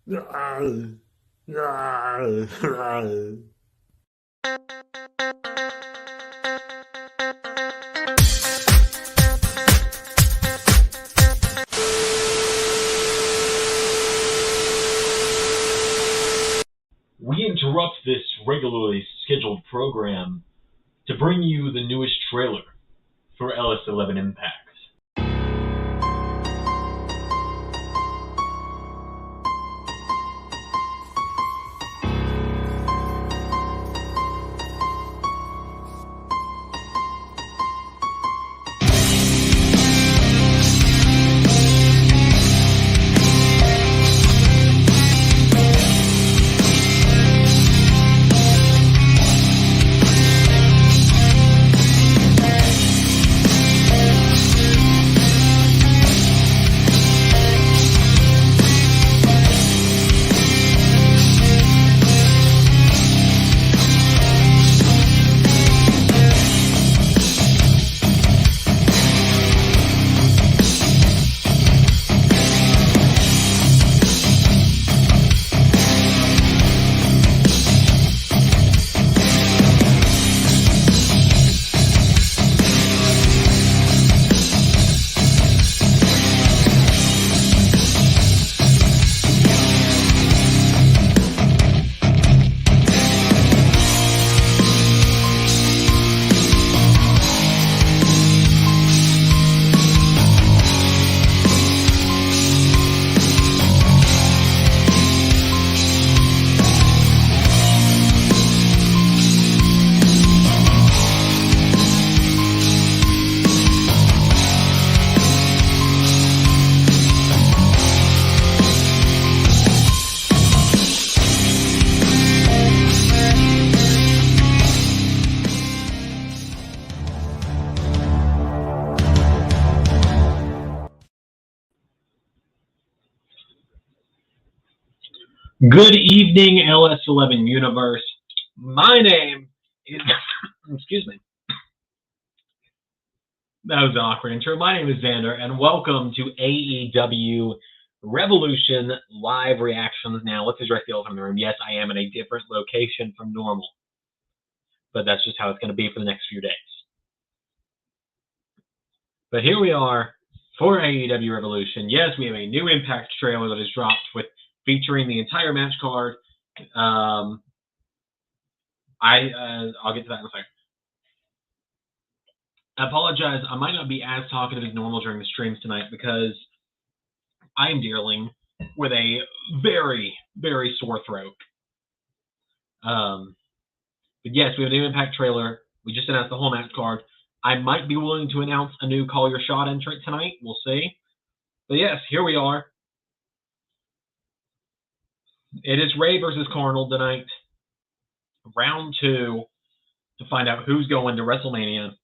We interrupt this regularly scheduled program to bring you the newest trailer for LS11 Impact. Good evening, LS11 Universe. My name is... excuse me. That was an awkward intro. My name is Zander, and welcome to AEW Revolution live reactions. Now, let's address the elephant in the room. Yes, I am in a different location from normal, but that's just how it's going to be for the next few days. But here we are for AEW Revolution. Yes, we have a new Impact trailer that is dropped featuring the entire match card. I'll get to that in a second. I apologize. I might not be as talkative as normal during the streams tonight because I am dealing with a very, very sore throat. But yes, we have a new Impact trailer. We just announced the whole match card. I might be willing to announce a new Call Your Shot entrant tonight. We'll see. But yes, here we are. It is Ray versus Carnal tonight. Round 2 to find out who's going to WrestleMania.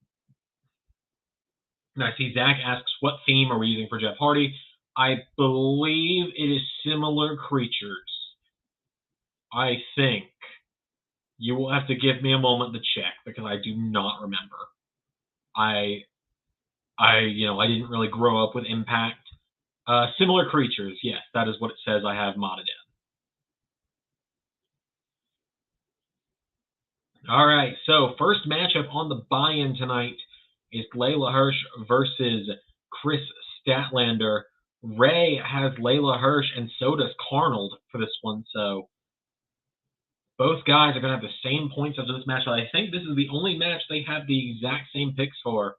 And I see Zach asks, what theme are we using for Jeff Hardy? I believe it is Similar Creatures. I think. You will have to give me a moment to check because I do not remember. I didn't really grow up with Impact. Similar Creatures, yes, that is what it says I have modded in. All right, so first matchup on the buy-in tonight is Layla Hirsch versus Chris Statlander. Ray has Layla Hirsch, and so does Carnal for this one, so both guys are going to have the same points after this match. I think this is the only match they have the exact same picks for.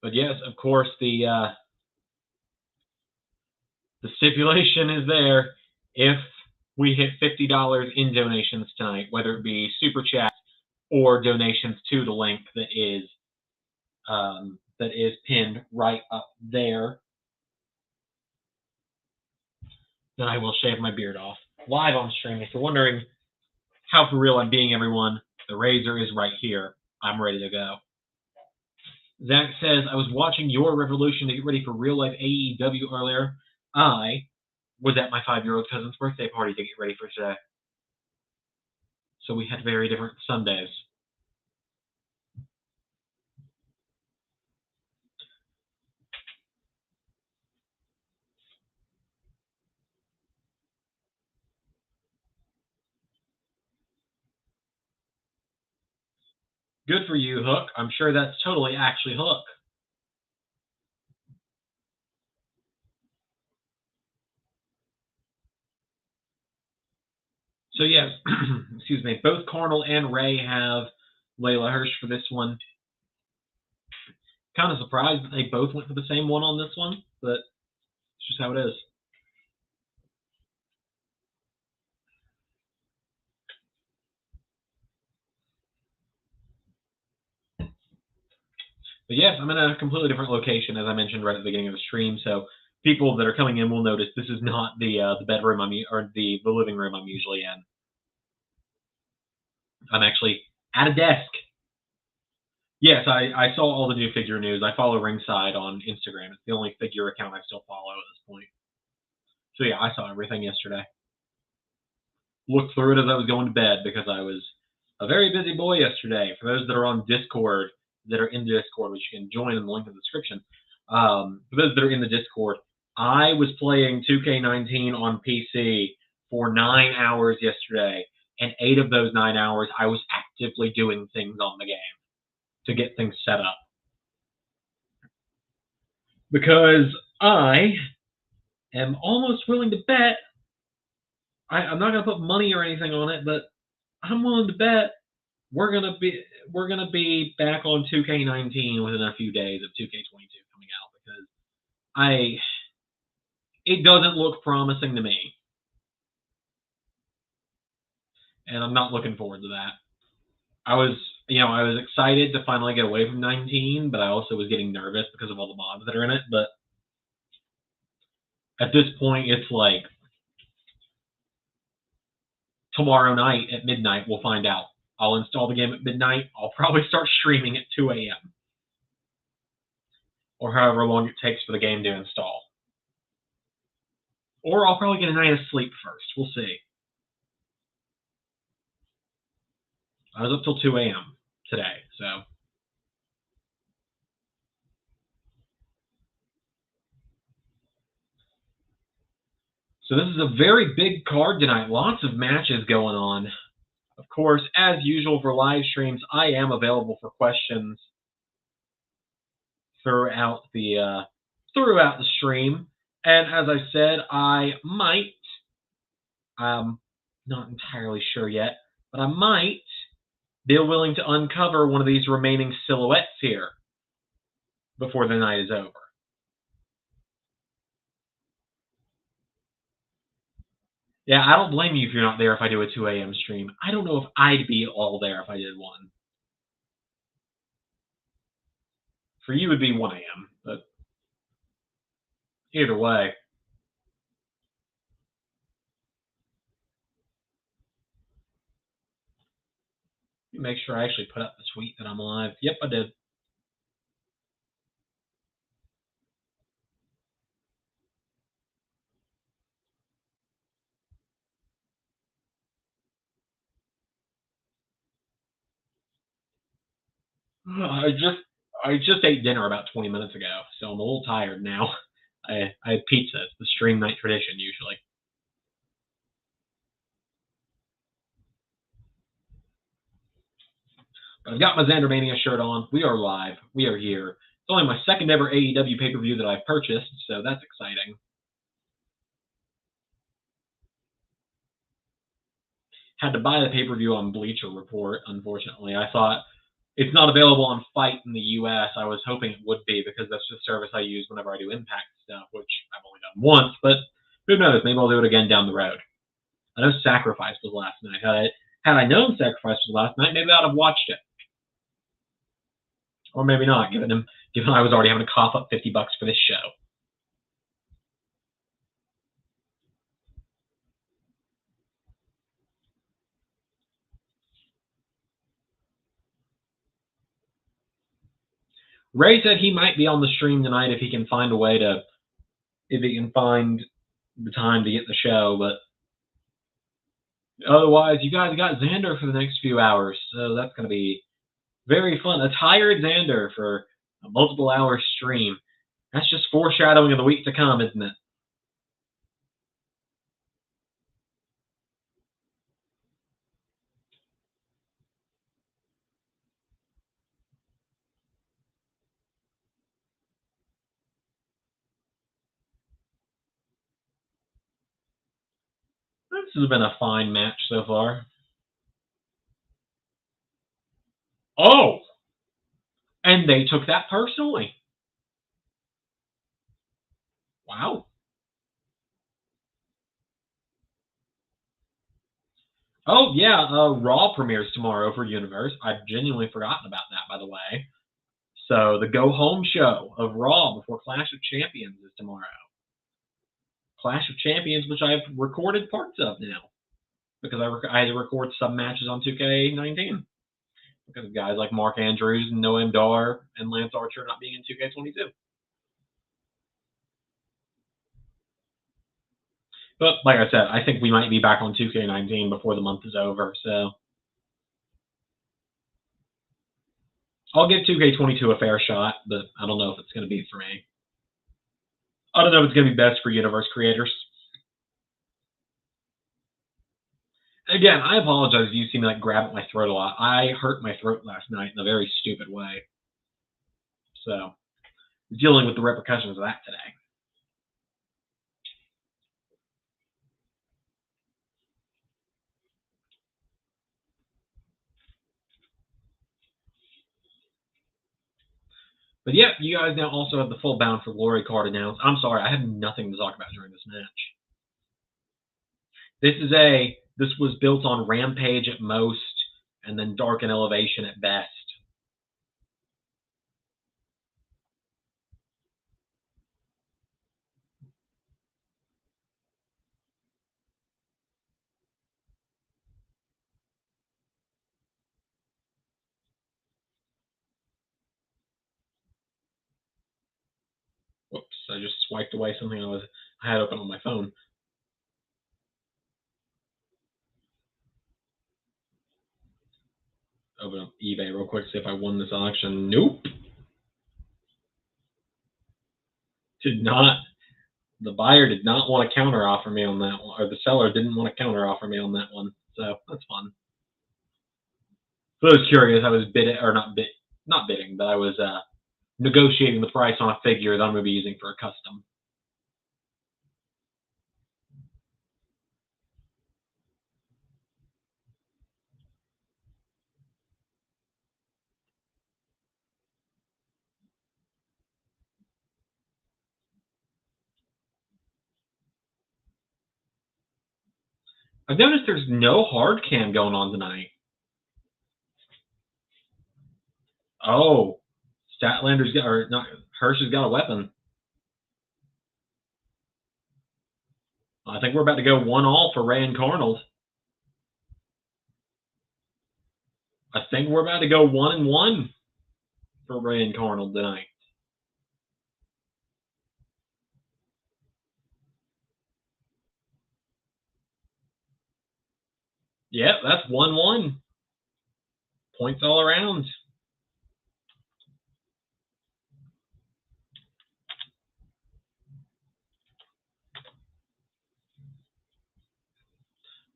But yes, of course, the stipulation is there. If we hit $50 in donations tonight, whether it be super chat or donations to the link that is pinned right up there, then I will shave my beard off live on stream. If you're wondering how for real I'm being, everyone, the razor is right here. I'm ready to go. Zach says, I was watching your Revolution to get ready for real life AEW earlier. I was at my 5-year-old cousin's birthday party to get ready for today. So we had very different Sundays. Good for you, Hook. I'm sure that's totally actually Hook. So yes, excuse me. Both Carnal and Ray have Layla Hirsch for this one. Kind of surprised that they both went for the same one on this one, but it's just how it is. But yes, I'm in a completely different location, as I mentioned right at the beginning of the stream. So people that are coming in will notice this is not the bedroom or the living room I'm usually in. I'm actually at a desk. Yes, I saw all the new figure news. I follow Ringside on Instagram. It's the only figure account I still follow at this point. So yeah, I saw everything yesterday. Looked through it as I was going to bed because I was a very busy boy yesterday. For those that are on Discord, that are in Discord, which you can join in the link in the description. For those that are in the Discord, I was playing 2K19 on PC for 9 hours yesterday, and 8 of those 9 hours I was actively doing things on the game to get things set up. Because I am almost willing to bet, I'm not going to put money or anything on it, but I'm willing to bet we're gonna be back on 2K19 within a few days of 2K22 coming out, because it doesn't look promising to me, and I'm not looking forward to that. I was excited to finally get away from 19, but I also was getting nervous because of all the mods that are in it. But at this point, it's like tomorrow night at midnight we'll find out. I'll install the game at midnight. I'll probably start streaming at 2 a.m. or however long it takes for the game to install. Or I'll probably get a night of sleep first. We'll see. I was up till 2 a.m. today, so. So this is a very big card tonight. Lots of matches going on. Of course, as usual for live streams, I am available for questions throughout the stream. And as I said, I might, I'm not entirely sure yet, but I might be willing to uncover one of these remaining silhouettes here before the night is over. Yeah, I don't blame you if you're not there if I do a 2 a.m. stream. I don't know if I'd be all there if I did one. For you, it'd be 1 a.m., but either way. Make sure I actually put up the tweet that I'm live. Yep, I did. I just ate dinner about 20 minutes ago, so I'm a little tired now. I had pizza. It's the stream night tradition usually. But I've got my Zander Mania shirt on. We are live. We are here. It's only my second ever AEW pay-per-view that I've purchased, so that's exciting. Had to buy the pay-per-view on Bleacher Report, unfortunately. I thought it's not available on Fight in the US. I was hoping it would be because that's the service I use whenever I do Impact stuff, which I've only done once, but who knows? Maybe I'll do it again down the road. I know Sacrifice was last night. Had I known Sacrifice was last night, maybe I'd have watched it. Or maybe not, given I was already having to cough up $50 for this show. Ray said he might be on the stream tonight if he can find the time to get the show, but otherwise, you guys got Zander for the next few hours, so that's going to be very fun. A tired Zander for a multiple-hour stream. That's just foreshadowing of the week to come, isn't it? This has been a fine match so far. Oh! And they took that personally. Wow. Oh, yeah, Raw premieres tomorrow for Universe. I've genuinely forgotten about that, by the way. So the go-home show of Raw before Clash of Champions is tomorrow. Clash of Champions, which I've recorded parts of now. Because I had to record some matches on 2K19. Because of guys like Mark Andrews, Noam Dar, and Lance Archer not being in 2K22. But like I said, I think we might be back on 2K19 before the month is over. So I'll give 2K22 a fair shot, but I don't know if it's going to be for me. I don't know if it's going to be best for Universe creators. Again, I apologize if you see me like grab at my throat a lot. I hurt my throat last night in a very stupid way. So dealing with the repercussions of that today. But yeah, you guys now also have the full Bound for Glory card announced. I'm sorry, I have nothing to talk about during this match. This was built on Rampage at most, and then Dark and Elevation at best. Whoops, I just swiped away something I had open on my phone. Open up eBay real quick, see if I won this auction. Nope. Did not. The buyer did not want to counter offer me on that one, or the seller didn't want to counter offer me on that one. So that's fun. But I was curious. I was not bidding, but I was negotiating the price on a figure that I'm going to be using for a custom. I've noticed there's no hard cam going on tonight. Oh, Hirsch has got a weapon. I think we're about to go 1-all for Ray and Carnold. I think we're about to go 1-1 for Ray and Carnold tonight. Yep, that's 1-1. Points all around.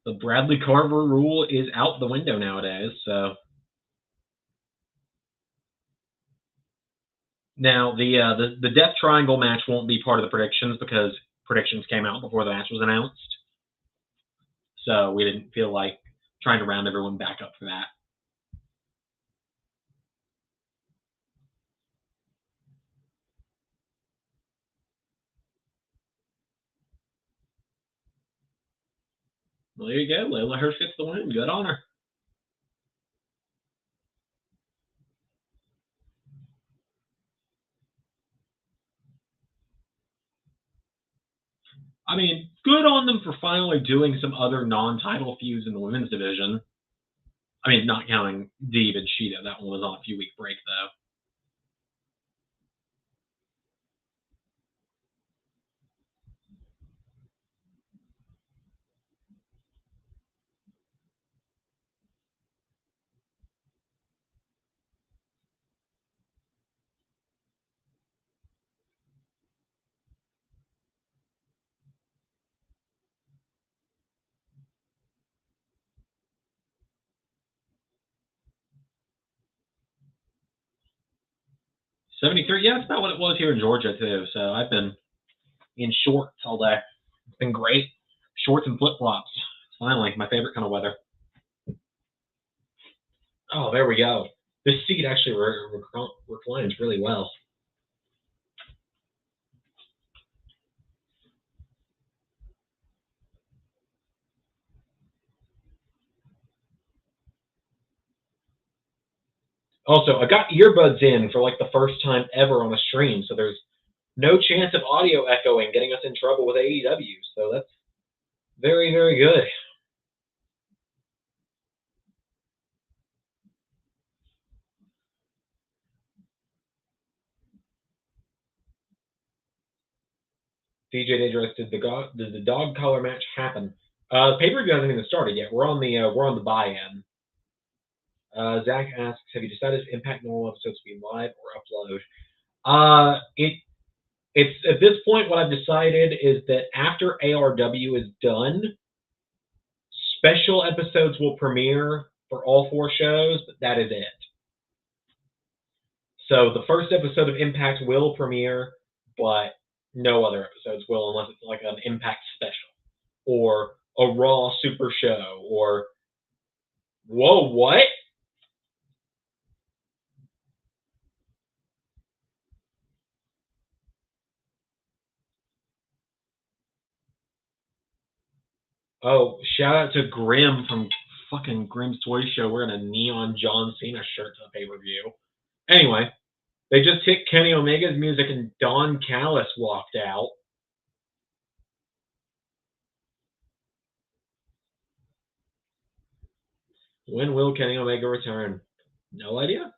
The Bradley Carver rule is out the window nowadays, so. Now, the Death Triangle match won't be part of the predictions because predictions came out before the match was announced. So we didn't feel like trying to round everyone back up for that. Well, there you go. Layla Hirsch gets the win. Good on her. I mean, good on them for finally doing some other non-title feuds in the women's division. I mean, not counting Deeb and Sheeta. That one was on a few-week break, though. '73, yeah, that's about what it was here in Georgia, too. So I've been in shorts all day. It's been great. Shorts and flip-flops. Finally, my favorite kind of weather. Oh, there we go. This seat actually reclines really well. Also, I got earbuds in for like the first time ever on a stream, so there's no chance of audio echoing getting us in trouble with AEW. So that's very, very good. DJ Dangerous, did the dog collar match happen? The pay-per-view hasn't even started yet. We're on the buy-in. Zach asks, have you decided if Impact normal episodes will be live or upload? It's at this point what I've decided is that after ARW is done, special episodes will premiere for all 4 shows, but that is it. So the first episode of Impact will premiere, but no other episodes will unless it's like an Impact special or a Raw Super Show or whoa, what? Oh, shout out to Grim from fucking Grim's Toy Show wearing a neon John Cena shirt to the pay-per-view. Anyway, they just hit Kenny Omega's music and Don Callis walked out. When will Kenny Omega return? No idea.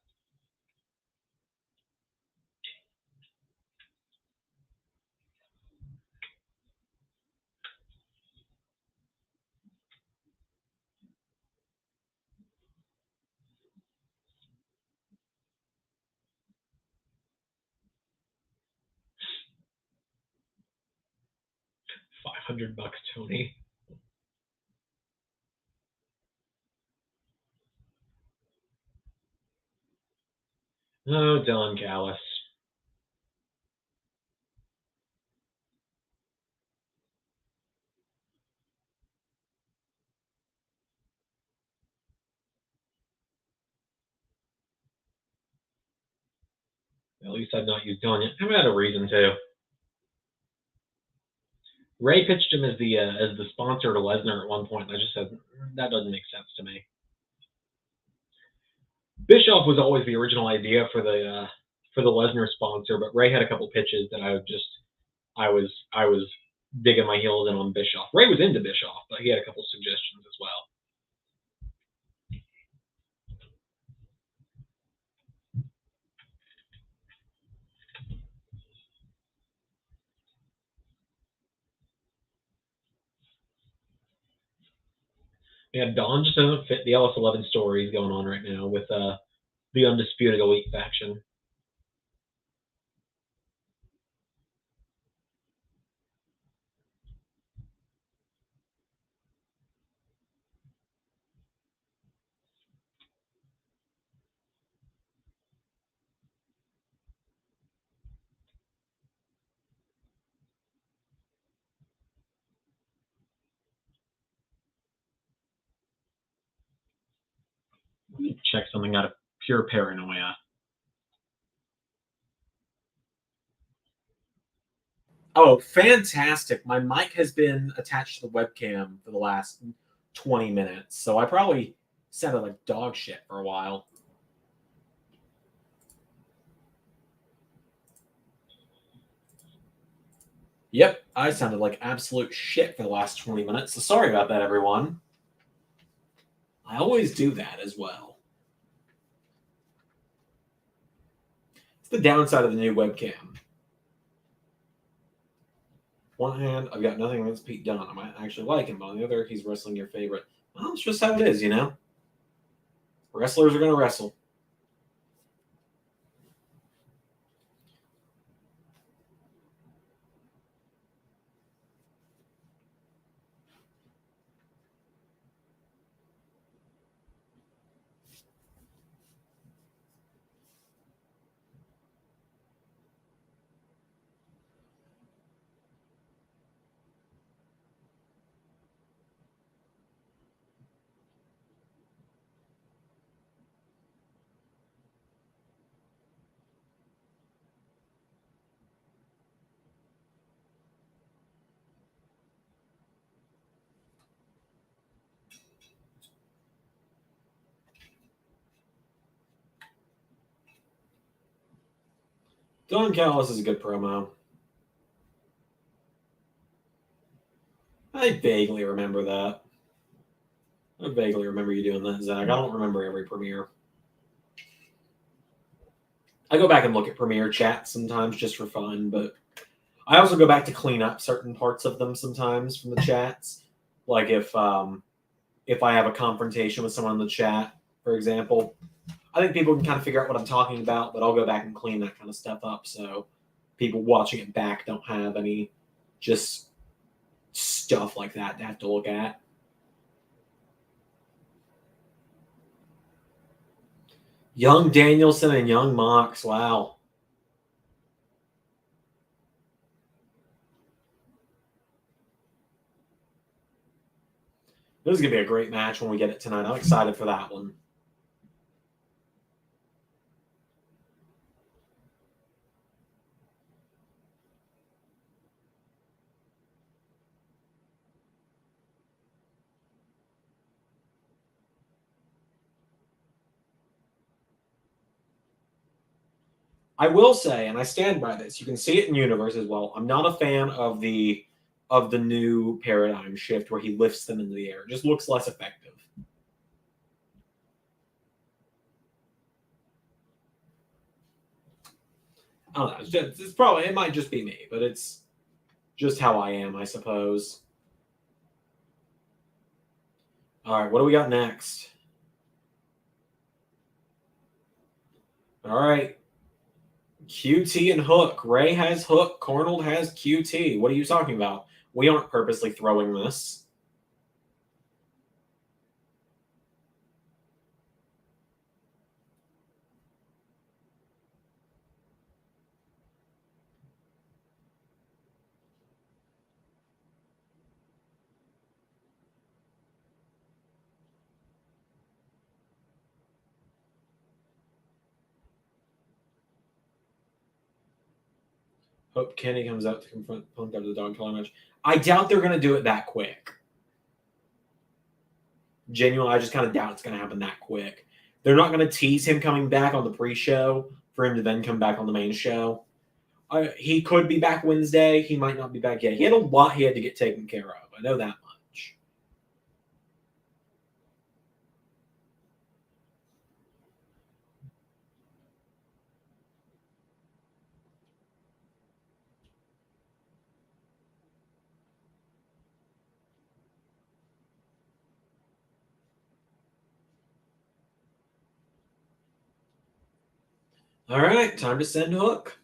$500, Tony. Oh, Don Callis. At least I've not used Don yet. I've had a reason to. Ray pitched him as the sponsor to Lesnar at one point, and I just said that doesn't make sense to me. Bischoff was always the original idea for the Lesnar sponsor, but Ray had a couple pitches that I was digging my heels in on Bischoff. Ray was into Bischoff, but he had a couple suggestions as well. Yeah, Don just doesn't fit the LS11 stories going on right now with the Undisputed Elite faction. Let me check something out of pure paranoia. Oh, fantastic. My mic has been attached to the webcam for the last 20 minutes, so I probably sounded like dog shit for a while. Yep, I sounded like absolute shit for the last 20 minutes, so sorry about that, everyone. I always do that as well. It's the downside of the new webcam. One hand, I've got nothing against Pete Dunne. I might actually like him, but on the other, he's wrestling your favorite. Well, it's just how it is, you know? Wrestlers are going to wrestle. Don Callis is a good promo. I vaguely remember that. I vaguely remember you doing that, Zach. I don't remember every premiere. I go back and look at premiere chats sometimes just for fun, but I also go back to clean up certain parts of them sometimes from the chats. Like if I have a confrontation with someone in the chat, for example, I think people can kind of figure out what I'm talking about, but I'll go back and clean that kind of stuff up so people watching it back don't have any just stuff like that to have to look at. Young Danielson and Young Mox, wow. This is going to be a great match when we get it tonight. I'm excited for that one. I will say, and I stand by this, you can see it in Universe as well. I'm not a fan of the new paradigm shift where he lifts them into the air. It just looks less effective. I don't know. It's probably, it might just be me, but it's just how I am, I suppose. All right, what do we got next? All right. QT and Hook. Ray has Hook. Cornell has QT. What are you talking about? We aren't purposely throwing this. Hope Kenny comes out to confront Punk after the dog collar match. I doubt they're going to do it that quick. Genuinely, I just kind of doubt it's going to happen that quick. They're not going to tease him coming back on the pre-show for him to then come back on the main show. He could be back Wednesday. He might not be back yet. He had a lot he had to get taken care of. I know that much. All right, time to send Hook.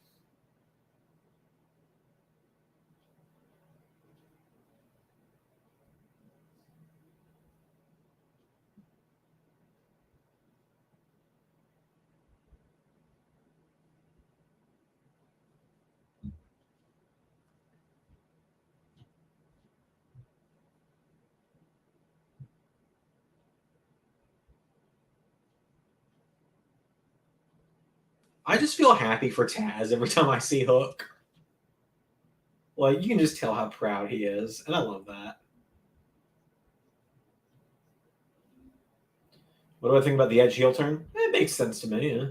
I just feel happy for Taz every time I see Hook. Like, you can just tell how proud he is, and I love that. What do I think about the Edge heel turn? It makes sense to me, yeah.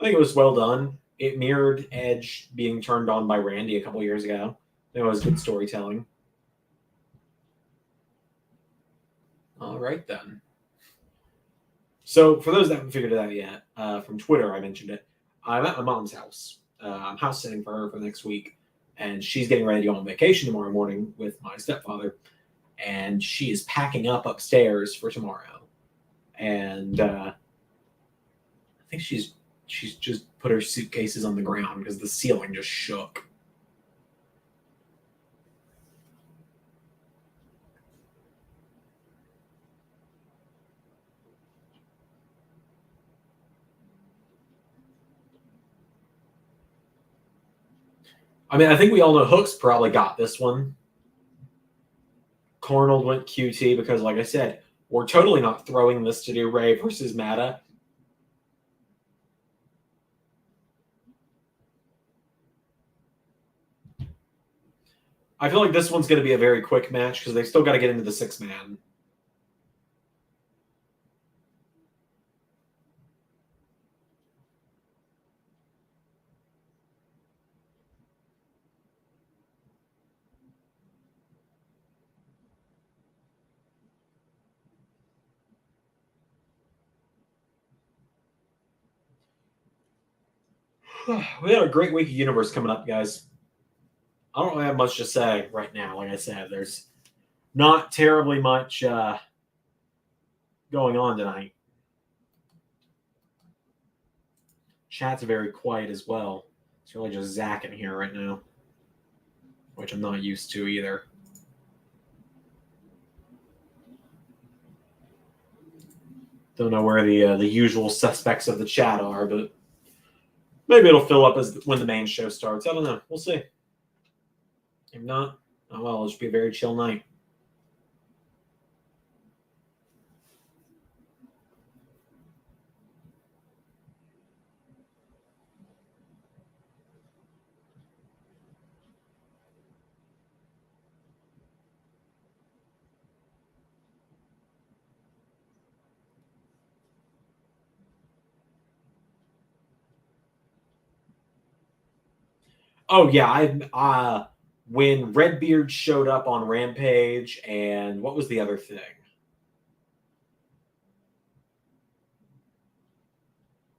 I think it was well done. It mirrored Edge being turned on by Randy a couple years ago. It was good storytelling. All right, then. So, for those that haven't figured it out yet, from Twitter, I mentioned it. I'm at my mom's house. I'm house sitting for her for next week, and she's getting ready to go on vacation tomorrow morning with my stepfather, and she is packing up upstairs for tomorrow. And I think she's just put her suitcases on the ground because the ceiling just shook. I mean, I think we all know Hook's probably got this one. Cornell went QT because, like I said, we're totally not throwing this to do Ray versus Mata. I feel like this one's going to be a very quick match because they've still got to get into the 6-man. We had a great week of Universe coming up, guys. I don't really have much to say right now. Like I said, there's not terribly much going on tonight. Chat's very quiet as well. It's really just Zach in here right now, which I'm not used to either. Don't know where the usual suspects of the chat are, but maybe it'll fill up as when the main show starts. I don't know. We'll see. If not, oh well, it'll just be a very chill night. Oh yeah, when Redbeard showed up on Rampage, and what was the other thing?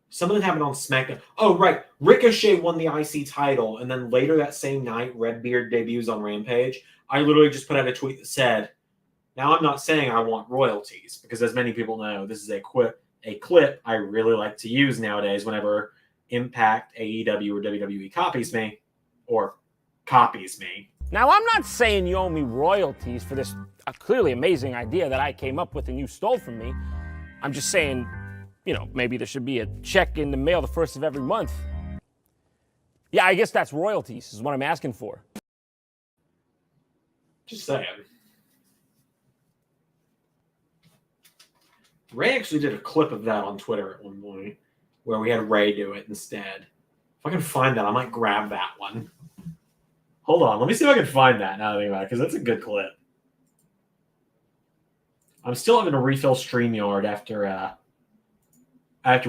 Something happened on SmackDown. Oh, right. Ricochet won the IC title, and then later that same night, Redbeard debuts on Rampage. I literally just put out a tweet that said, now I'm not saying I want royalties, because as many people know, this is a clip I really like to use nowadays whenever Impact, AEW, or WWE copies me. Now, I'm not saying you owe me royalties for this clearly amazing idea that I came up with and you stole from me. I'm just saying, you know, maybe there should be a check in the mail the first of every month. Yeah, I guess that's royalties is what I'm asking for. Just saying. Ray actually did a clip of that on Twitter at one point where we had Ray do it instead. If I can find that, I might grab that one. Hold on. Let me see if I can find that now that I think about it, because that's a good clip. I'm still having to refill StreamYard after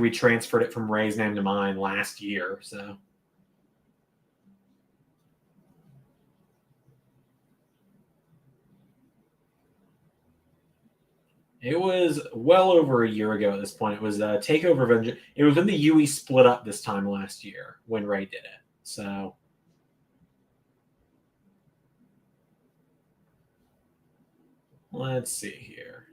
we transferred it from Ray's name to mine last year, so. It was well over a year ago at this point. It was TakeOver Vengeance. It was when the UE split up this time last year when Ray did it. So let's see here.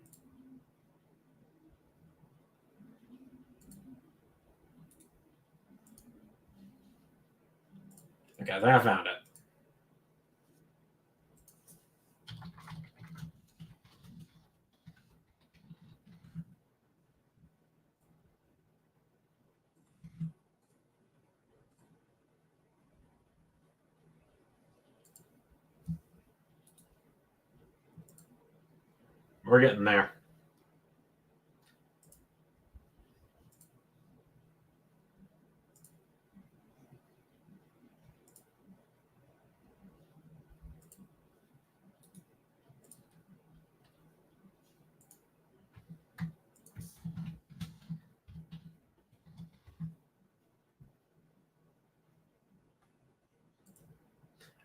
Okay, I think I found it. We're getting there.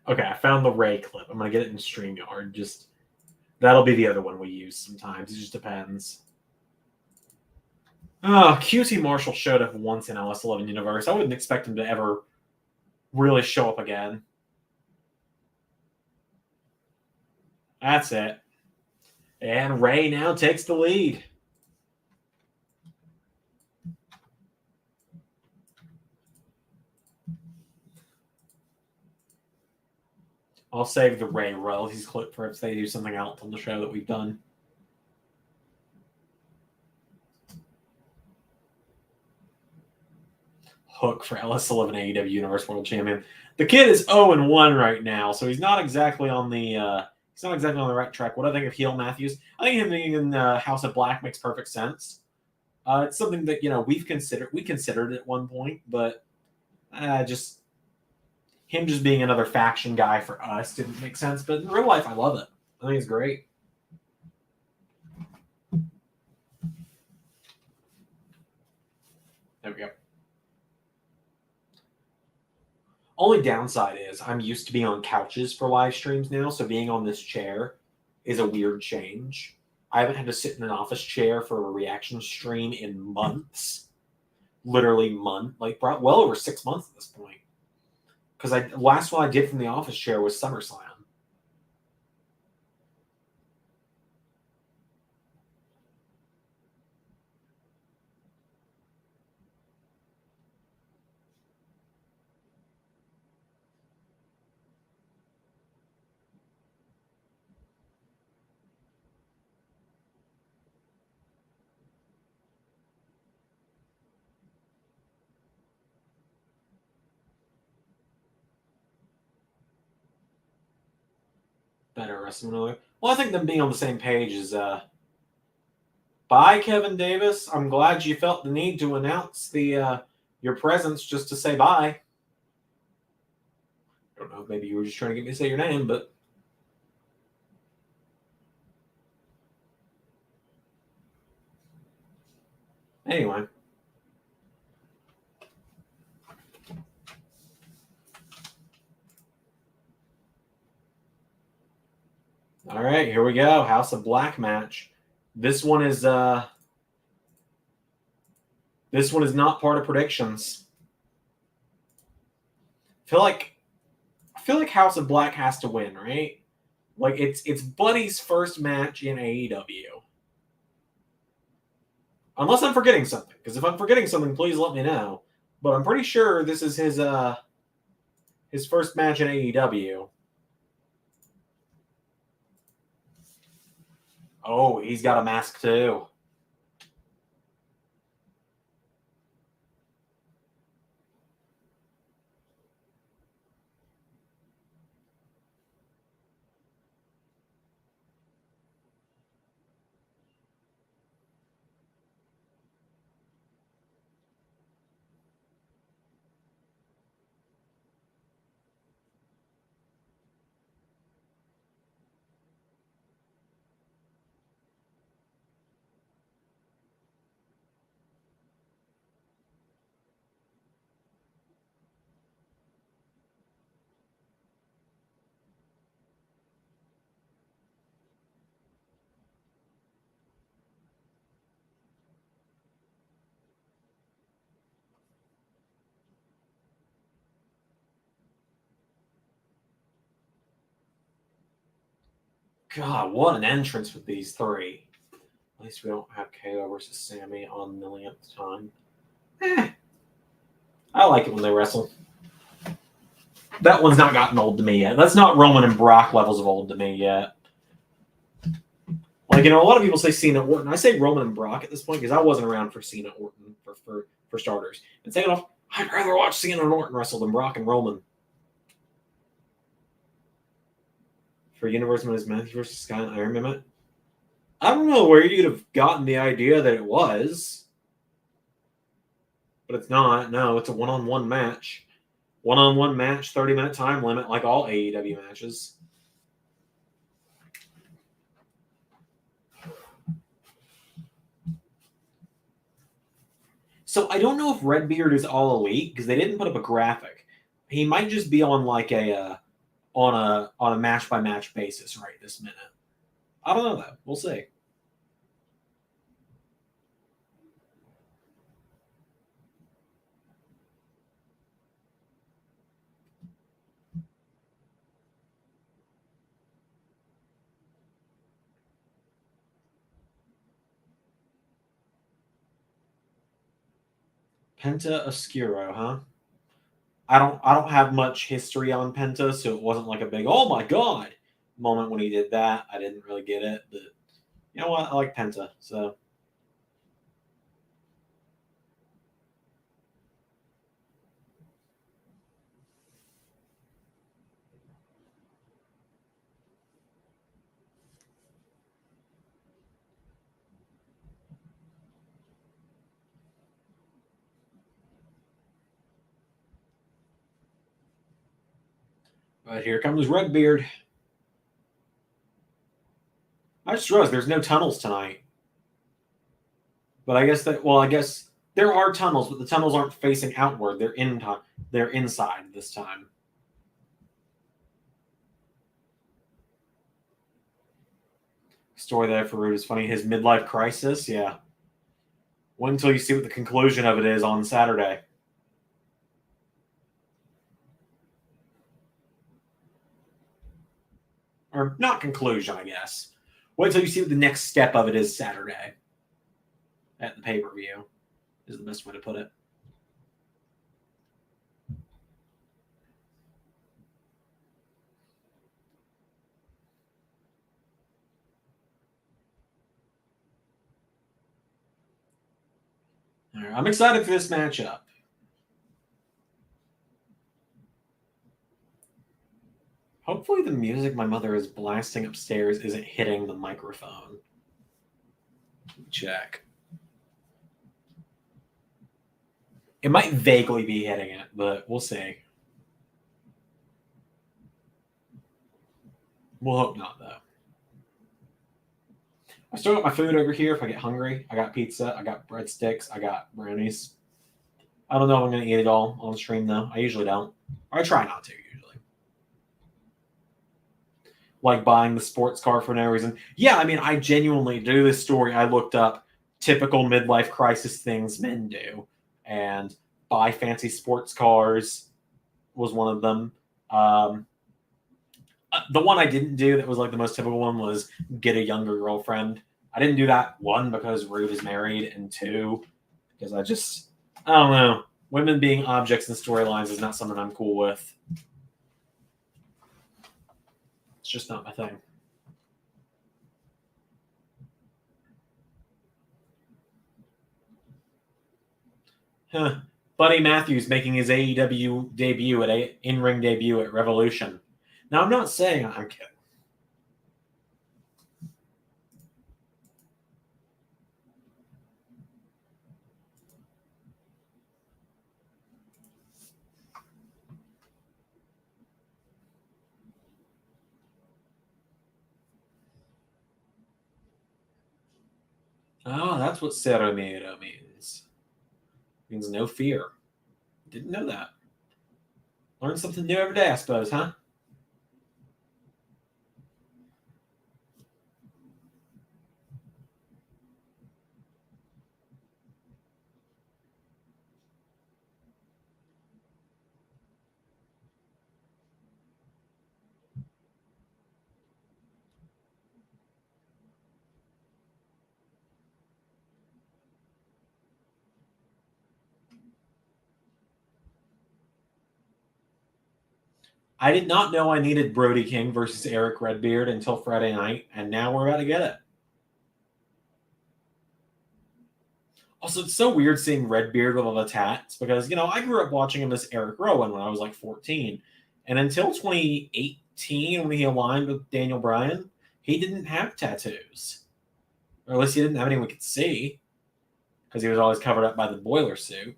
Okay, I found the Ray clip. I'm going to get it in StreamYard. Just that'll be the other one we use sometimes. It just depends. Oh, QT Marshall showed up once in LS11 Universe. I wouldn't expect him to ever really show up again. That's it. And Ray now takes the lead. I'll save the Ray royalties clip for if they do something else on the show that we've done. Hook for LS11 AEW Universe World Champion. The kid is 0-1 right now, so he's not exactly on the right track. What do I think of Heel Matthews? I think him being in House of Black makes perfect sense. It's something that we considered at one point, but just him just being another faction guy for us didn't make sense. But in real life, I love it. I think it's great. There we go. Only downside is I'm used to being on couches for live streams now, so being on this chair is a weird change. I haven't had to sit in an office chair for a reaction stream in months. literally month, like well over 6 months at this point. Because last one I did from the office chair was SummerSlam. Better wrestling. Well, I think them being on the same page is bye, Kevin Davis. I'm glad you felt the need to announce the your presence just to say bye. I don't know if maybe you were just trying to get me to say your name, but anyway. All right, here we go. House of Black match. This one is not part of predictions. I feel like House of Black has to win, right? Like it's Buddy's first match in AEW. Unless I'm forgetting something, because if I'm forgetting something, please let me know. But I'm pretty sure this is his first match in AEW. Oh, he's got a mask too. God, what an entrance with these three. At least we don't have KO versus Sammy on the millionth time. I like it when they wrestle. That one's not gotten old to me yet. That's not Roman and Brock levels of old to me yet. Like, a lot of people say Cena Orton. I say Roman and Brock at this point because I wasn't around for Cena Orton for starters. And second off, I'd rather watch Cena and Orton wrestle than Brock and Roman. For Universe Minus Matthew versus Sky and Iron Man. I don't know where you'd have gotten the idea that it was. But it's not. No, it's a one-on-one match. One-on-one match, 30-minute time limit, like all AEW matches. So I don't know if Redbeard is all elite because they didn't put up a graphic. He might just be on like on a match-by-match basis right this minute. I don't know though. We'll see. Penta Oscuro, huh? I don't have much history on Penta, so it wasn't like a big oh my god moment when he did that. I didn't really get it, but you know what? I like Penta, so. But here comes Redbeard. I just realized there's no tunnels tonight. But I guess there are tunnels, but the tunnels aren't facing outward. They're inside this time. Story there for Rude is funny. His midlife crisis, yeah. Wait until you see what the conclusion of it is on Saturday. Or not conclusion, I guess. Wait until you see what the next step of it is Saturday. At the pay-per-view is the best way to put it. All right, I'm excited for this matchup. Hopefully the music my mother is blasting upstairs isn't hitting the microphone. Check. It might vaguely be hitting it, but we'll see. We'll hope not, though. I still got my food over here if I get hungry. I got pizza, I got breadsticks, I got brownies. I don't know if I'm going to eat it all on stream, though. I usually don't. Or I try not to, usually. Like buying the sports car for no reason. Yeah, I mean, I genuinely do this story. I looked up typical midlife crisis things men do. And buy fancy sports cars was one of them. The one I didn't do that was like the most typical one was get a younger girlfriend. I didn't do that, one, because Rude is married, and two, because I don't know. Women being objects in storylines is not something I'm cool with. It's just not my thing. Huh. Buddy Matthews making his AEW debut in-ring debut at Revolution. Now, I'm not saying I'm kidding. Oh, that's what Cero Miedo means. It means no fear. Didn't know that. Learn something new every day, I suppose, huh? I did not know I needed Brody King versus Eric Redbeard until Friday night, and now we're about to get it. Also, it's so weird seeing Redbeard with all the tats because, I grew up watching him as Eric Rowan when I was like 14. And until 2018, when he aligned with Daniel Bryan, he didn't have tattoos. Or at least he didn't have any we could see because he was always covered up by the boiler suit.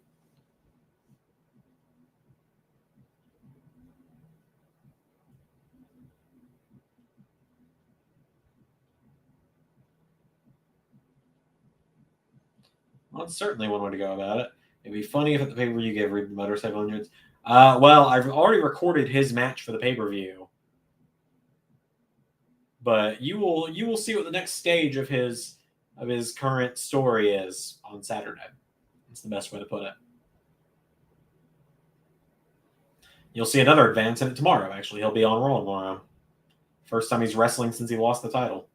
Well, that's certainly one way to go about it. It'd be funny if at the pay-per-view you gave Reed the motorcycle injuries. Well, I've already recorded his match for the pay-per-view. But you will see what the next stage of his current story is on Saturday. That's the best way to put it. You'll see another advance in it tomorrow, actually. He'll be on Raw tomorrow. First time he's wrestling since he lost the title.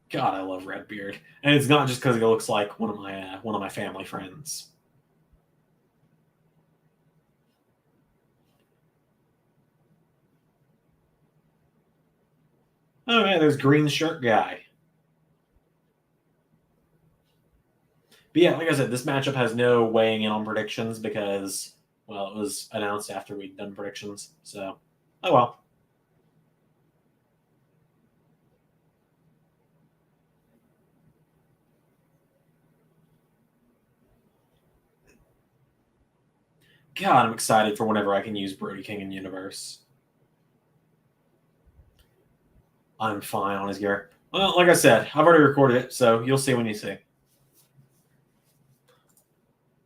God, I love Redbeard, and it's not just because he looks like one of my family friends. Oh yeah, there's green shirt guy. But yeah, like I said, this matchup has no weighing in on predictions because, well, it was announced after we'd done predictions. So, oh well. God, I'm excited for whenever I can use Brody King in Universe. I'm fine on his gear. Well, like I said, I've already recorded it, so you'll see when you see.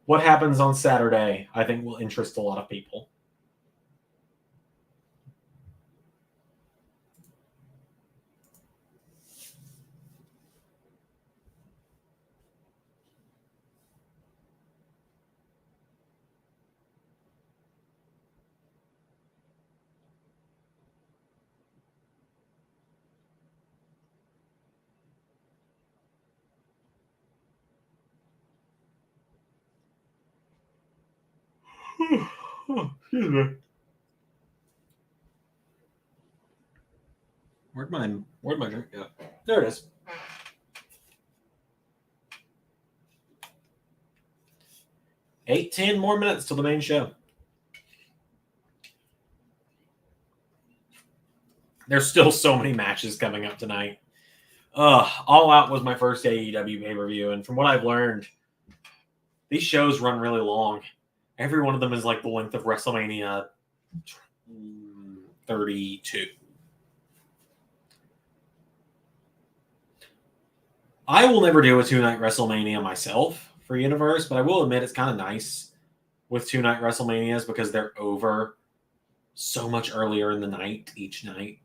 What happens on Saturday, I think, will interest a lot of people. Excuse me. Where'd my drink go? There it is. Eight, 10 more minutes till the main show. There's still so many matches coming up tonight. All Out was my first AEW pay-per-view, and from what I've learned, these shows run really long. Every one of them is like the length of WrestleMania 32. I will never do a 2-night WrestleMania myself for Universe, but I will admit it's kind of nice with 2-night WrestleManias because they're over so much earlier in the night each night.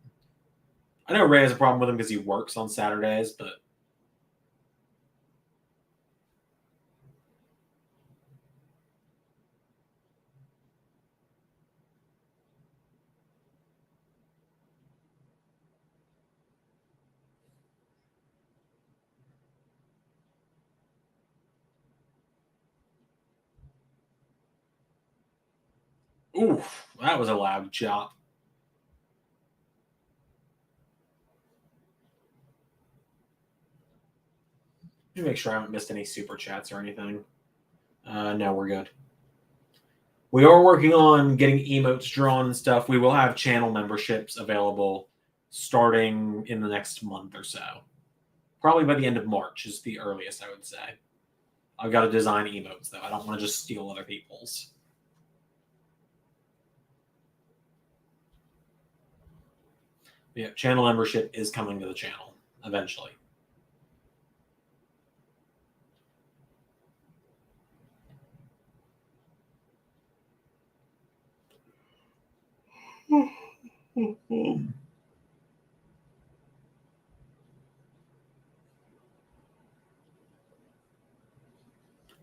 I know Ray has a problem with him because he works on Saturdays, but oof, that was a loud chop. Let me make sure I haven't missed any super chats or anything. No, we're good. We are working on getting emotes drawn and stuff. We will have channel memberships available starting in the next month or so. Probably by the end of March is the earliest, I would say. I've got to design emotes, though. I don't want to just steal other people's. Yeah, channel membership is coming to the channel eventually.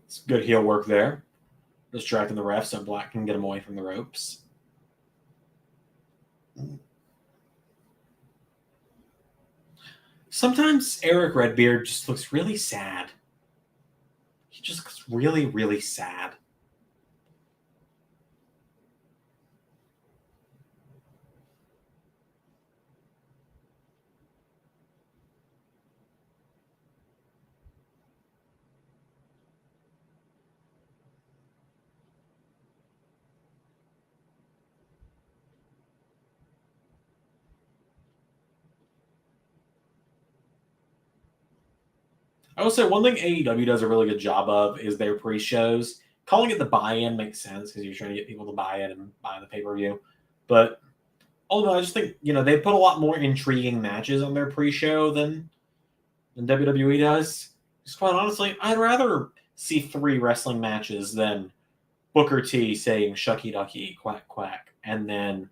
It's good heel work there. Distracting the ref so Black can get him away from the ropes. Sometimes Eric Redbeard just looks really sad. He just looks really, really sad. I will say one thing AEW does a really good job of is their pre-shows. Calling it the buy-in makes sense because you're trying to get people to buy it and buy the pay-per-view. But although I just think, they put a lot more intriguing matches on their pre-show than WWE does. Just quite honestly, I'd rather see 3 wrestling matches than Booker T saying shucky ducky, quack quack, and then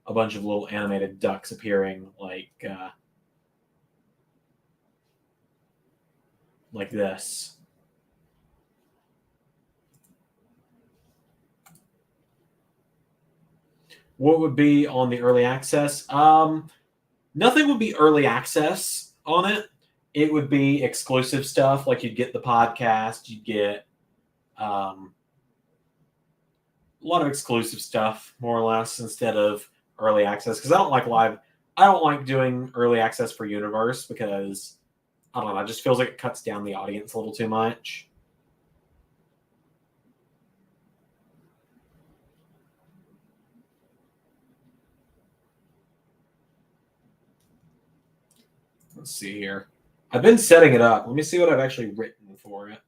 a bunch of little animated ducks appearing like this. What would be on the early access? Nothing would be early access on it. It would be exclusive stuff. Like you'd get the podcast, you'd get a lot of exclusive stuff, more or less, instead of early access. Because I don't like live. I don't like doing early access for Universe because I don't know. It just feels like it cuts down the audience a little too much. Let's see here. I've been setting it up. Let me see what I've actually written for it.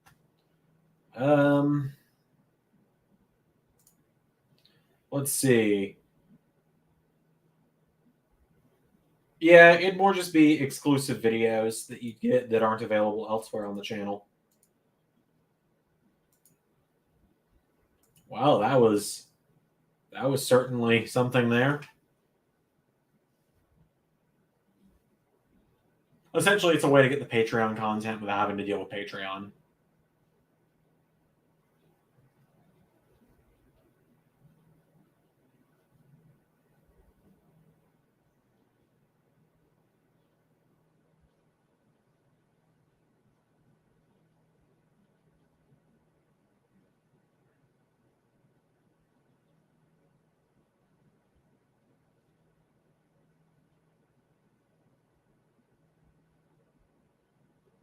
Let's see. Yeah, it'd more just be exclusive videos that you get that aren't available elsewhere on the channel. Wow, that was certainly something there. Essentially, it's a way to get the Patreon content without having to deal with Patreon.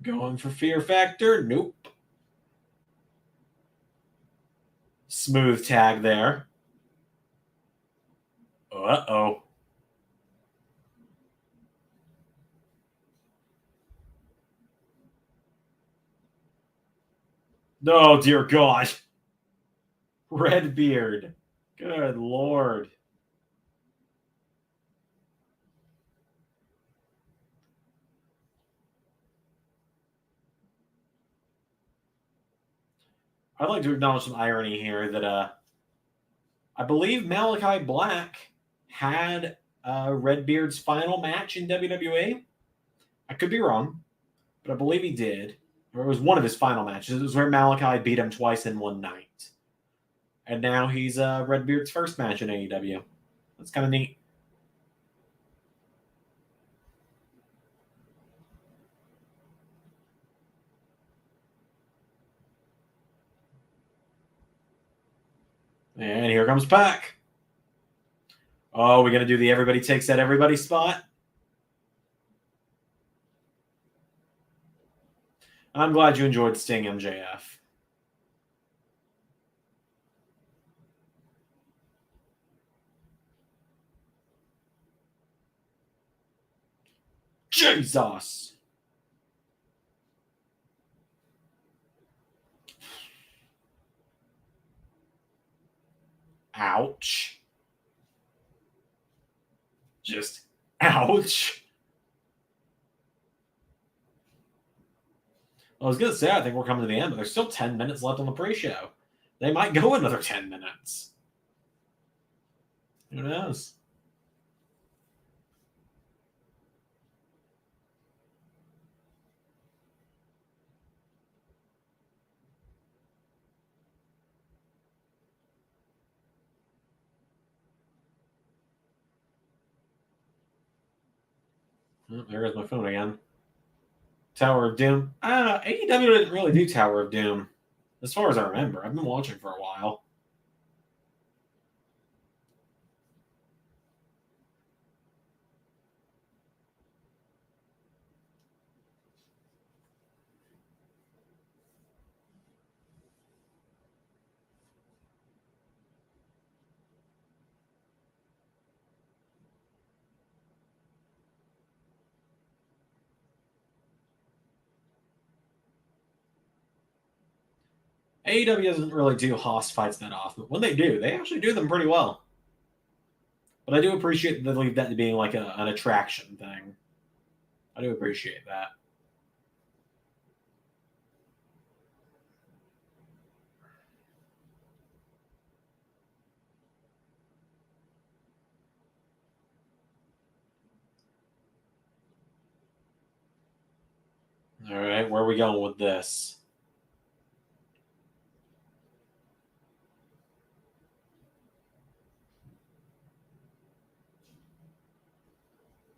Going for Fear Factor? Nope. Smooth tag there. Uh-oh. Oh, dear God. Redbeard. Good Lord. I'd like to acknowledge some irony here that I believe Malachi Black had Redbeard's final match in WWE. I could be wrong, but I believe he did. Or it was one of his final matches. It was where Malachi beat him twice in one night. And now he's Redbeard's first match in AEW. That's kind of neat. And here comes Pac. Oh, we're going to do the everybody takes that everybody spot? I'm glad you enjoyed Sting MJF. Jesus! Ouch. Just ouch. I was going to say, I think we're coming to the end, but there's still 10 minutes left on the pre-show. They might go another 10 minutes. Who knows? Oh, there goes my phone again. Tower of Doom. AEW didn't really do Tower of Doom, as far as I remember. I've been watching for a while. AEW doesn't really do hoss fights that often, but when they do, they actually do them pretty well. But I do appreciate that they leave that to being like an attraction thing. I do appreciate that. All right, where are we going with this?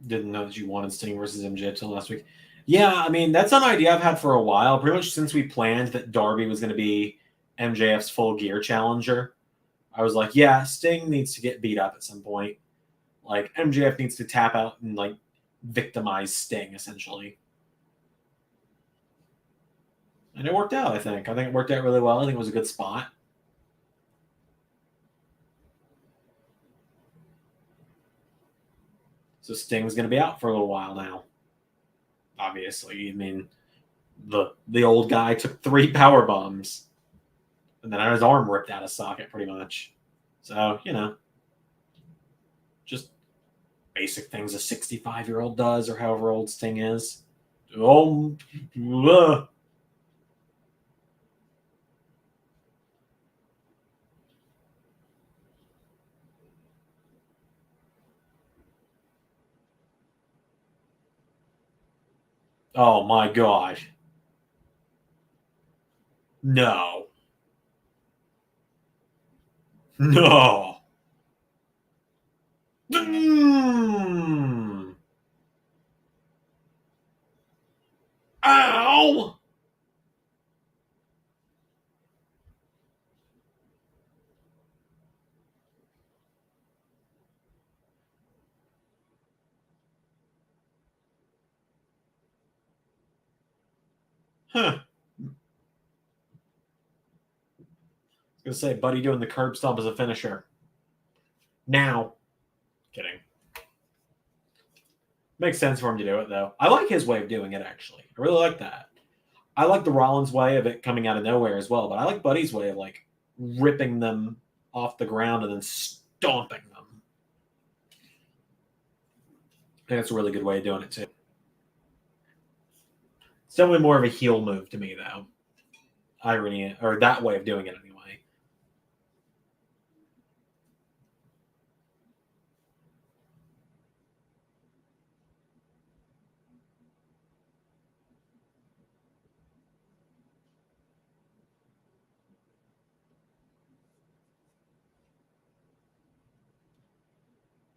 Didn't know that you wanted Sting versus MJF till last week. Yeah, I mean, that's an idea I've had for a while, pretty much since we planned that Darby was going to be MJF's full gear challenger. I was like, yeah, Sting needs to get beat up at some point. Like, MJF needs to tap out and, like, victimize Sting, essentially. And it worked out, I think. I think it worked out really well. I think it was a good spot. So Sting's going to be out for a little while now. Obviously, I mean, the old guy took 3 power bombs, and then had his arm ripped out of socket, pretty much. So, you know, just basic things a 65-year-old does, or however old Sting is. Oh, ugh. Oh my God. No. No. Mm. Ow! Huh. I was gonna say, Buddy doing the curb stomp as a finisher. Now. Kidding. Makes sense for him to do it, though. I like his way of doing it, actually. I really like that. I like the Rollins way of it coming out of nowhere as well, but I like Buddy's way of, like, ripping them off the ground and then stomping them. I think that's a really good way of doing it, too. It's definitely more of a heel move to me, though. Irony, or that way of doing it, anyway.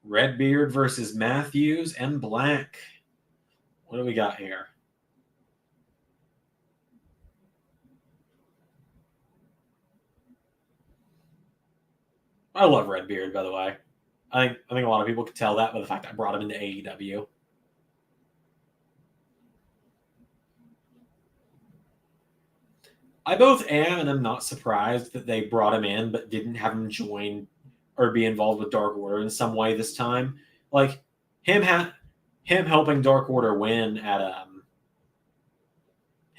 Redbeard versus Matthews and Black. What do we got here? I love Redbeard, by the way. I think a lot of people could tell that by the fact I brought him into AEW. I both am and am not surprised that they brought him in, but didn't have him join or be involved with Dark Order in some way this time. Like him helping Dark Order win at him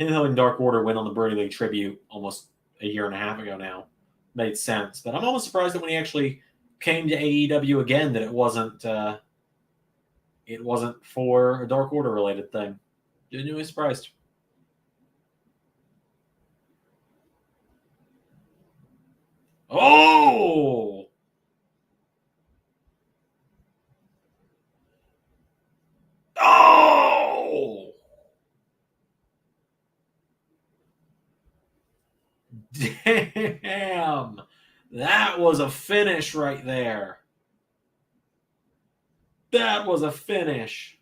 helping Dark Order win on the Brody League tribute almost a year and a half ago now made sense. But I'm almost surprised that when he actually came to AEW again, that it wasn't for a Dark Order related thing. Genuinely surprised. Oh! Oh! Damn! That was a finish right there. That was a finish.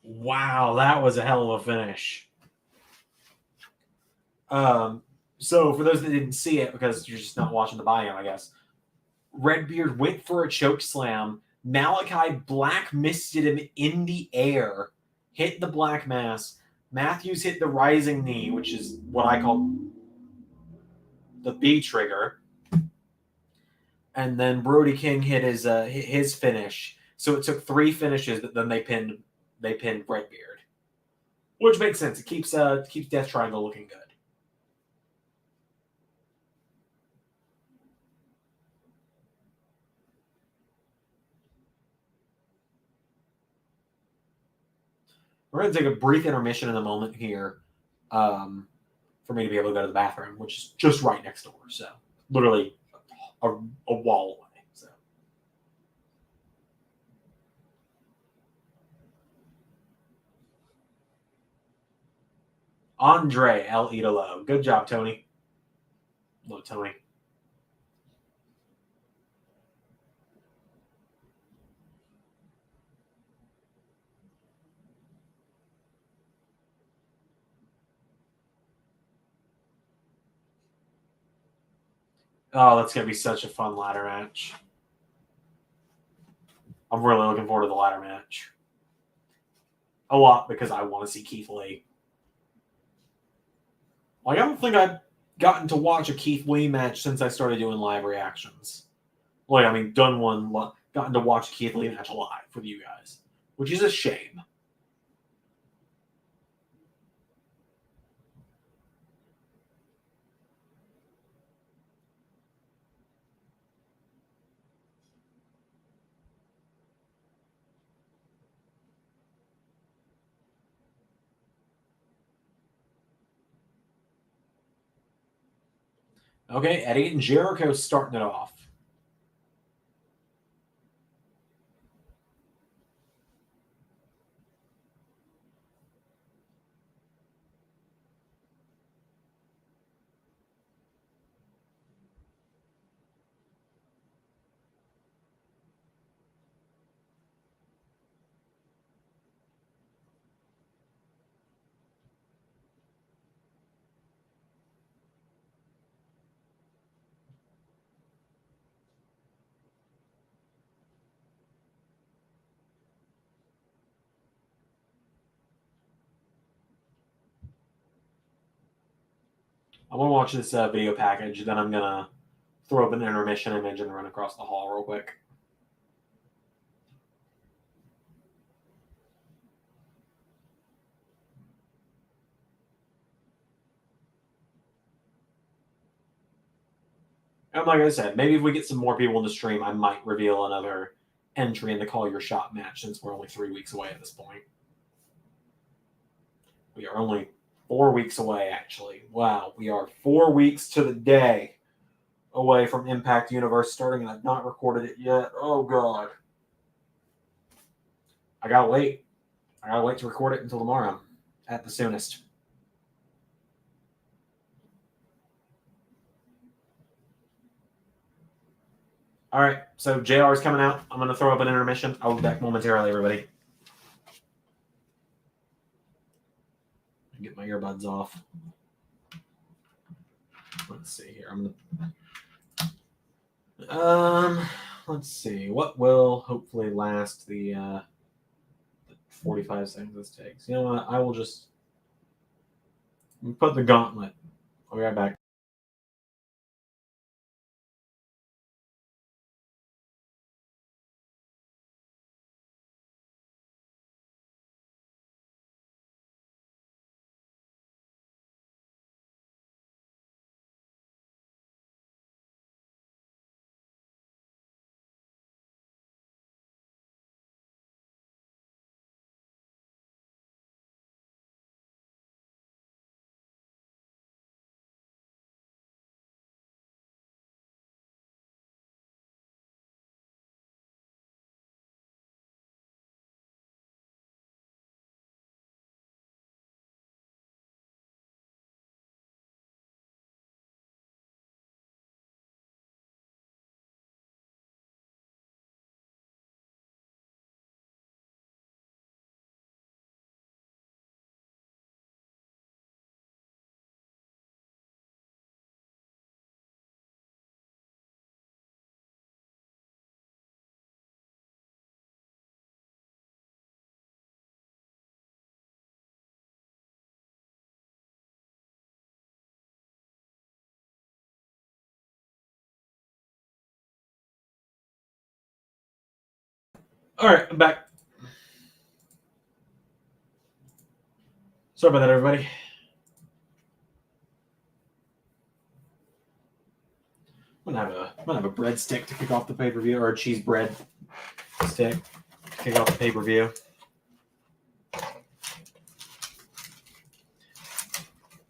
Wow, that was a hell of a finish. So for those that didn't see it, because you're just not watching the buy-in, I guess, Redbeard went for a choke slam. Malachi Black misted him in the air, hit the Black Mass. Matthews hit the rising knee, which is what I call the B trigger. And then Brody King hit his finish. So it took 3 finishes, but then they pinned Redbeard, which makes sense. It keeps Death Triangle looking good. We're going to take a brief intermission in a moment here for me to be able to go to the bathroom, which is just right next door. So literally a wall away. So. Andre El Idolo. Good job, Tony. Love Tony. Oh, that's going to be such a fun ladder match. I'm really looking forward to the ladder match. a lot because I want to see Keith Lee. Like, I don't think I've gotten to watch a Keith Lee match since I started doing live reactions. Like, I mean, gotten to watch a Keith Lee match live with you guys, which is a shame. Okay, Eddie and Jericho starting it off. I'm going to watch this video package, then I'm going to throw up an intermission image and run across the hall real quick. And like I said, maybe if we get some more people in the stream, I might reveal another entry in the Call Your Shot match since we're only 3 weeks away at this point. We are only 4 weeks away, actually. Wow, we are 4 weeks to the day away from Impact Universe starting, and I've not recorded it yet. Oh, God. I gotta wait. I gotta wait to record it until tomorrow, at the soonest. All right, so JR is coming out. I'm going to throw up an intermission. I'll be back momentarily, everybody. Get my earbuds off. Let's see here. Let's see. What will hopefully last the 45 seconds this takes? You know what? I will just put the gauntlet. I'll be right back. All right, I'm back. Sorry about that, everybody. I'm gonna have a breadstick to kick off the pay-per-view, or a cheese bread stick to kick off the pay-per-view.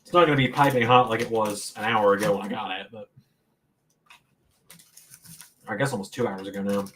It's not gonna be piping hot like it was an hour ago when I got it, but I guess almost 2 hours ago now.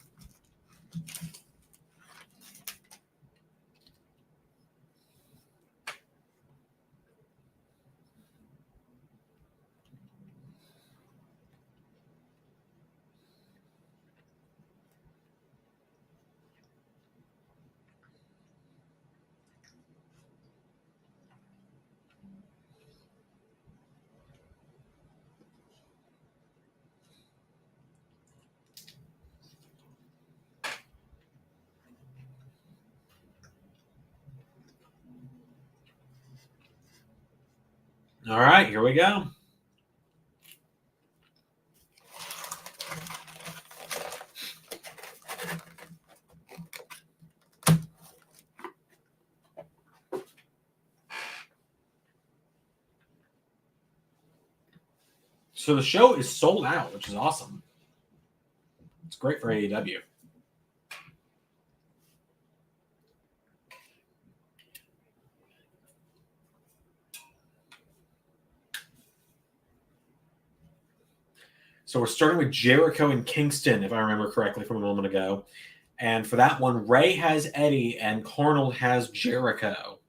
All right, here we go. So the show is sold out, which is awesome. It's great for AEW. So we're starting with Jericho and Kingston, if I remember correctly from a moment ago. And for that one, Ray has Eddie and Cornell has Jericho.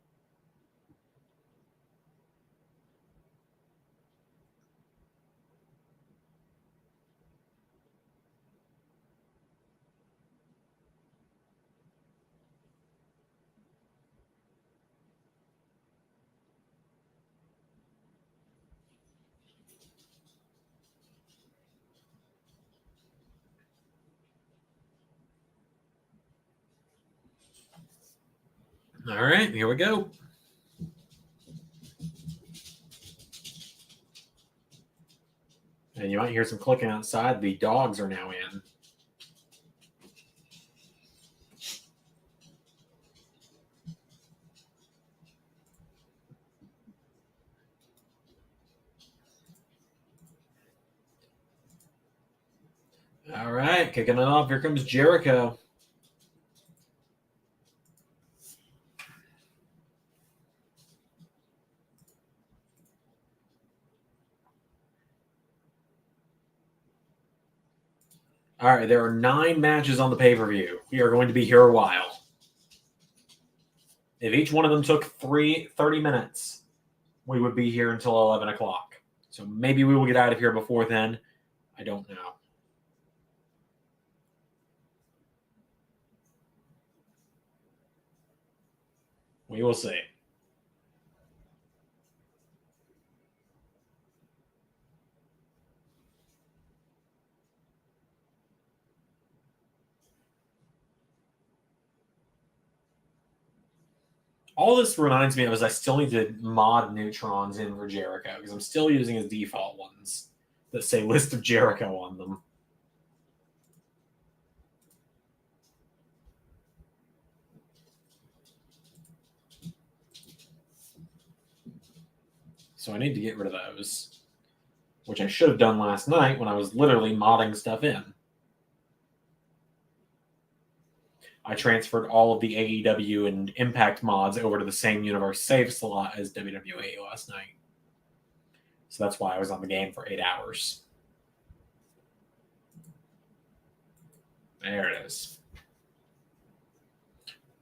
All right, here we go. And you might hear some clicking outside. The dogs are now in. All right, kicking it off. Here comes Jericho. All right, there are 9 matches on the pay-per-view. We are going to be here a while. If each one of them took 30 minutes, we would be here until 11 o'clock. So maybe we will get out of here before then. I don't know. We will see. All this reminds me of is I still need to mod neutrons in for Jericho because I'm still using his default ones that say list of Jericho on them. So I need to get rid of those, which I should have done last night when I was literally modding stuff in. I transferred all of the AEW and Impact mods over to the same universe save slot as WWE last night. So that's why I was on the game for 8 hours. There it is.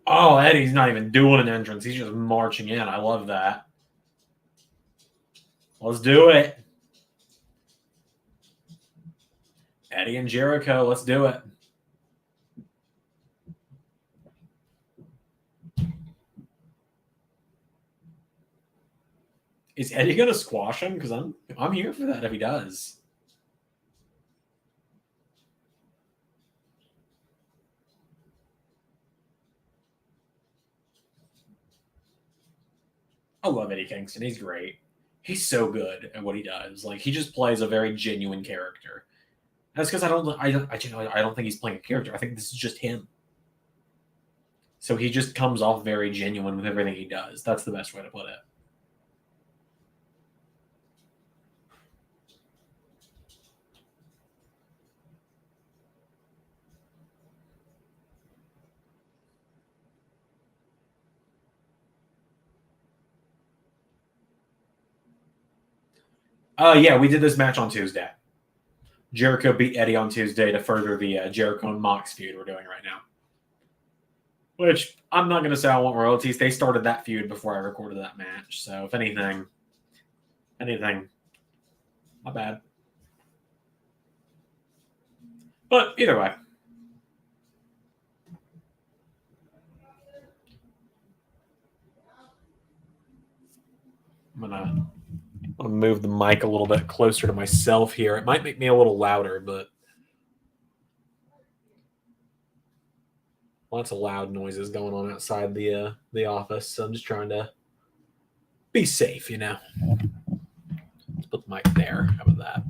Oh, Eddie's not even doing an entrance. He's just marching in. I love that. Let's do it. Eddie and Jericho, let's do it. Is Eddie going to squash him? Because I'm here for that if he does. I love Eddie Kingston. He's great. He's so good at what he does. Like he just plays a very genuine character. That's because I don't think he's playing a character. I think this is just him. So he just comes off very genuine with everything he does. That's the best way to put it. Yeah, we did this match on Tuesday. Jericho beat Eddie on Tuesday to further the Jericho and Mox feud we're doing right now. Which, I'm not going to say I want royalties. They started that feud before I recorded that match. So, if anything, not bad. But, either way. I'm going to move the mic a little bit closer to myself here. It might make me a little louder, but lots of loud noises going on outside the office. So I'm just trying to be safe, you know. with Mike there. How about that?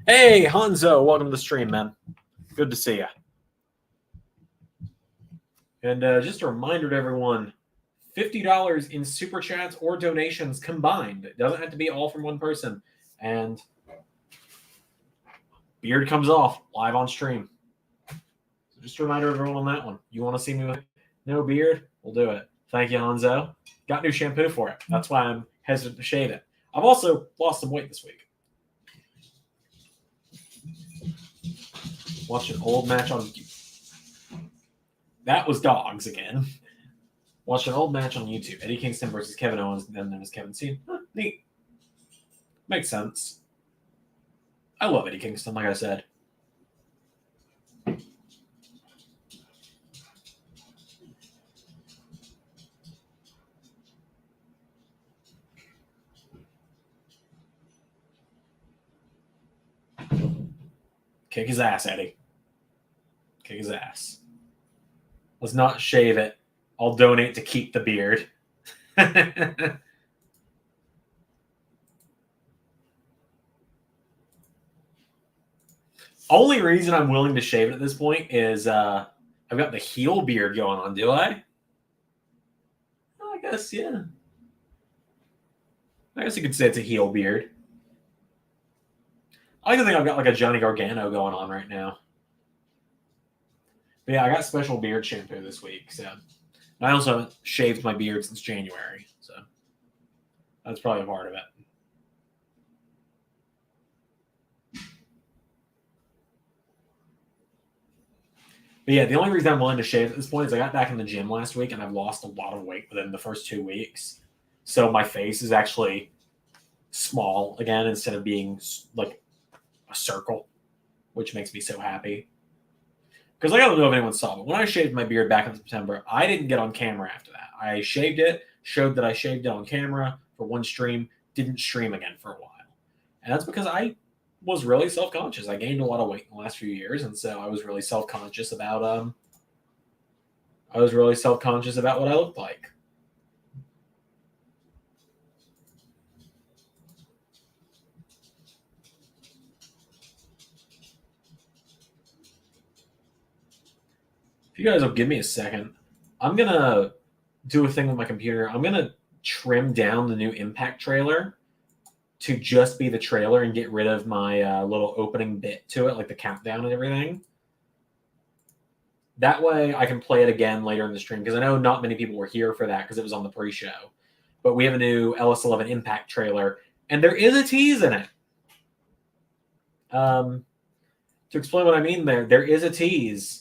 Hey, Hanzo, welcome to the stream, man. Good to see you. And just a reminder to everyone, $50 in super chats or donations combined. It doesn't have to be all from one person. And beard comes off live on stream. So just a reminder to everyone on that one. You want to see me with no beard? We'll do it. Thank you, Hanzo. Got new shampoo for it. That's why I'm hesitant to shave it. I've also lost some weight this week. Watched an old match on... That was dogs again. Watched an old match on YouTube. Eddie Kingston versus Kevin Owens, and then there was Kevin Steen. Huh, neat. Makes sense. I love Eddie Kingston, like I said. Kick his ass, Eddie. Kick his ass. Let's not shave it. I'll donate to keep the beard. Only reason I'm willing to shave it at this point is I've got the heel beard going on, do I? I guess, yeah. I guess you could say it's a heel beard. I like to think I've got like a Johnny Gargano going on right now. But yeah, I got special beard shampoo this week. So I also haven't shaved my beard since January. So that's probably a part of it. But yeah, the only reason I'm willing to shave at this point is I got back in the gym last week and I've lost a lot of weight within the first 2 weeks. So my face is actually small again instead of being like a circle, which makes me so happy. Because I don't know if anyone saw, but when I shaved my beard back in September, I didn't get on camera after that. I shaved it, showed that I shaved it on camera for one stream, didn't stream again for a while. And that's because I was really self-conscious. I gained a lot of weight in the last few years, and so I was really self-conscious about what I looked like. If you guys will give me a second, I'm going to do a thing with my computer. I'm going to trim down the new Impact trailer to just be the trailer and get rid of my little opening bit to it, like the countdown and everything. That way I can play it again later in the stream, because I know not many people were here for that because it was on the pre-show. But we have a new LS11 Impact trailer, and there is a tease in it. To explain what I mean there is a tease.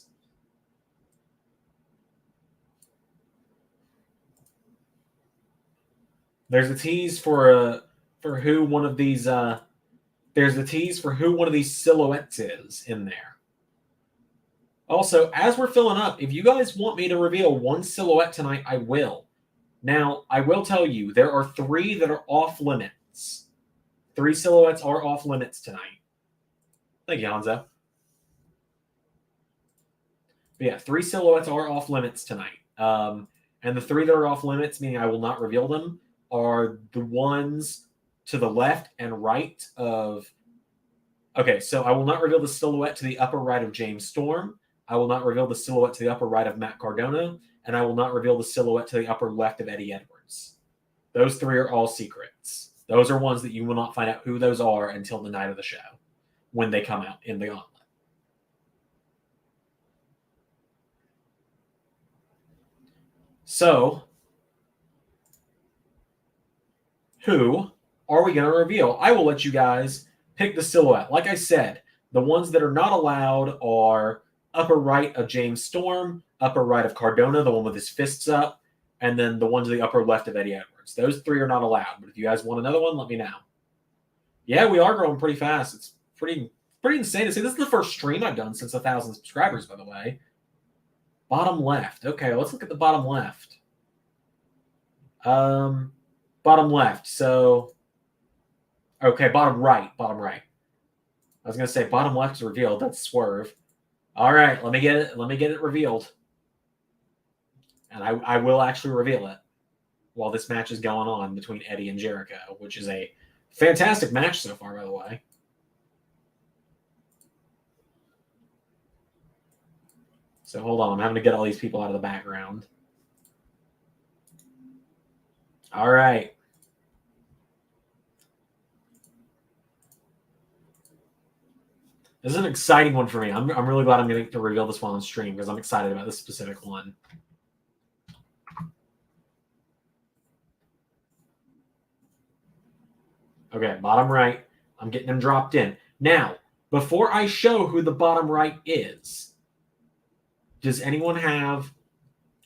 There's a tease for who one of these there's a tease for who one of these silhouettes is in there. Also, as we're filling up, if you guys want me to reveal one silhouette tonight, I will. Now, I will tell you, there are 3 that are off limits. 3 silhouettes are off limits tonight. Thank you, Hanzo. But yeah, 3 silhouettes are off limits tonight. And the 3 that are off limits, meaning I will not reveal them, are the ones to the left and right of... Okay, so I will not reveal the silhouette to the upper right of James Storm. I will not reveal the silhouette to the upper right of Matt Cardona. And I will not reveal the silhouette to the upper left of Eddie Edwards. Those 3 are all secrets. Those are ones that you will not find out who those are until the night of the show, when they come out in the gauntlet. So... who are we going to reveal? I will let you guys pick the silhouette. Like I said, the ones that are not allowed are upper right of James Storm, upper right of Cardona, the one with his fists up, and then the one to the upper left of Eddie Edwards. Those 3 are not allowed. But if you guys want another one, let me know. Yeah, we are growing pretty fast. It's pretty insane to see. This is the first stream I've done since 1,000 subscribers, by the way. Bottom left. Okay, let's look at the bottom left. Bottom left. So, okay, bottom right. Bottom right. I was gonna say bottom left is revealed. That's Swerve. All right, let me get it. Let me get it revealed, and I will actually reveal it while this match is going on between Eddie and Jericho, which is a Fantastic match so far, by the way. So hold on. I'm having to get all these people out of the background. All right. This is an exciting one for me. I'm really glad I'm going to reveal this one on stream because I'm excited about this specific one. Okay, bottom right. I'm getting them dropped in. Now, before I show who the bottom right is, does anyone have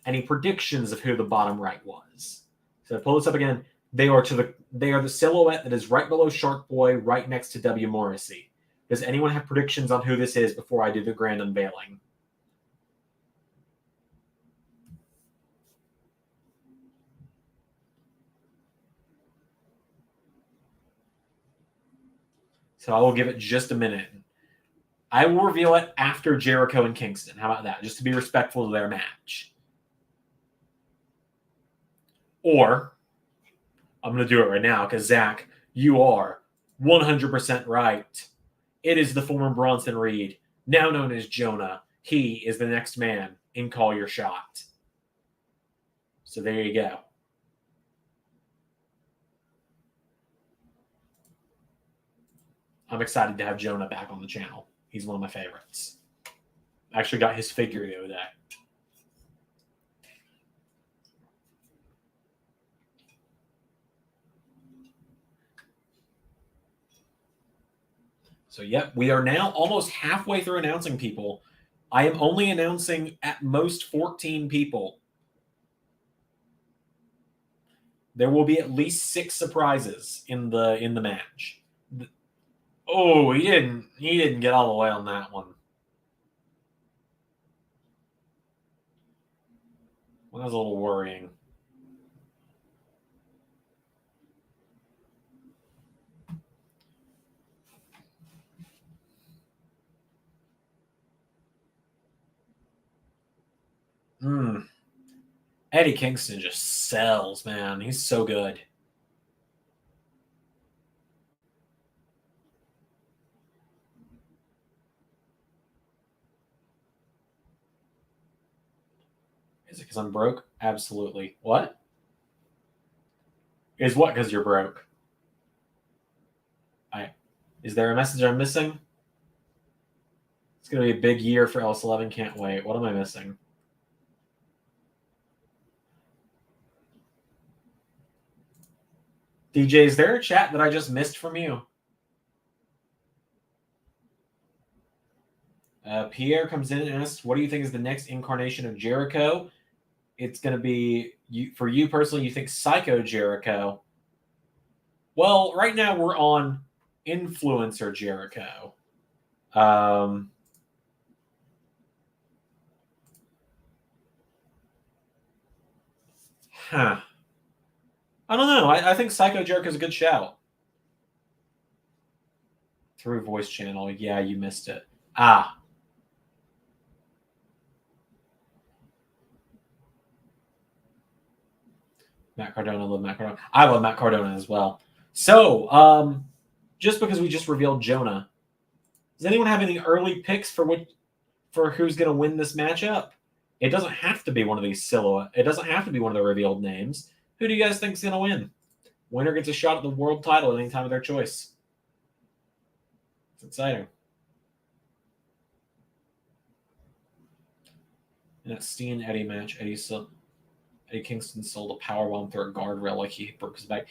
any predictions of who the bottom right was? So pull this up again. They are the silhouette that is right below Shark Boy, right next to W. Morrissey. Does anyone have predictions on who this is before I do the grand unveiling? So I will give it just a minute. I will reveal it after Jericho and Kingston. How about that? Just to be respectful to their match. Or, I'm going to do it right now because, Zach, you are 100% right. It is the former Bronson Reed, now known as Jonah. He is the next man in Call Your Shot. So there you go. I'm excited to have Jonah back on the channel. He's one of my favorites. I actually got his figure the other day. So, yep, we are now almost halfway through announcing people. I am only announcing at most 14 people. There will be at least 6 surprises in the match. Oh, he didn't get all the way on that one. Well, that was a little worrying. Eddie Kingston just sells, man. He's so good. Is it because I'm broke? Absolutely. What? Is what because you're broke? Is there a message I'm missing? It's going to be a big year for LS11. Can't wait. What am I missing? DJ, is there a chat that I just missed from you? Pierre comes in and asks, what do you think is the next incarnation of Jericho? It's going to be, for you personally, you think Psycho Jericho. Well, right now we're on Influencer Jericho. Huh. I don't know. I think Psycho Jericho is a good shout. Through voice channel. Yeah, you missed it. Ah. Matt Cardona, love Matt Cardona. I love Matt Cardona as well. So, just because we just revealed Jonah, does anyone have any early picks for who's going to win this matchup? It doesn't have to be one of these silhouette. It doesn't have to be one of the revealed names. Who do you guys think is going to win? Winner gets a shot at the world title at any time of their choice. It's exciting. In that Steen Eddie match, Eddie Kingston sold a powerbomb through a guardrail like he broke his back.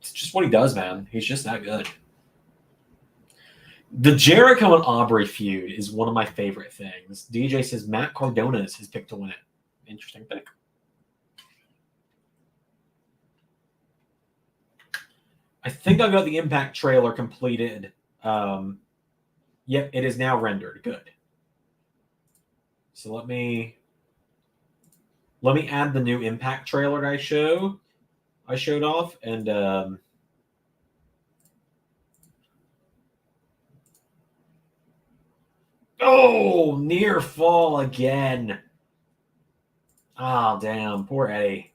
It's just what he does, man. He's just that good. The Jericho and Aubrey feud is one of my favorite things. DJ says Matt Cardona is his pick to win it. Interesting pick. I think I got the Impact trailer completed. Yep, it is now rendered. Good. So let me add the new Impact trailer I showed off, and oh, near fall again. Ah, damn, poor Eddie.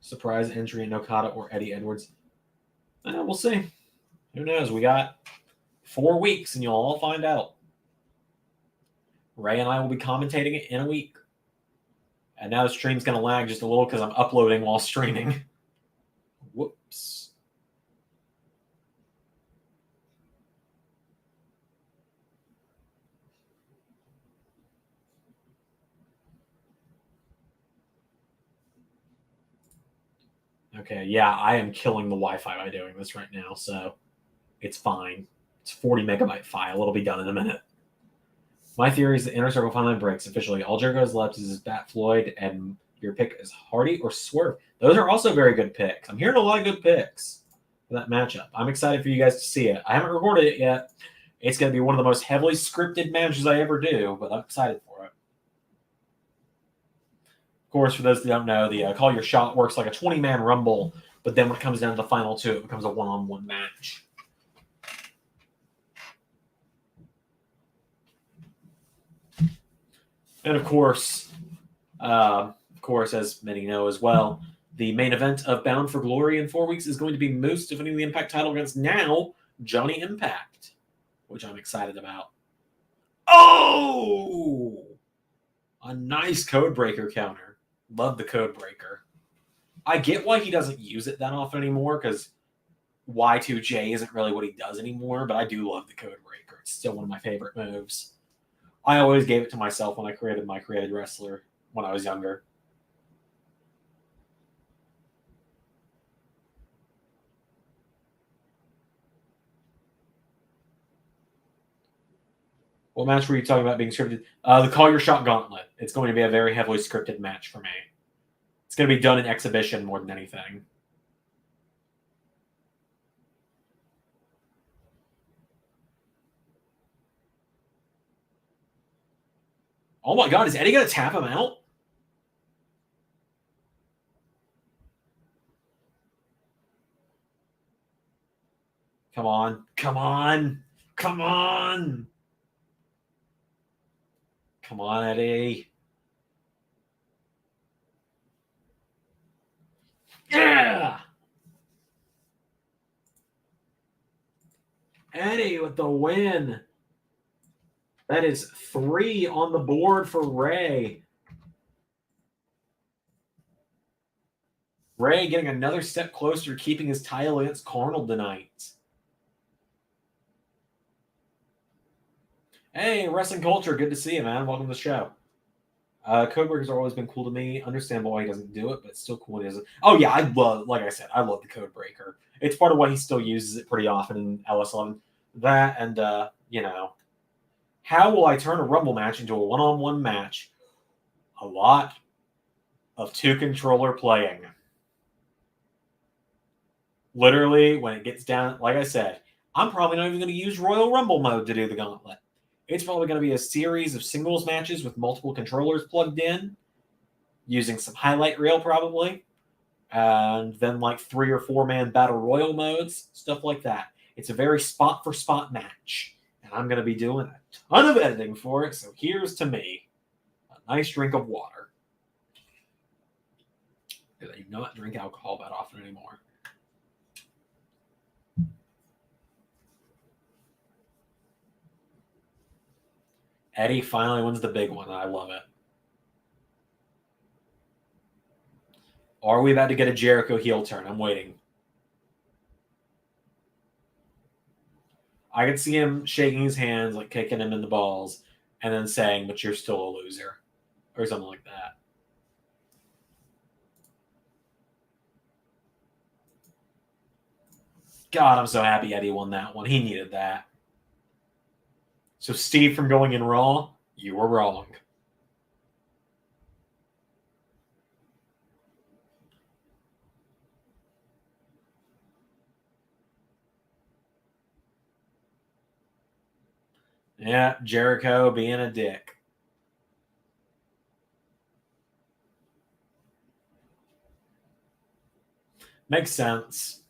surprise entry in Okada or Eddie Edwards. We'll see. Who knows? We got 4 weeks, and you'll all find out. Ray and I will be commentating it in a week. And now the stream's going to lag just a little because I'm uploading while streaming. Whoops. Okay, yeah, I am killing the Wi-Fi by doing this right now, so it's fine. It's a 40 megabyte file. It'll be done in a minute. My theory is the Inner Circle finally breaks. Officially, all Jericho has left is Bat Floyd, and your pick is Hardy or Swerve. Those are also very good picks. I'm hearing a lot of good picks for that matchup. I'm excited for you guys to see it. I haven't recorded it yet. It's going to be one of the most heavily scripted matches I ever do, but I'm excited for it. Of course, for those that don't know, the Call Your Shot works like a 20-man rumble, but then when it comes down to the final two, it becomes a one-on-one match. And of course, as many know as well, the main event of Bound for Glory in 4 weeks is going to be Moose defending the Impact title against now Johnny Impact, which I'm excited about. Oh! A nice Codebreaker counter. Love the Codebreaker. I get why he doesn't use it that often anymore, because Y2J isn't really what he does anymore, but I do love the Codebreaker. It's still one of my favorite moves. I always gave it to myself when I created my created wrestler when I was younger. What match were you talking about being scripted? The Call Your Shot Gauntlet. It's going to be a very heavily scripted match for me. It's going to be done in exhibition more than anything. Oh my God, is Eddie going to tap him out? Come on. Come on. Come on. Come on, Eddie. Yeah! Eddie with the win. That is 3 on the board for Ray. Ray getting another step closer to keeping his title against Carnal tonight. Hey, Wrestling Culture. Good to see you, man. Welcome to the show. Codebreakers have always been cool to me. Understandable why he doesn't do it, but it's still cool he doesn't. Oh, yeah, like I said, I love the Codebreaker. It's part of why he still uses it pretty often in LS11. That and, how will I turn a Rumble match into a one-on-one match? A lot of 2-controller playing. Literally, when it gets down, like I said, I'm probably not even going to use Royal Rumble mode to do the gauntlet. It's probably going to be a series of singles matches with multiple controllers plugged in, using some highlight reel probably, and then like 3 or 4-man battle royal modes, stuff like that. It's a very spot-for-spot match, and I'm going to be doing a ton of editing for it, so here's to me. A nice drink of water. I do not drink alcohol that often anymore. Eddie finally wins the big one, and I love it. Are we about to get a Jericho heel turn? I'm waiting. I could see him shaking his hands, like kicking him in the balls, and then saying, "But you're still a loser," or something like that. God, I'm so happy Eddie won that one. He needed that. So Steve from going in Raw, you were wrong. Yeah, Jericho being a dick. Makes sense.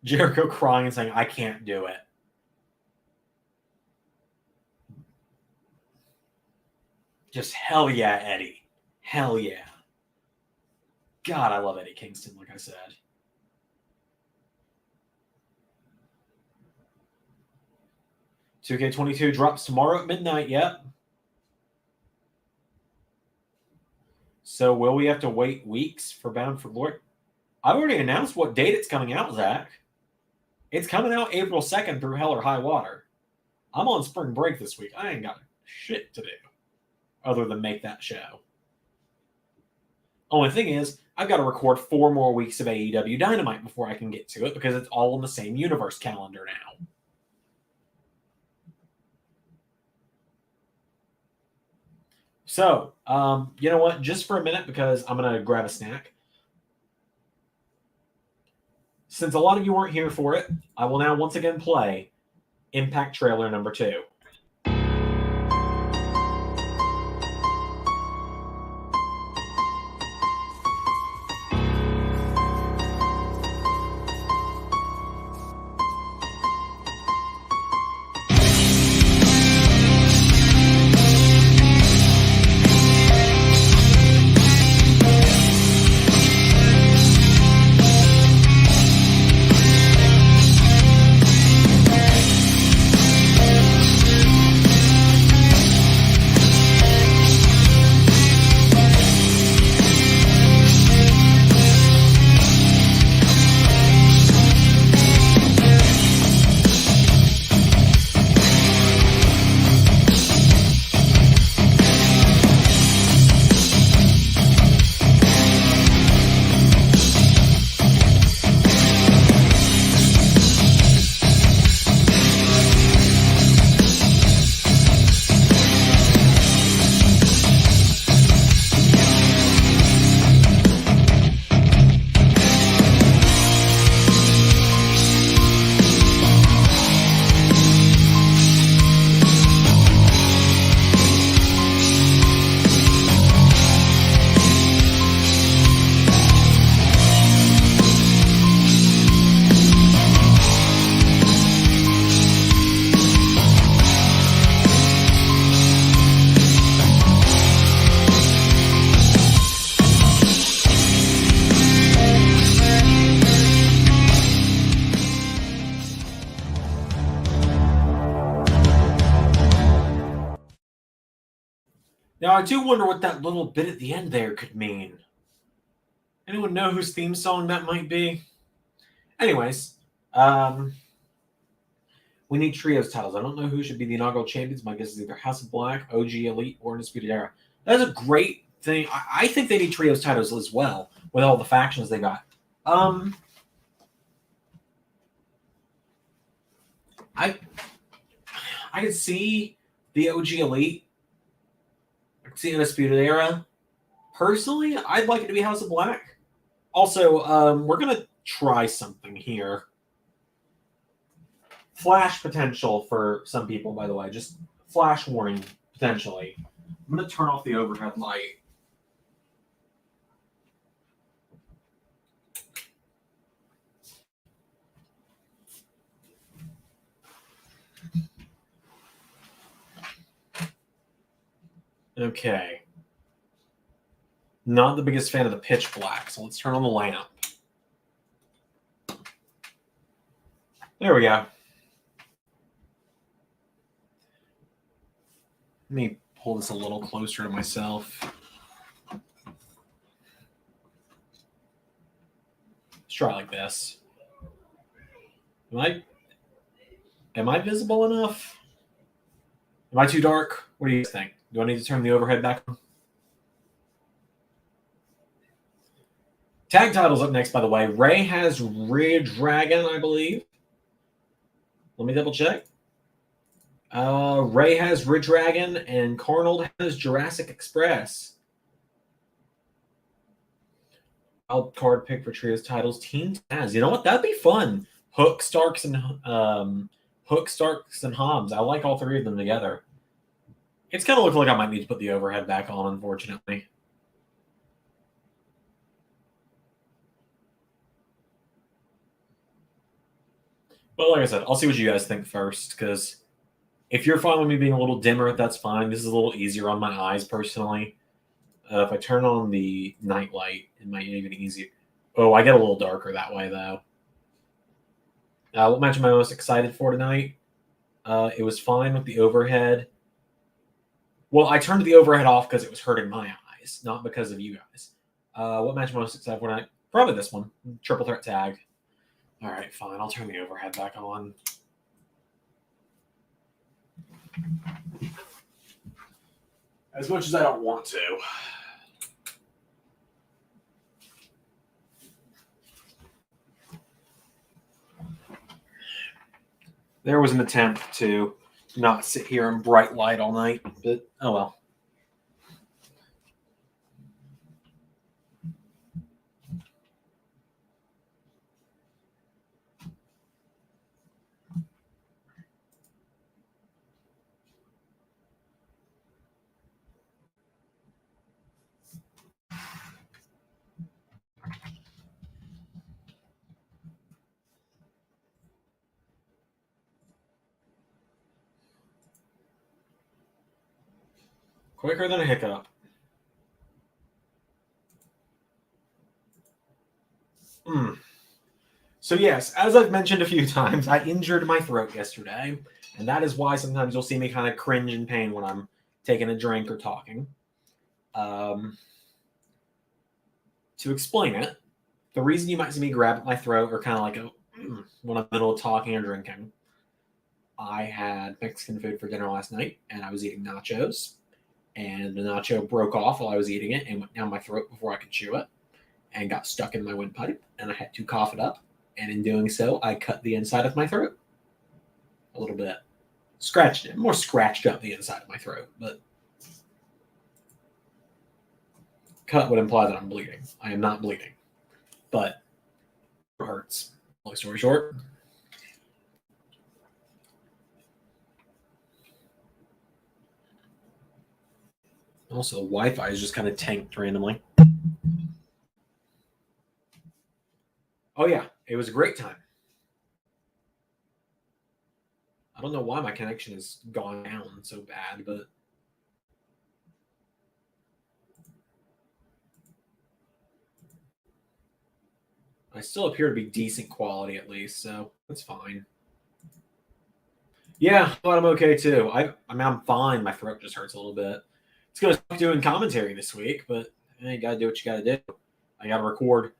Jericho crying and saying, "I can't do it." Just hell yeah, Eddie. Hell yeah. God, I love Eddie Kingston, like I said. $2K22 drops tomorrow at midnight, yep. So will we have to wait weeks for Bound for Glory? I've already announced what date it's coming out, Zach. It's coming out April 2nd through Hell or High Water. I'm on spring break this week. I ain't got shit to do other than make that show. Only thing is, I've got to record 4 more weeks of AEW Dynamite before I can get to it because it's all in the same universe calendar now. So, you know what? Just for a minute, because I'm going to grab a snack. Since a lot of you weren't here for it, I will now once again play Impact Trailer number 2. Now, I do wonder what that little bit at the end there could mean. Anyone know whose theme song that might be? Anyways, we need trios titles. I don't know who should be the inaugural champions. My guess is either House of Black, OG Elite, or Undisputed Era. That's a great thing. I think they need trios titles as well, with all the factions they got. I could see the OG Elite. I could see Undisputed Era. Personally, I'd like it to be House of Black. Also, we're going to try something here. Flash potential for some people, by the way. Just flash warning, potentially. I'm going to turn off the overhead light. Okay. Not the biggest fan of the pitch black, so let's turn on the lamp. There we go. Let me pull this a little closer to myself. Let's try like this. Am I visible enough? Am I too dark? What do you think? Do I need to turn the overhead back on? Tag titles up next, by the way. Ray has Red Dragon, I believe. Let me double check. Ray has Red Dragon, and Carnold has Jurassic Express. Wild card pick for trios titles. Team Taz. You know what? That'd be fun. Hook, Starks, and Hobbs. I like all three of them together. It's kind of looking like I might need to put the overhead back on, unfortunately. But like I said, I'll see what you guys think first, because if you're fine with me being a little dimmer, that's fine. This is a little easier on my eyes, personally. If I turn on the night light, it might be even easier. Oh, I get a little darker that way, though. What match am I most excited for tonight? It was fine with the overhead. Well, I turned the overhead off because it was hurting my eyes, not because of you guys. What match am I most excited for tonight? Probably this one. Triple threat tag. All right, fine. I'll turn the overhead back on. As much as I don't want to. There was an attempt to not sit here in bright light all night, but oh well. Quicker than a hiccup. So yes, as I've mentioned a few times, I injured my throat yesterday, and that is why sometimes you'll see me kind of cringe in pain when I'm taking a drink or talking. To explain it, the reason you might see me grab at my throat or kind of like when I'm in the middle of talking or drinking, I had Mexican food for dinner last night, and I was eating nachos, and the nacho broke off while I was eating it and went down my throat before I could chew it, and got stuck in my windpipe, and I had to cough it up. And in doing so, I cut the inside of my throat a little bit. Scratched it. More scratched up the inside of my throat, but cut would imply that I'm bleeding. I am not bleeding, but it hurts. Long story short. Also, the Wi-Fi is just kind of tanked randomly. Oh yeah, it was a great time. I don't know why my connection has gone down so bad, but I still appear to be decent quality at least, so that's fine. Yeah, but I'm okay too. I mean, I'm fine. My throat just hurts a little bit. It's gonna suck doing commentary this week, but you gotta do what you gotta do. I gotta record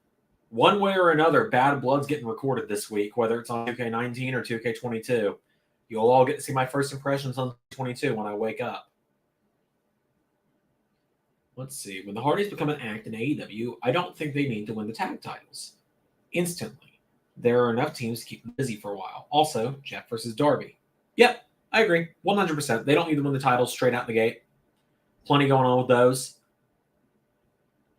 one way or another. Bad Blood's getting recorded this week, whether it's on 2K19 or 2K22. You'll all get to see my first impressions on 22 when I wake up. Let's see. When the Hardys become an act in AEW, I don't think they need to win the tag titles instantly. There are enough teams to keep them busy for a while. Also, Jeff versus Darby. Yep, I agree. 100%. They don't need to win the titles straight out the gate. Plenty going on with those.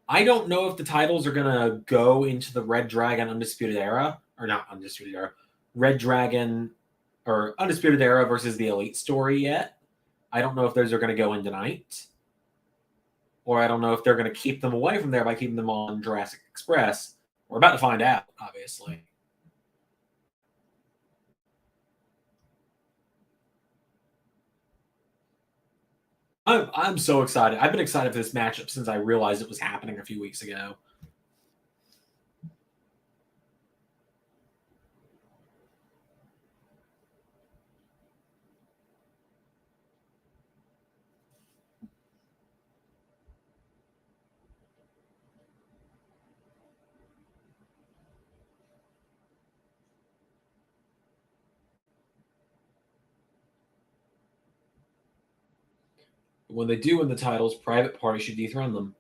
I don't know if the titles are going to go into the Red Dragon Undisputed Era. Or not Undisputed Era. Red Dragon or Undisputed Era versus the Elite story yet. I don't know if those are going to go in tonight. Or I don't know if they're going to keep them away from there by keeping them on Jurassic Express. We're about to find out, obviously. I'm so excited. I've been excited for this matchup since I realized it was happening a few weeks ago. When they do win the titles, Private Party should dethrone them.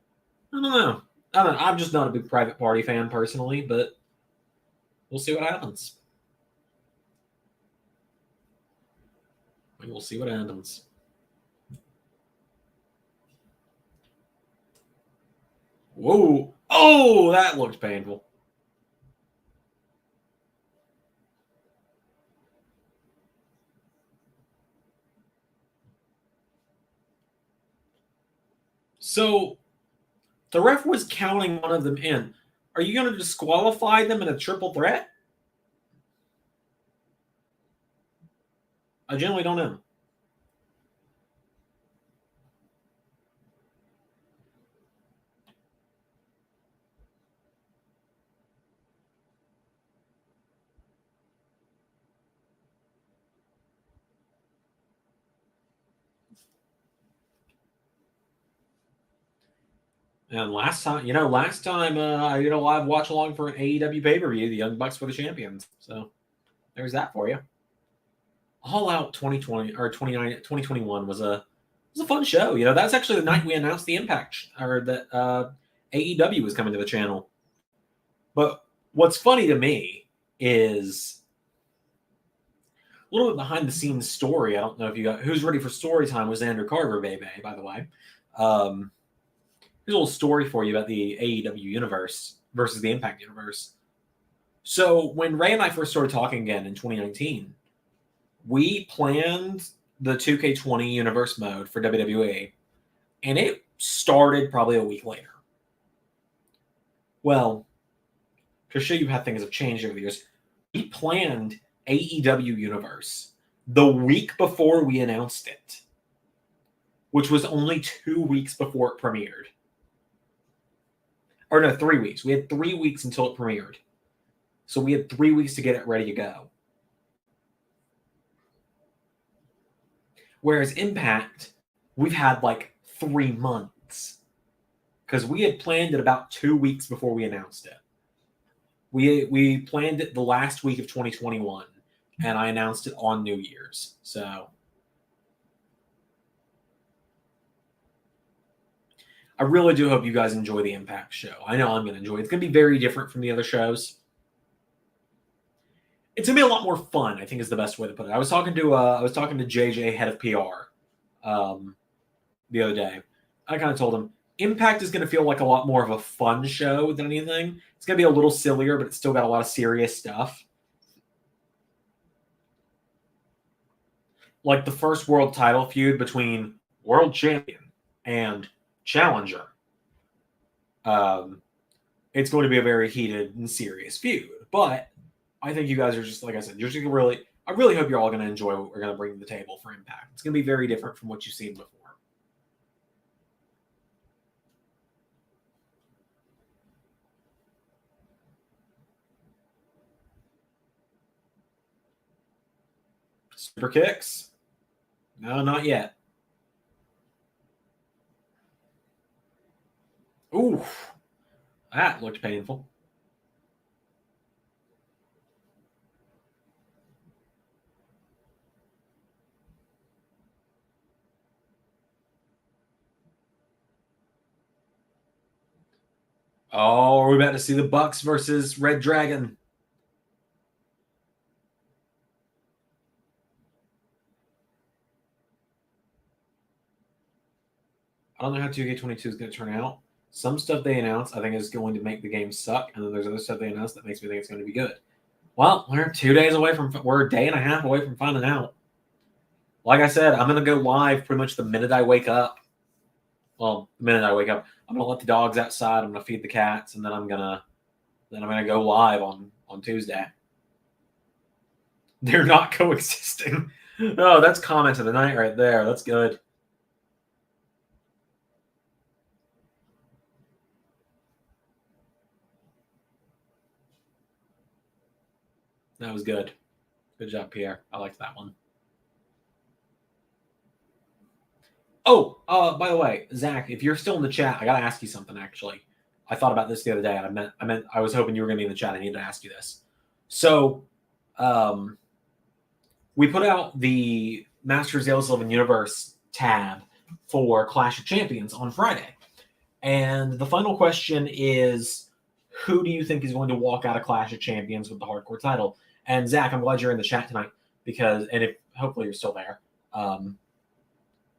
I don't know. I'm just not a big Private Party fan personally, but we'll see what happens. We'll see what happens. Whoa. Oh, that looked painful. So the ref was counting one of them in. Are you going to disqualify them in a triple threat? I generally don't know. And last time I did a live watch along for an AEW pay-per-view, the Young Bucks were the champions. So there's that for you. All Out 2020 or 2021 was a fun show. That's actually the night we announced the Impact or that AEW was coming to the channel. But what's funny to me is a little bit behind the scenes story. I don't know if you got who's ready for story time with Zander Carver, baby, by the way. Here's a little story for you about the AEW universe versus the Impact universe. So when Ray and I first started talking again in 2019, we planned the 2K20 universe mode for WWE, and it started probably a week later. Well, to show you how things have changed over the years, we planned AEW Universe the week before we announced it, which was only 2 weeks before it premiered. Or no, 3 weeks. We had 3 weeks until it premiered. So we had 3 weeks to get it ready to go. Whereas Impact, we've had like 3 months. Because we had planned it about 2 weeks before we announced it. We planned it the last week of 2021, and I announced it on New Year's. So I really do hope you guys enjoy the Impact show. I know I'm going to enjoy it. It's going to be very different from the other shows. It's going to be a lot more fun, I think is the best way to put it. I was talking to JJ, head of PR, the other day. I kind of told him, Impact is going to feel like a lot more of a fun show than anything. It's going to be a little sillier, but it's still got a lot of serious stuff. Like the first world title feud between world champion and challenger. It's going to be a very heated and serious feud. But I think you guys are just, like I said, I really hope you're all going to enjoy what we're going to bring to the table for Impact. It's going to be very different from what you've seen before. Super kicks? No, not yet. Ooh, that looked painful. Oh, are we about to see the Bucks versus Red Dragon? I don't know how 2K22 is going to turn out. Some stuff they announce, I think, is going to make the game suck, and then there's other stuff they announce that makes me think it's going to be good. Well, we're a day and a half away from finding out. Like I said, I'm going to go live pretty much the minute I wake up. Well, the minute I wake up, I'm going to let the dogs outside. I'm going to feed the cats, and then I'm going to go live on Tuesday. They're not coexisting. Oh, that's comment of the night right there. That's good. That was good. Good job, Pierre. I liked that one. Oh, by the way, Zach, if you're still in the chat, I gotta ask you something. Actually, I thought about this the other day, and I was hoping you were gonna be in the chat. I needed to ask you this. So, we put out the Masters LS11 Universe tab for Clash of Champions on Friday, and the final question is, who do you think is going to walk out of Clash of Champions with the hardcore title? And Zach, I'm glad you're in the chat tonight hopefully you're still there.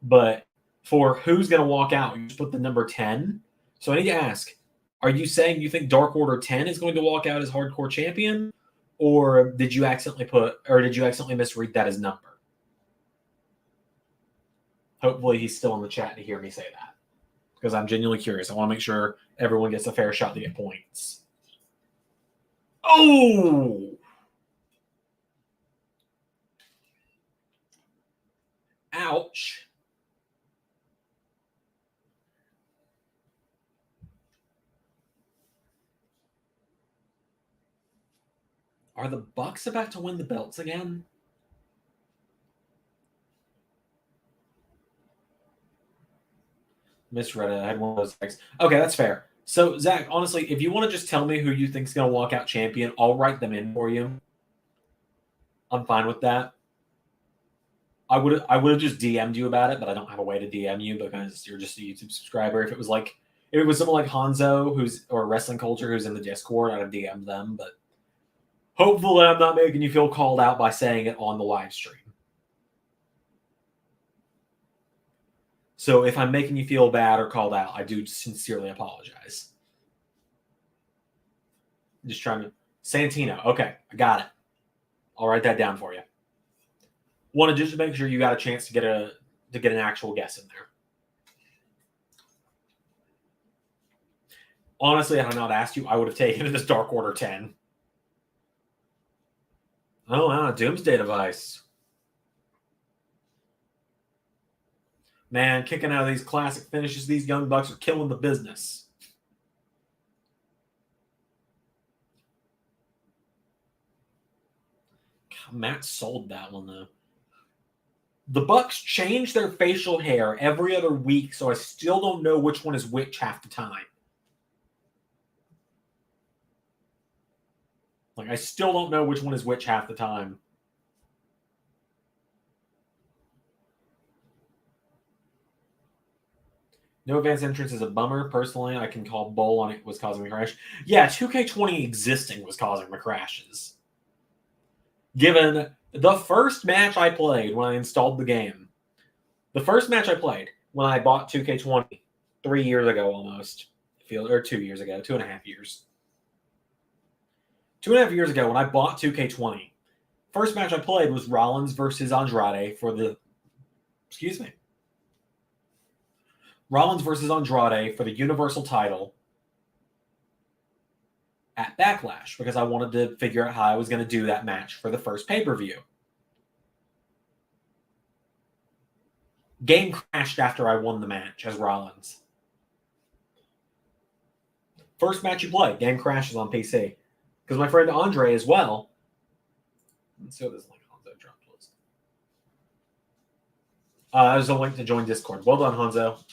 But for who's going to walk out, you just put the number 10. So I need to ask, are you saying you think Dark Order 10 is going to walk out as hardcore champion? Or did you accidentally misread that as number? Hopefully he's still in the chat to hear me say that. Because I'm genuinely curious. I want to make sure everyone gets a fair shot to get points. Oh! Ouch. Are the Bucks about to win the belts again? Misread it. I had one of those things. Okay, that's fair. So, Zach, honestly, if you want to just tell me who you think's going to walk out champion, I'll write them in for you. I'm fine with that. I would have just DM'd you about it, but I don't have a way to DM you because you're just a YouTube subscriber. If it was someone like Hanzo or Wrestling Culture who's in the Discord, I'd have DM'd them. But hopefully, I'm not making you feel called out by saying it on the live stream. So if I'm making you feel bad or called out, I do sincerely apologize. Just trying to Santino. Okay, I got it. I'll write that down for you. Want to just make sure you got a chance to get an actual guess in there. Honestly, had I not asked you, I would have taken it as Dark Order 10. Oh, wow, Doomsday Device. Man, kicking out of these classic finishes, these Young Bucks are killing the business. God, Matt sold that one, though. The Bucks change their facial hair every other week, so I still don't know which one is which half the time. Like, I still don't know which one is which half the time. No advanced entrance is a bummer. Personally, I can call bull on it was causing the crash. Yeah, 2K20 existing was causing the crashes. Given the first match I played when I installed the game, the first match I played when I bought 2K20 3 years ago almost, or 2 years ago, 2.5 years. 2.5 years ago when I bought 2K20, first match I played was Rollins versus Andrade for the, Rollins versus Andrade for the Universal title at Backlash because I wanted to figure out how I was going to do that match for the first pay-per-view. Game crashed after I won the match as Rollins. First match you play, game crashes on PC. Because my friend Andre as well. Let's see what this link Hanzo dropped was. There's a link to join Discord. Well done, Hanzo.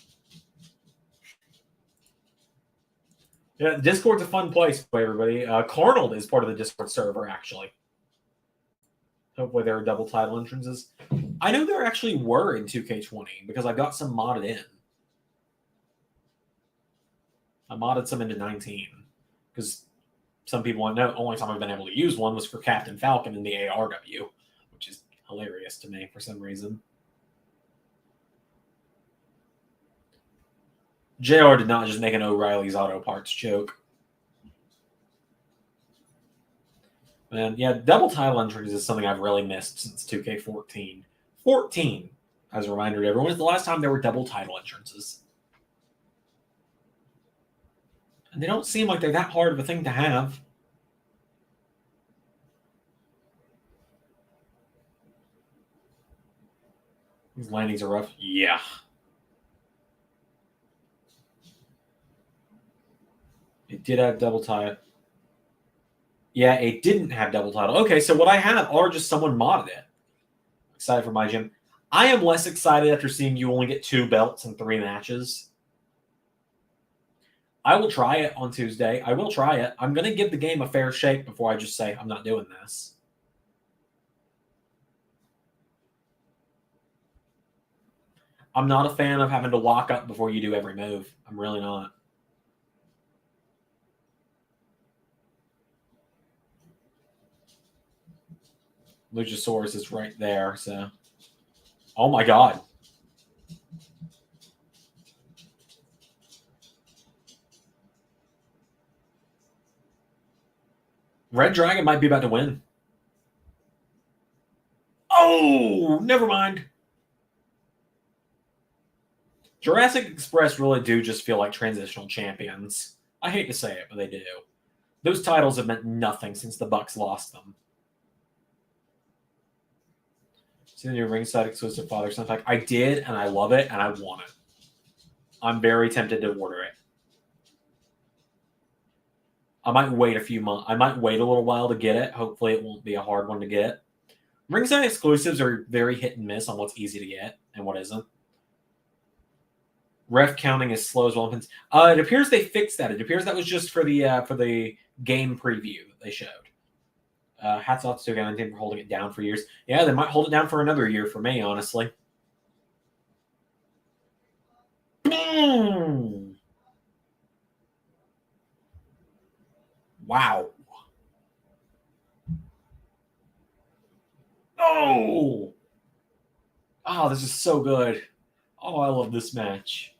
Yeah, Discord's a fun place for everybody. Carnold is part of the Discord server, actually. Hopefully there are double title entrances. I know there actually were in 2K20 because I got some modded in. I modded some into 19 because some people want to know the only time I've been able to use one was for Captain Falcon in the ARW, which is hilarious to me for some reason. JR did not just make an O'Reilly's Auto Parts joke. Man, yeah, double title entries is something I've really missed since 2K14. 14, as a reminder to everyone, is the last time there were double title entrances. And they don't seem like they're that hard of a thing to have. These landings are rough. Yeah. It did have double title. Yeah, it didn't have double title. Okay, so what I have are just someone modded it. Excited for my gym. I am less excited after seeing you only get 2 belts in 3 matches. I will try it on Tuesday. I will try it. I'm going to give the game a fair shake before I just say I'm not doing this. I'm not a fan of having to lock up before you do every move. I'm really not. Luchasaurus is right there, so. Oh my god. Red Dragon might be about to win. Oh, never mind. Jurassic Express really do just feel like transitional champions. I hate to say it, but they do. Those titles have meant nothing since the Bucks lost them. See the new ringside exclusive Father Son pack? I did, and I love it, and I want it. I'm very tempted to order it. I might wait a few months. I might wait a little while to get it. Hopefully it won't be a hard one to get. Ringside exclusives are very hit and miss on what's easy to get and what isn't. Ref counting is slow as well. It appears they fixed that. It appears that was just for the game preview that they showed. Hats off to 2K19 for holding it down for years. Yeah, they might hold it down for another year for me, honestly. Wow. Oh! Oh, this is so good. Oh, I love this match.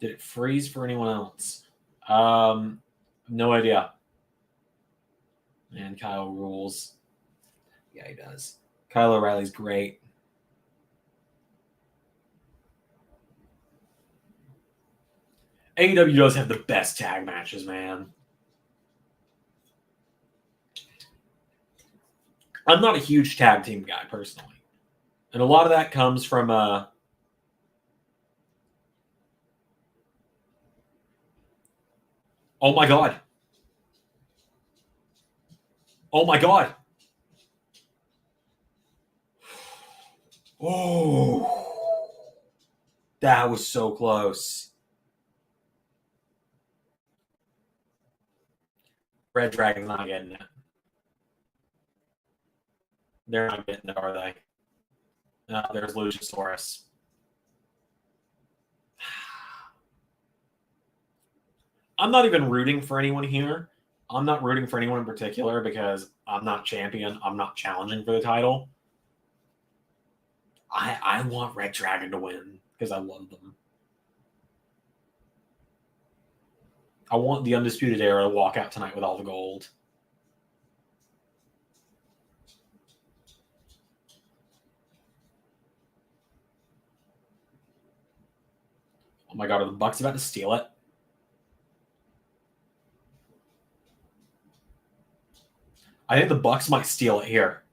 Did it freeze for anyone else? No idea. Man, Kyle rules. Yeah, he does. Kyle O'Reilly's great. AEW does have the best tag matches, man. I'm not a huge tag team guy, personally. And a lot of that comes from... Oh, my God. Oh, my God. Oh. That was so close. Red Dragon's not getting it. They're not getting it, are they? No, there's Luchasaurus. I'm not even rooting for anyone here. I'm not rooting for anyone in particular because I'm not champion. I'm not challenging for the title. I want Red Dragon to win because I love them. I want the Undisputed Era to walk out tonight with all the gold. Oh my God, are the Bucks about to steal it? I think the Bucks might steal it here.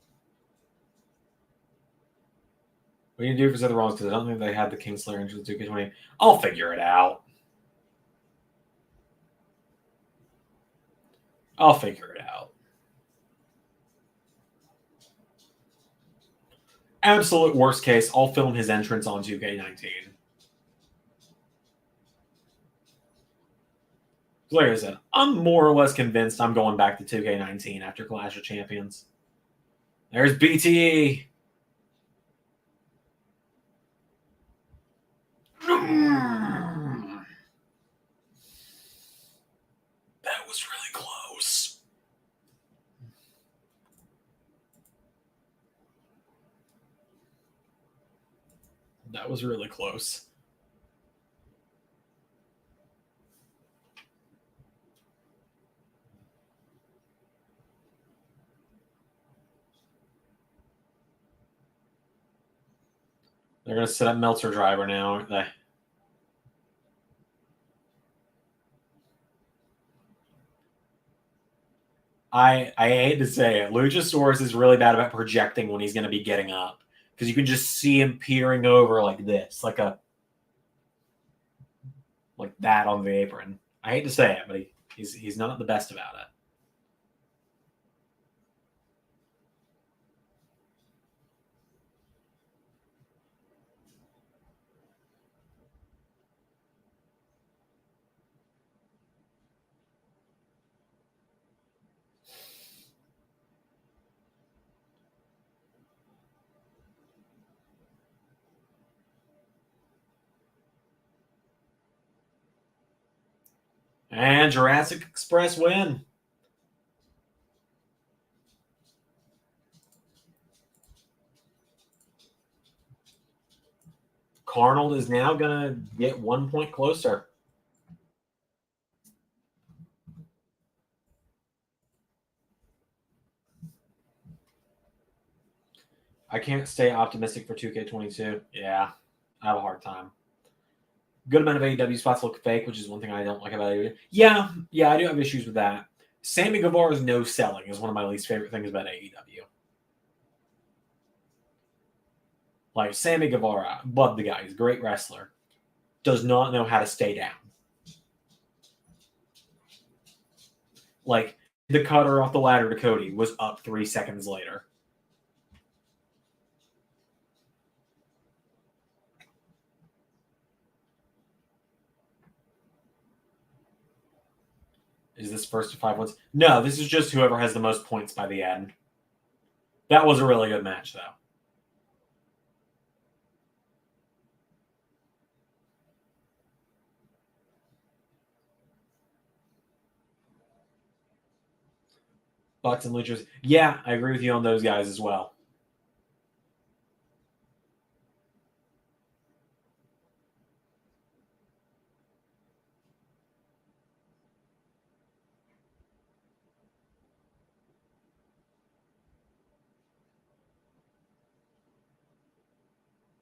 What do you do for the wrongs? Because I don't think they had the Kingslayer into the 2K20. I'll figure it out. I'll figure it out. Absolute worst case, I'll film his entrance on 2K19. Like I said, I'm more or less convinced I'm going back to 2K19 after Clash of Champions. There's BTE. That was really close. That was really close. They're going to set up Meltzer Driver now, aren't they? I hate to say it. Luchasaurus is really bad about projecting when he's going to be getting up. Because you can just see him peering over like this. Like that on the apron. I hate to say it, but he's not the best about it. And Jurassic Express win. Carnold is now going to get 1 point closer. I can't stay optimistic for 2K22. Yeah, I have a hard time. Good amount of AEW spots look fake, which is one thing I don't like about AEW. Yeah, I do have issues with that. Sammy Guevara's no selling is one of my least favorite things about AEW. Like, Sammy Guevara, love the guy. He's a great wrestler. Does not know how to stay down. Like, the cutter off the ladder to Cody was up 3 seconds later. Is this first to 5 wins? No, this is just whoever has the most points by the end. That was a really good match, though. Bucks and Luchas. Yeah, I agree with you on those guys as well.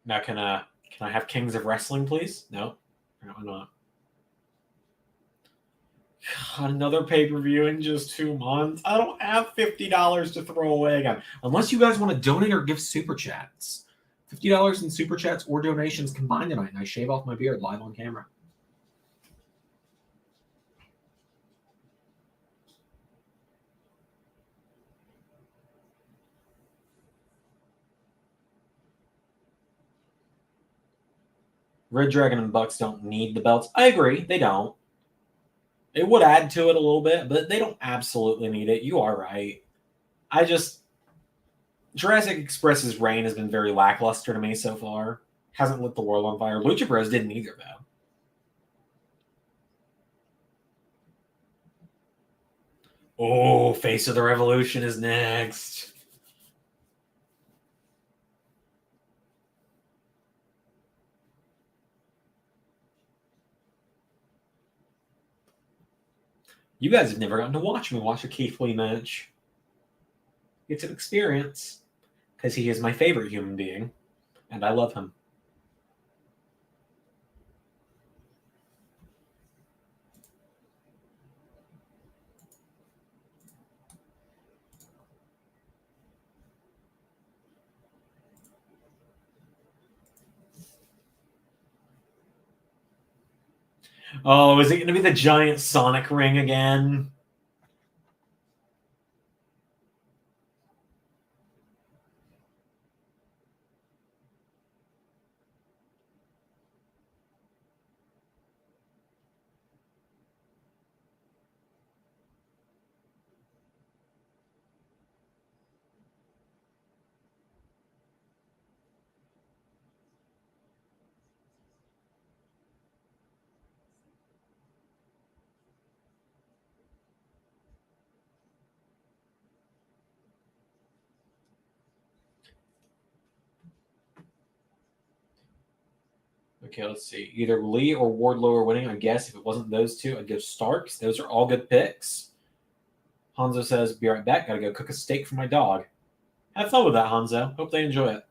Now, can I have Kings of Wrestling, please? No, apparently not. God, another pay-per-view in just 2 months. I don't have $50 to throw away again. Unless you guys want to donate or give super chats. $50 in super chats or donations combined tonight, and I shave off my beard live on camera. Red Dragon and Bucks don't need the belts. I agree, they don't. It would add to it a little bit, but they don't absolutely need it. You are right. Jurassic Express's reign has been very lackluster to me so far. Hasn't lit the world on fire. Lucha Bros didn't either, though. Oh, Face of the Revolution is next. You guys have never gotten to watch me watch a Keith Lee match. It's an experience because he is my favorite human being, and I love him. Oh, is it going to be the giant Sonic ring again? Okay, let's see. Either Lee or Wardlow are winning. I guess if it wasn't those two, I'd go Starks. Those are all good picks. Hanzo says, be right back. Gotta go cook a steak for my dog. Have fun with that, Hanzo. Hope they enjoy it.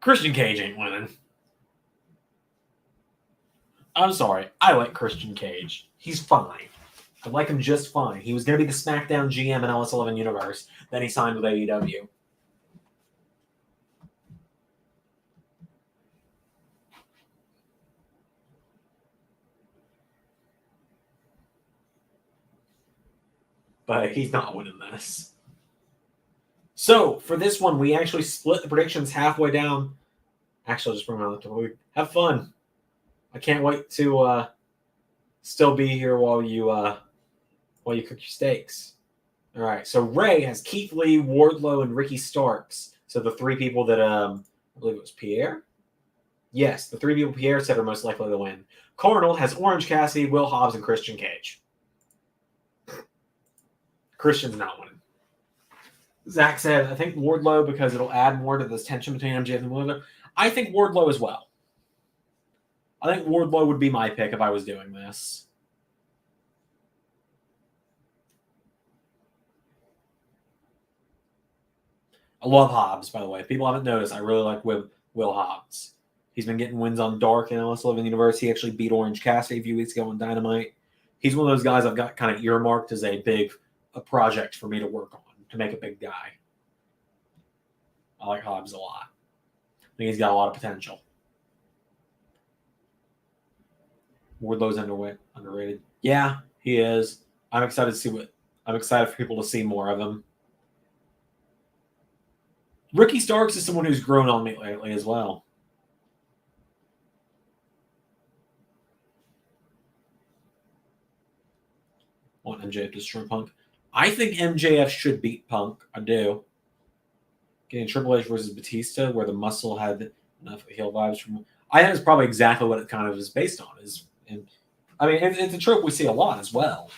Christian Cage ain't winning. I'm sorry. I like Christian Cage. He's fine. I like him just fine. He was going to be the SmackDown GM in LS11 Universe. Then he signed with AEW. But he's not winning this. So, for this one, we actually split the predictions halfway down. Actually, I'll just bring my laptop. Have fun. I can't wait to still be here while you cook your steaks. All right. So Ray has Keith Lee, Wardlow, and Ricky Starks. So the three people that I believe it was Pierre. Yes, the three people Pierre said are most likely to win. Cardinal has Orange Cassidy, Will Hobbs, and Christian Cage. Christian's not winning. Zach said, I think Wardlow because it'll add more to this tension between MJF and Wardlow. I think Wardlow as well. I think Wardlow would be my pick if I was doing this. I love Hobbs, by the way. If people haven't noticed, I really like Will Hobbs. He's been getting wins on Dark and LS11 Universe. He actually beat Orange Cassidy a few weeks ago on Dynamite. He's one of those guys I've got kind of earmarked as a project for me to work on, to make a big guy. I like Hobbs a lot. I think he's got a lot of potential. Wardlow's underrated. Yeah, he is. I'm excited to see what I'm excited for people to see more of him. Ricky Starks is someone who's grown on me lately as well. Want MJF to destroy Punk? I think MJF should beat Punk. I do. Getting Triple H versus Batista, where the muscle had enough heel vibes from. I think it's probably exactly what it kind of is based on. It's a trope we see a lot as well.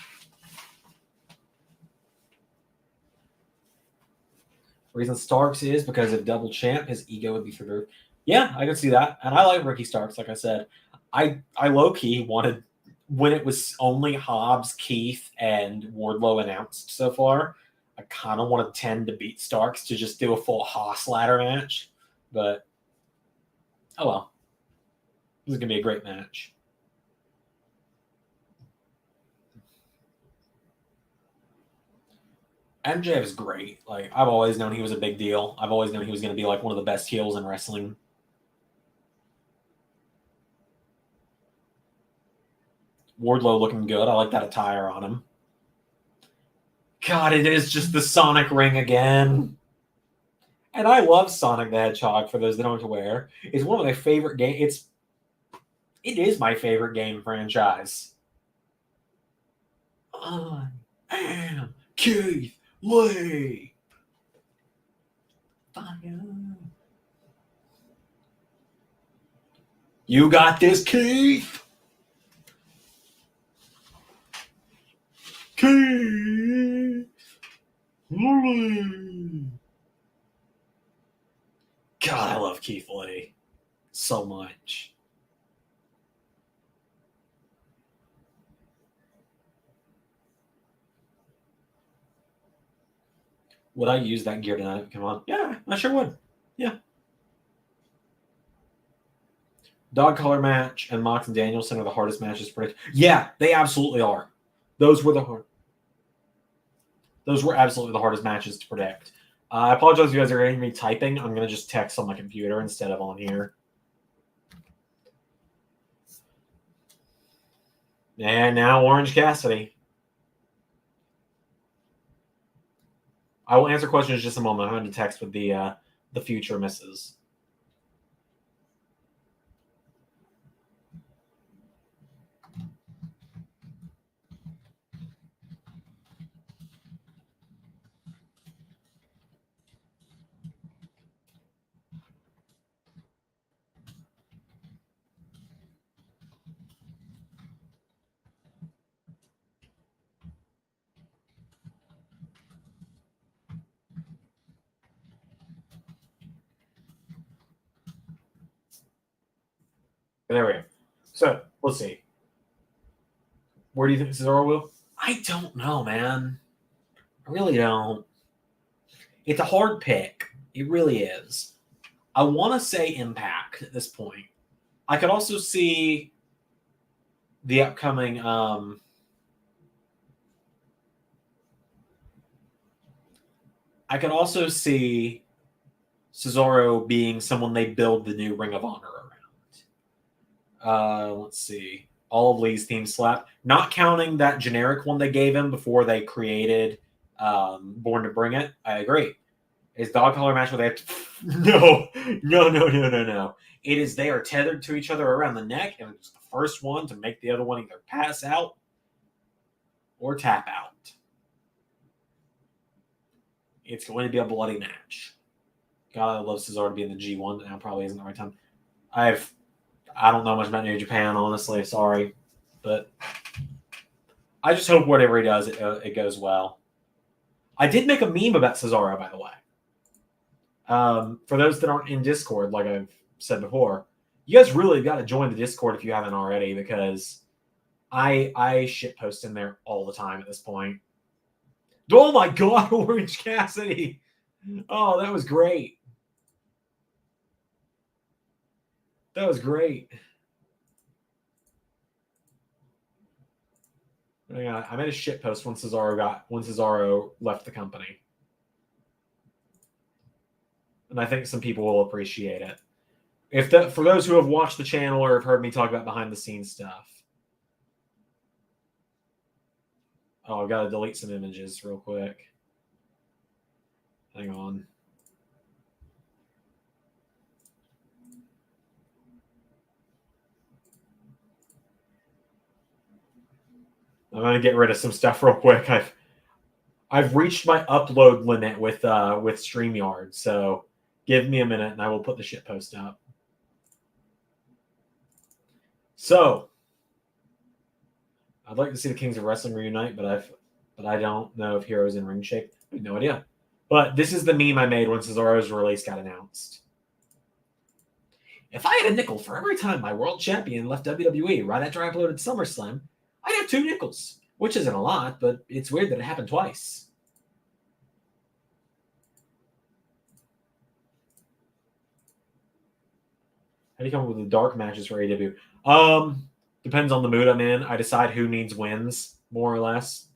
Reason Starks is because if double champ, his ego would be through the roof. Yeah, I could see that. And I like Ricky Starks, like I said. I low-key wanted, when it was only Hobbs, Keith, and Wardlow announced so far, I kind of wanted 10 to beat Starks to just do a full Haas ladder match. But, oh well. This is going to be a great match. MJF is great. Like, I've always known he was a big deal. I've always known he was going to be like one of the best heels in wrestling. Wardlow looking good. I like that attire on him. God, it is just the Sonic ring again. And I love Sonic the Hedgehog, for those that aren't aware. It's one of my favorite games. It is my favorite game franchise. I am Keith Lee. Fire. You got this, Keith. Keith Lee. God, I love Keith Lee so much. Would I use that gear tonight? Come on. Yeah, I sure would. Yeah. Dog collar match and Mox and Danielson are the hardest matches to predict. Yeah, they absolutely are. Those were absolutely the hardest matches to predict. I apologize if you guys are hearing me typing. I'm going to just text on my computer instead of on here. And now Orange Cassidy. I will answer questions in just a moment. I'm going to text with the future misses. There we go. So, let's see. Where do you think Cesaro will? I don't know, man. I really don't. It's a hard pick. It really is. I want to say Impact at this point. I could also see the upcoming... I could also see Cesaro being someone they build the new Ring of Honor around. Let's see. All of Lee's theme slap. Not counting that generic one they gave him before they created Born to Bring It. I agree. Is dog collar match where they have to... No. It is they are tethered to each other around the neck, and it's the first one to make the other one either pass out or tap out. It's going to be a bloody match. God, I love Cesaro to be in the G1. Now probably isn't the right time. I don't know much about New Japan, honestly. Sorry. But I just hope whatever he does, it goes well. I did make a meme about Cesaro, by the way. For those that aren't in Discord, like I've said before, you guys really got to join the Discord if you haven't already, because I shitpost in there all the time at this point. Oh my God, Orange Cassidy! Oh, that was great. That was great. I made a shitpost when Cesaro left the company. And I think some people will appreciate it. For those who have watched the channel or have heard me talk about behind the scenes stuff. Oh, I've got to delete some images real quick. Hang on. I'm gonna get rid of some stuff real quick. I've reached my upload limit with StreamYard, so give me a minute and I will put the shit post up. So I'd like to see the Kings of Wrestling reunite, but I don't know if Hero's in ring shape. I have no idea. But this is the meme I made when Cesaro's release got announced. If I had a nickel for every time my world champion left WWE right after I uploaded SummerSlam, I'd have 2 nickels, which isn't a lot, but it's weird that it happened twice. How do you come up with the dark matches for AEW? Depends on the mood I'm in. I decide who needs wins, more or less.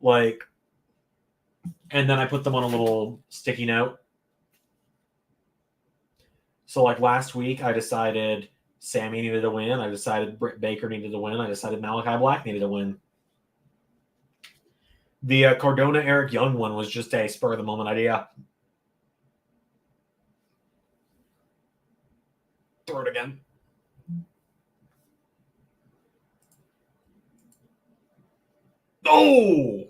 Like, and then I put them on a little sticky note. So, like last week, I decided Sammy needed to win. I decided Britt Baker needed to win. I decided Malachi Black needed to win. The Cardona Eric Young one was just a spur of the moment idea. Throw it again. Oh!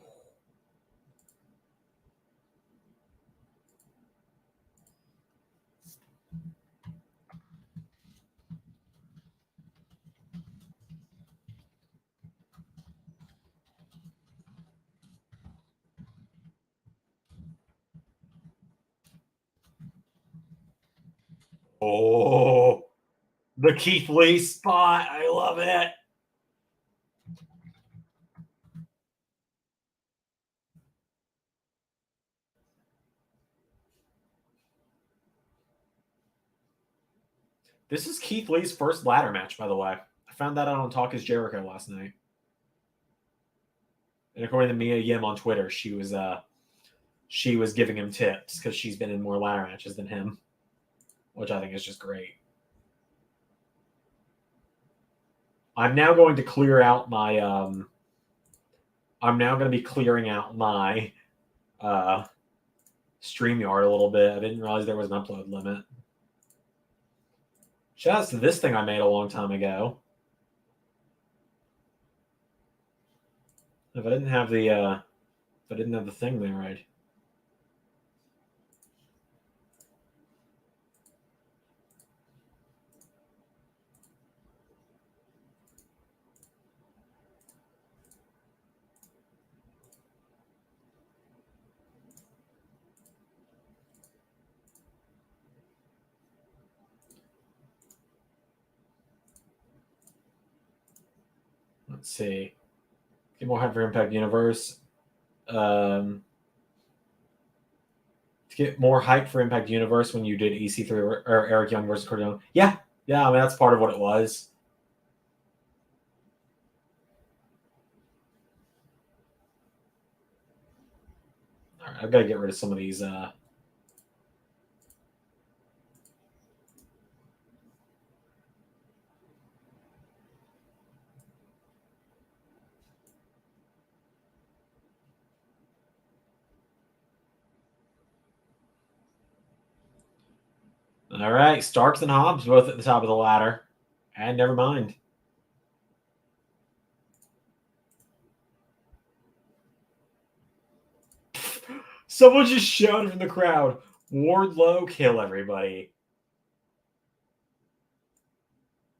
Oh, the Keith Lee spot. I love it. This is Keith Lee's first ladder match, by the way. I found that out on Talk is Jericho last night. And according to Mia Yim on Twitter, she was giving him tips because she's been in more ladder matches than him, which I think is just great. I'm now going to clear out my I'm now going to be clearing out my StreamYard a little bit. I didn't realize there was an upload limit. Shout out to this thing I made a long time ago. If I didn't have the thing there, right? Let's see. Get more hype for Impact Universe. To get more hype for Impact Universe when you did EC3 or Eric Young versus Cardona. Yeah. I mean, that's part of what it was. All right, I've got to get rid of some of these. All right, Starks and Hobbs both at the top of the ladder. And never mind. Someone just shouted from the crowd, Wardlow, kill everybody.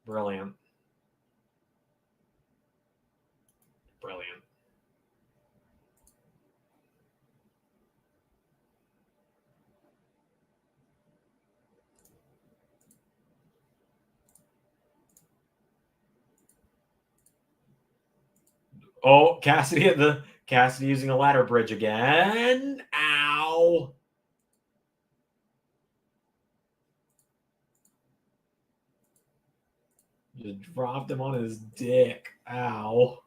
Brilliant. Brilliant. Oh, Cassidy using a ladder bridge again. Ow. Just dropped him on his dick. Ow.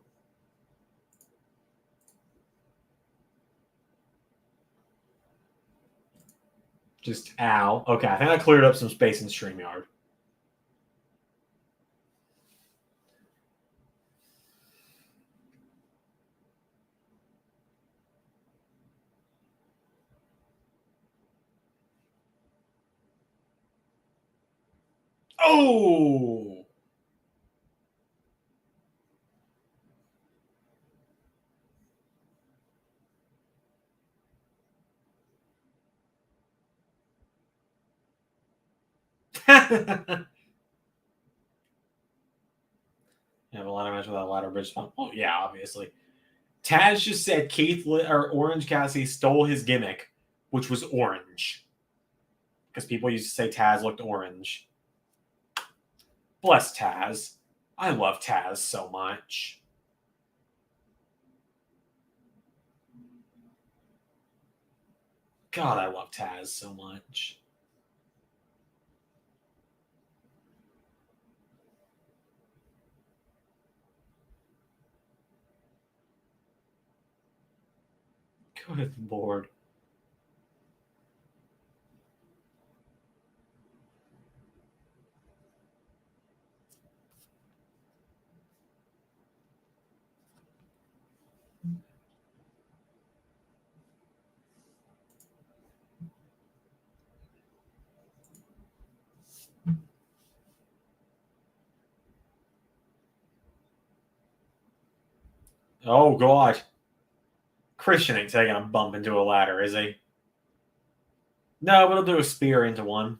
Just ow. Okay, I think I cleared up some space in StreamYard. Oh! Have a ladder match without a ladder bridge spot. Oh, yeah, obviously. Taz just said Orange Cassidy stole his gimmick, which was orange. Because people used to say Taz looked orange. Bless Taz. I love Taz so much. God, I love Taz so much. Good Lord. Oh, God. Christian ain't taking a bump into a ladder, is he? No, but he'll do a spear into one.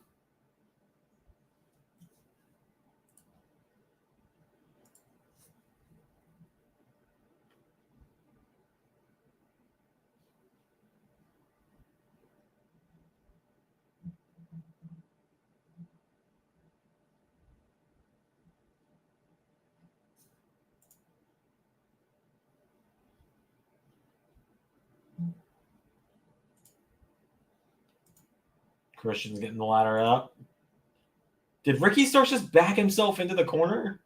Christian's getting the ladder up. Did Ricky Starks just back himself into the corner?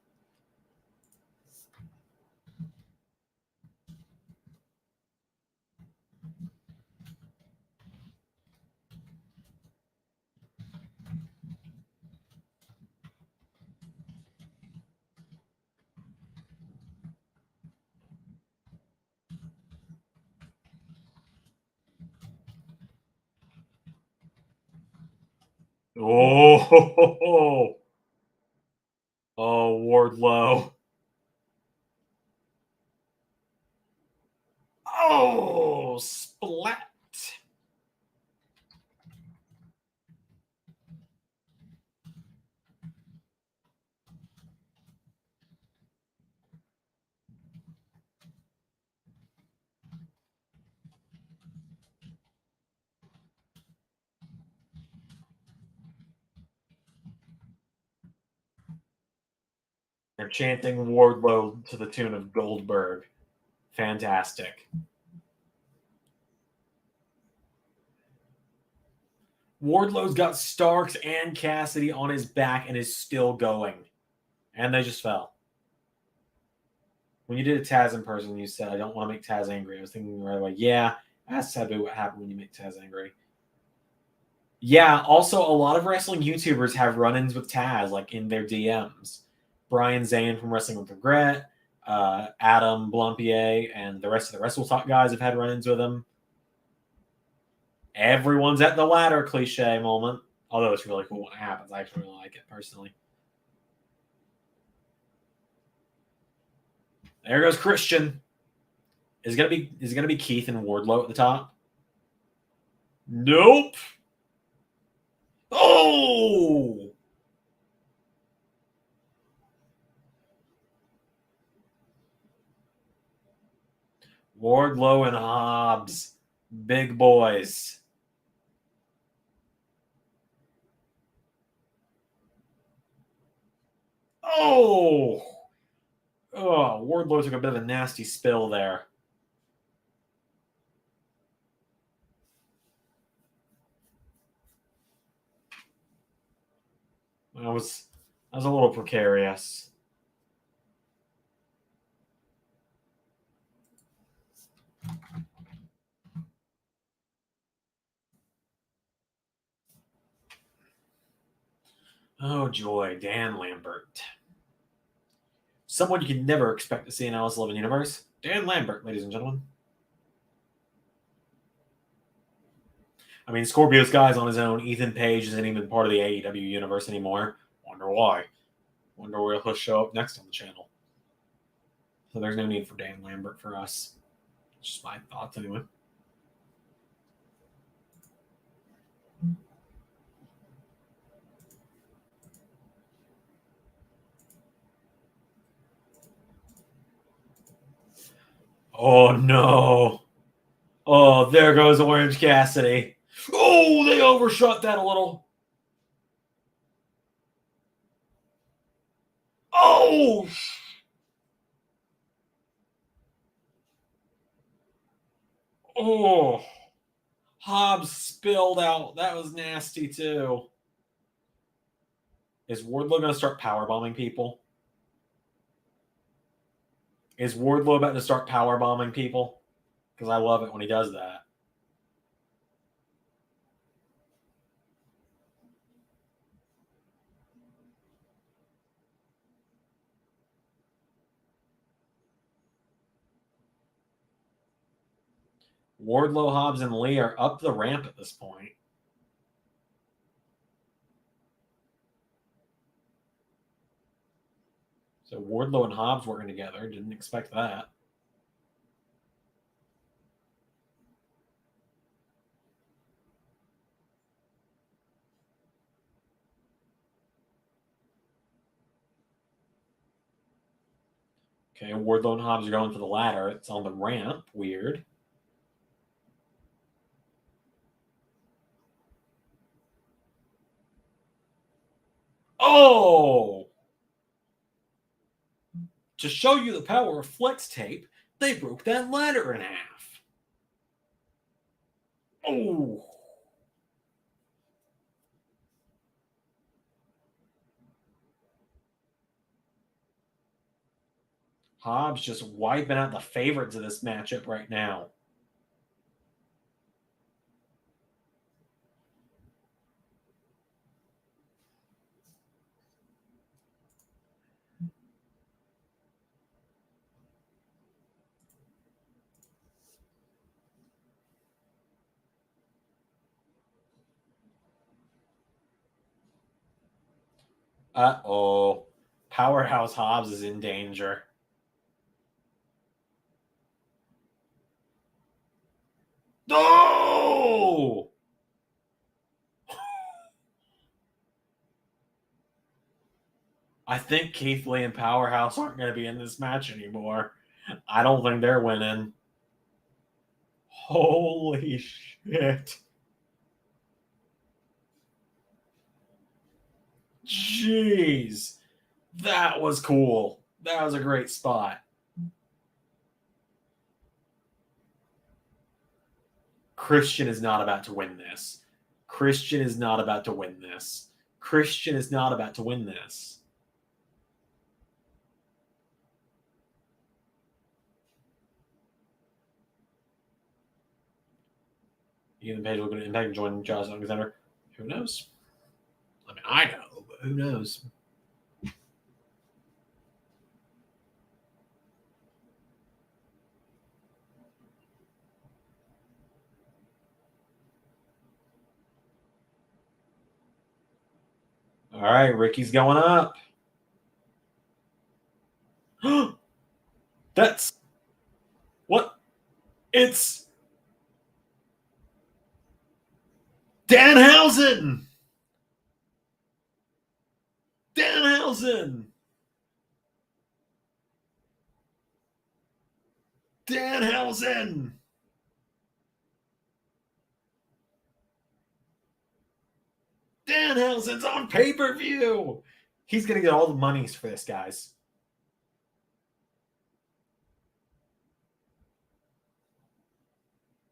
Oh, oh, Wardlow. Oh, splat. They're chanting Wardlow to the tune of Goldberg. Fantastic. Wardlow's got Starks and Cassidy on his back and is still going. And they just fell. When you did a Taz in person, you said, I don't want to make Taz angry. I was thinking right away, yeah, that's sadly what happened when you make Taz angry. Yeah, also, a lot of wrestling YouTubers have run-ins with Taz, like in their DMs. Brian Zane from Wrestling with Regret, Adam Blumpier, and the rest of the Wrestle Talk guys have had run-ins with him. Everyone's at the ladder cliche moment. Although it's really cool when it happens. I actually really like it personally. There goes Christian. Is it gonna be Keith and Wardlow at the top? Nope. Oh! Wardlow and Hobbs. Big boys. Oh! Oh, Wardlow took a bit of a nasty spill there. That was a little precarious. Oh, joy. Dan Lambert. Someone you can never expect to see in LS11 Universe. Dan Lambert, ladies and gentlemen. I mean, Scorpio Sky's on his own. Ethan Page isn't even part of the AEW Universe anymore. Wonder why. Wonder where he'll show up next on the channel. So there's no need for Dan Lambert for us. Just my thoughts anyway. Oh no. Oh, there goes Orange Cassidy. Oh, they overshot that a little. Oh! Oh! Hobbs spilled out. That was nasty too. Is Wardlow going to start powerbombing people? Is Wardlow about to start powerbombing people? Because I love it when he does that. Wardlow, Hobbs, and Lee are up the ramp at this point. So Wardlow and Hobbs working together. Didn't expect that. Okay, Wardlow and Hobbs are going for the ladder. It's on the ramp. Weird. Oh! To show you the power of flex tape, they broke that ladder in half. Oh! Hobbs just wiping out the favorites of this matchup right now. Uh-oh. Powerhouse Hobbs is in danger. No! I think Keith Lee and Powerhouse aren't going to be in this match anymore. I don't think they're winning. Holy shit. Jeez. That was cool. That was a great spot. Christian is not about to win this. Christian is not about to win this. Christian is not about to win this. Ethan Page will go to Impact and join Josh Alexander. Who knows? I mean, I know, but who knows? All right, Ricky's going up. That's what? It's Danhausen. Danhausen. Danhausen. Danhausen's on pay-per-view. He's going to get all the monies for this, guys.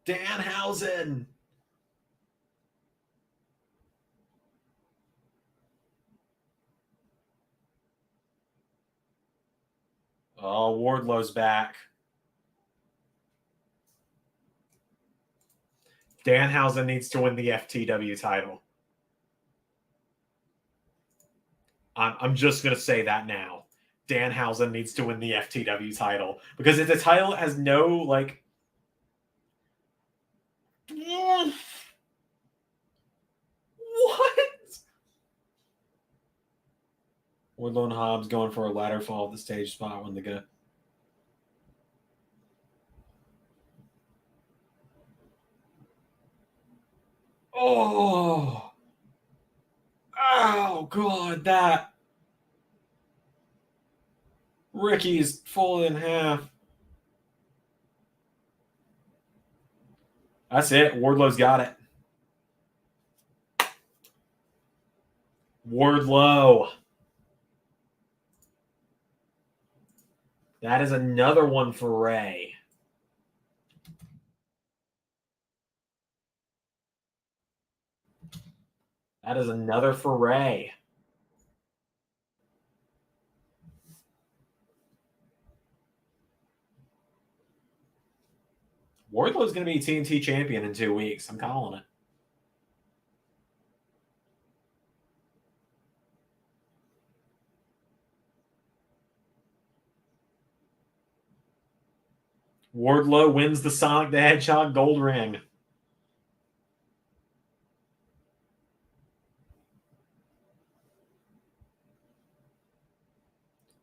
Danhausen. Oh, Wardlow's back. Danhausen needs to win the FTW title. I'm just going to say that now. Danhausen needs to win the FTW title. Because if the title has no, like... What? Wardlow and Hobbs going for a ladder fall at the stage spot when they go. Oh! Oh, God, that. Ricky's falling in half. That's it. Wardlow's got it. Wardlow. That is another one for Ray. That is another for Ray. Wardlow's going to be TNT champion in 2 weeks. I'm calling it. Wardlow wins the Sonic the Hedgehog gold ring.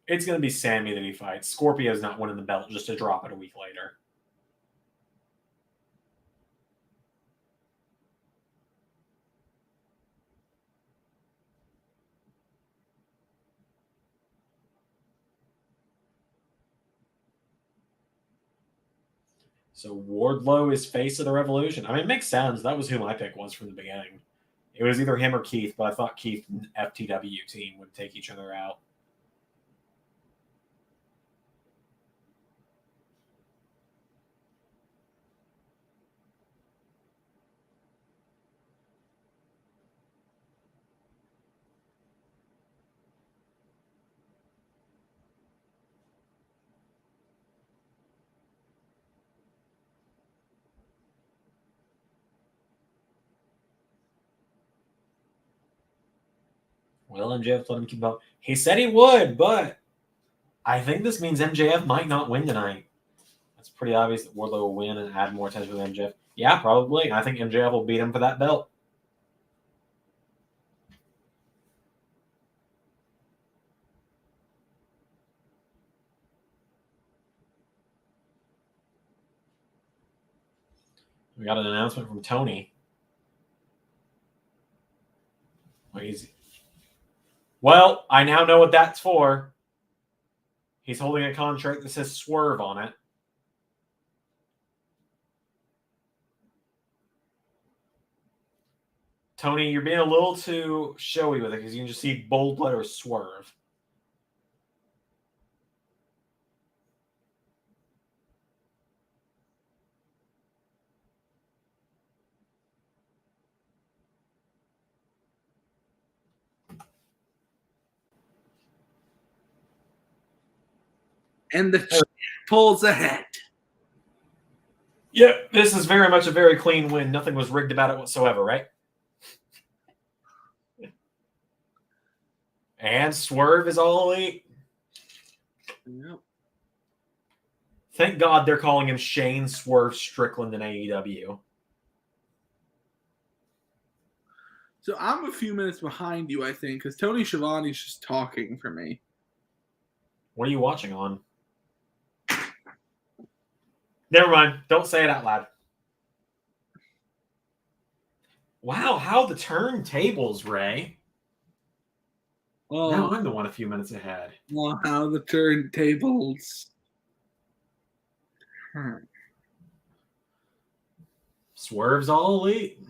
It's going to be Sammy that he fights. Scorpio's not winning the belt just to drop it a week later. So Wardlow is face of the Revolution. I mean, it makes sense. That was who my pick was from the beginning. It was either him or Keith, but I thought Keith and FTW team would take each other out. Well, MJF let him keep up. He said he would, but I think this means MJF might not win tonight. It's pretty obvious that Wardlow will win and add more attention to MJF. Yeah, probably. I think MJF will beat him for that belt. We got an announcement from Tony. Well, I now know what that's for. He's holding a contract that says Swerve on it. Tony, you're being a little too showy with it because you can just see bold letters Swerve. And the pulls ahead. Yep, this is very much a very clean win. Nothing was rigged about it whatsoever, right? And Swerve is all elite. Yep. Thank God they're calling him Shane Swerve Strickland in AEW. So I'm a few minutes behind you, I think, because Tony Schiavone's just talking for me. What are you watching on? Never mind. Don't say it out loud. Wow, how the turntables, Ray. Well, Now I'm the one a few minutes ahead. well, how the turntables. Swerve's all elite.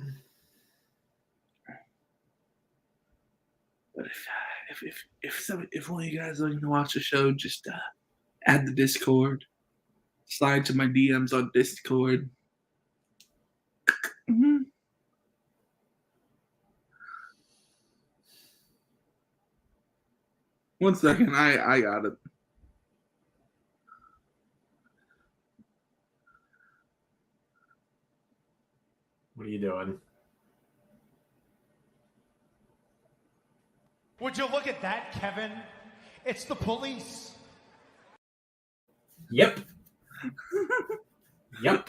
But if one of you guys are looking to watch the show, just add the Discord. Slide to my DMs on Discord. Mm-hmm. One second, I got it. What are you doing? Would you look at that, Kevin? It's the police. Yep. Yep.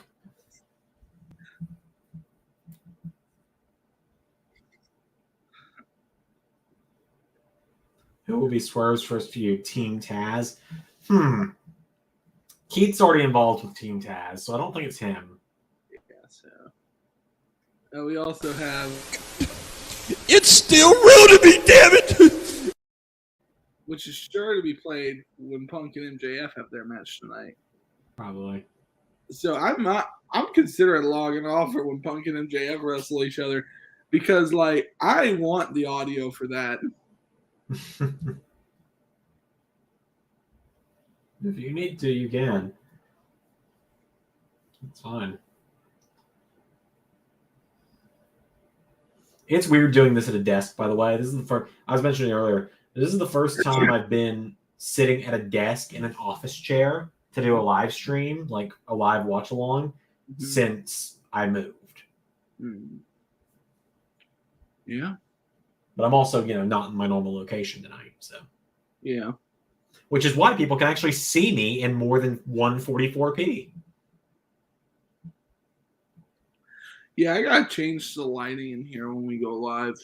Who will be Swerve's first feud? Team Taz? Keith's already involved with Team Taz, so I don't think it's him. Yeah, so. We also have... It's still real to me, damn it! Which is sure to be played when Punk and MJF have their match tonight. Probably. So I'm considering logging off for when Punk and MJF wrestle each other because, like, I want the audio for that. If you need to, you can. It's fine. It's weird doing this at a desk, by the way. This is the first. I was mentioning earlier. This is the first time I've been sitting at a desk in an office chair to do a live stream, like a live watch along, since I moved. Yeah. But I'm also, not in my normal location tonight, so. Yeah. Which is why people can actually see me in more than 144p. Yeah, I gotta change the lighting in here when we go live.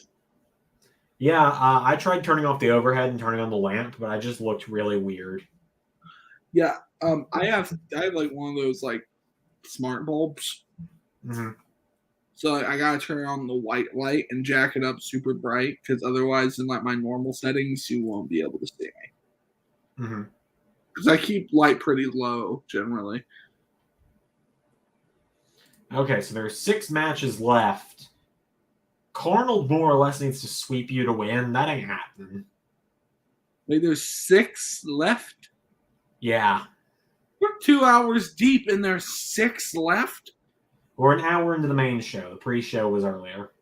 Yeah, I tried turning off the overhead and turning on the lamp, but I just looked really weird. Yeah, I have like one of those like smart bulbs. Mm-hmm. So I gotta turn on the white light and jack it up super bright because otherwise, in like my normal settings, you won't be able to see me. Mm-hmm. Because I keep light pretty low generally. Okay, so there's 6 matches left. Arnold more or less needs to sweep you to win. That ain't happening. Wait, there's 6 left? Yeah. We're 2 hours deep and there's 6 left? We're an hour into the main show. The pre-show was earlier.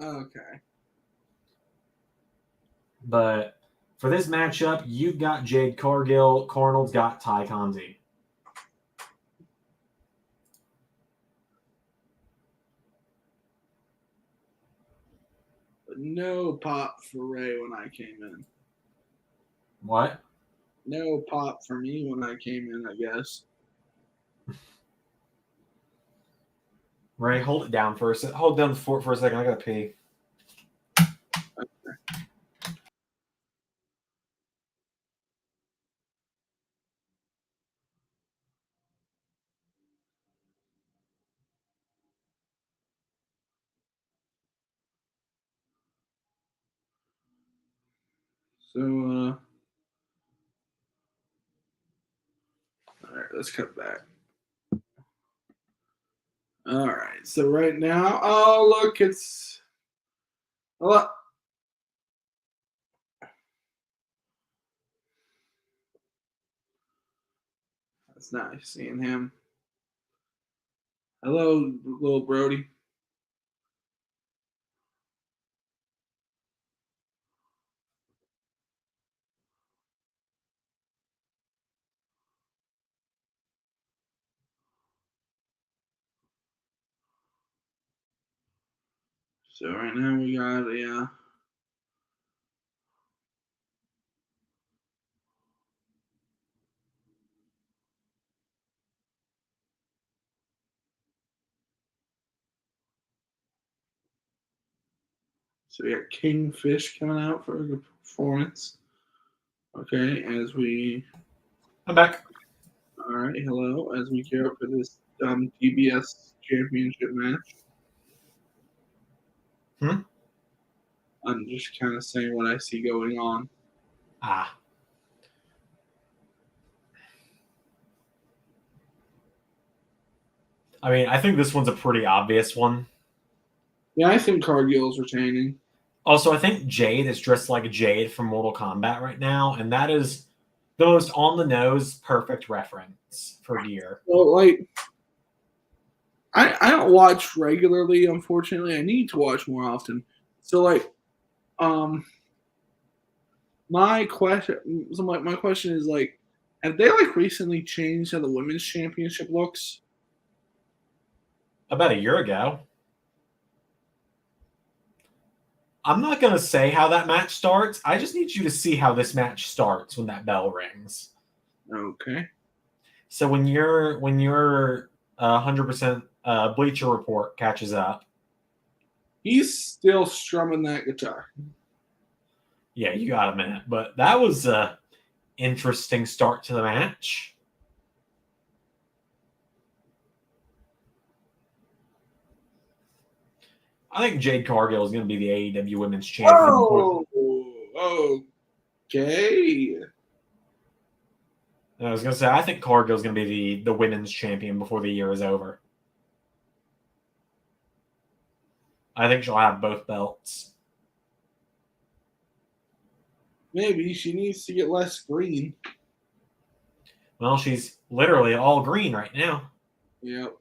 Okay. But for this matchup, you've got Jade Cargill. Arnold's got Ty Conti. No pop for Ray when I came in. What? No pop for me when I came in, I guess. Ray, hold it down for a second. Hold down for a second. I gotta pee. So, all right, let's cut back. All right, so right now, oh, look, it's, oh, that's nice seeing him. Hello, little Brody. So right now we got a so we got Kingfish coming out for a good performance. Okay, as we I'm back. all right, hello, as we gear up for this TBS championship match. I'm just kind of saying what I see going on. Ah. I mean, I think this one's a pretty obvious one. Yeah, I think Cargill's retaining. Also, I think Jade is dressed like Jade from Mortal Kombat right now, and that is the most on-the-nose perfect reference for gear. Well, like, I don't watch regularly, unfortunately. I need to watch more often. So, like, my question is, like, have they, like, recently changed how the women's championship looks? About a year ago. I'm not going to say how that match starts. I just need you to see how this match starts when that bell rings. Okay. So when your 100% Bleacher Report catches up. He's still strumming that guitar. Yeah, you got a minute. But that was a interesting start to the match. I think Jade Cargill is going to be the AEW Women's Champion. Oh, okay. I was going to say, I think Cargill is going to be the Women's Champion before the year is over. I think she'll have both belts. Maybe she needs to get less green. Well, she's literally all green right now. Yep.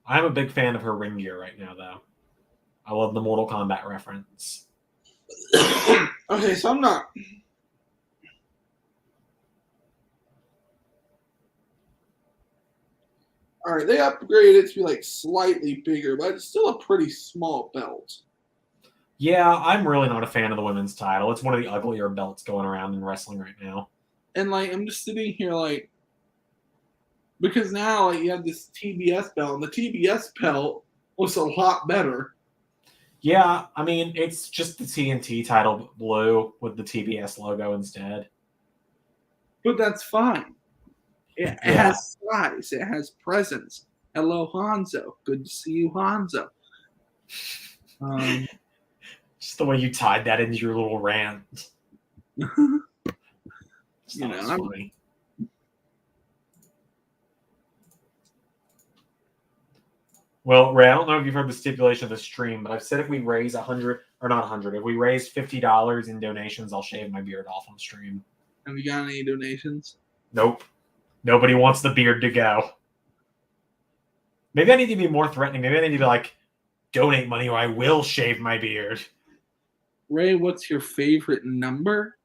I'm a big fan of her ring gear right now, though. I love the Mortal Kombat reference. Okay, so I'm not. All right, they upgraded it to be like slightly bigger, but it's still a pretty small belt. Yeah, I'm really not a fan of the women's title. It's one of the uglier belts going around in wrestling right now. And like, I'm just sitting here like, because now like you have this TBS belt, and the TBS belt looks a lot better. Yeah, I mean, it's just the TNT title blue with the TBS logo instead. But that's fine. It has size. It has presence. Hello, Hanzo. Good to see you, Hanzo. Just the way you tied that into your little rant. You know, funny. Well, Ray, I don't know if you've heard the stipulation of the stream, but I've said if we raise if we raise $50 in donations, I'll shave my beard off on stream. Have you got any donations? Nope. Nobody wants the beard to go. Maybe I need to be more threatening. Maybe I need to be like, donate money or I will shave my beard. Ray, what's your favorite number?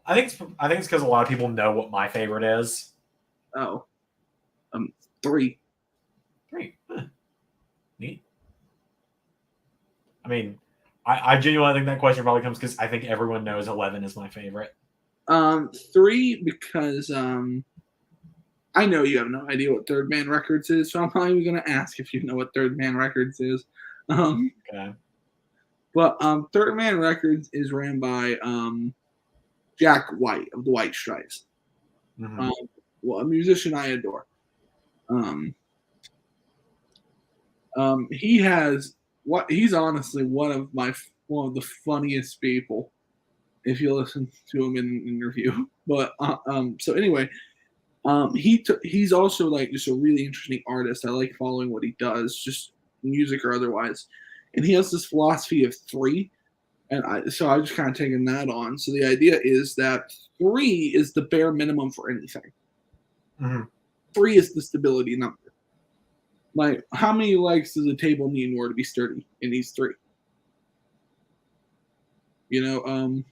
I think it's because a lot of people know what my favorite is. Oh. 3. 3. Huh. Neat. I mean, I genuinely think that question probably comes because I think everyone knows 11 is my favorite. 3 because I know you have no idea what Third Man Records is, so I'm not even going to ask if you know what Third Man Records is. Okay. But Third Man Records is ran by Jack White of the White Stripes. Mm-hmm. A musician I adore. He's honestly one of the funniest people if you listen to him in an interview. But so anyway, he's also like just a really interesting artist. I like following what he does, just music or otherwise. And he has this philosophy of 3, and I just kind of taken that on. So the idea is that 3 is the bare minimum for anything. Mm-hmm. 3 is the stability number. Like, how many legs does a table need in order to be sturdy? It needs 3. You know,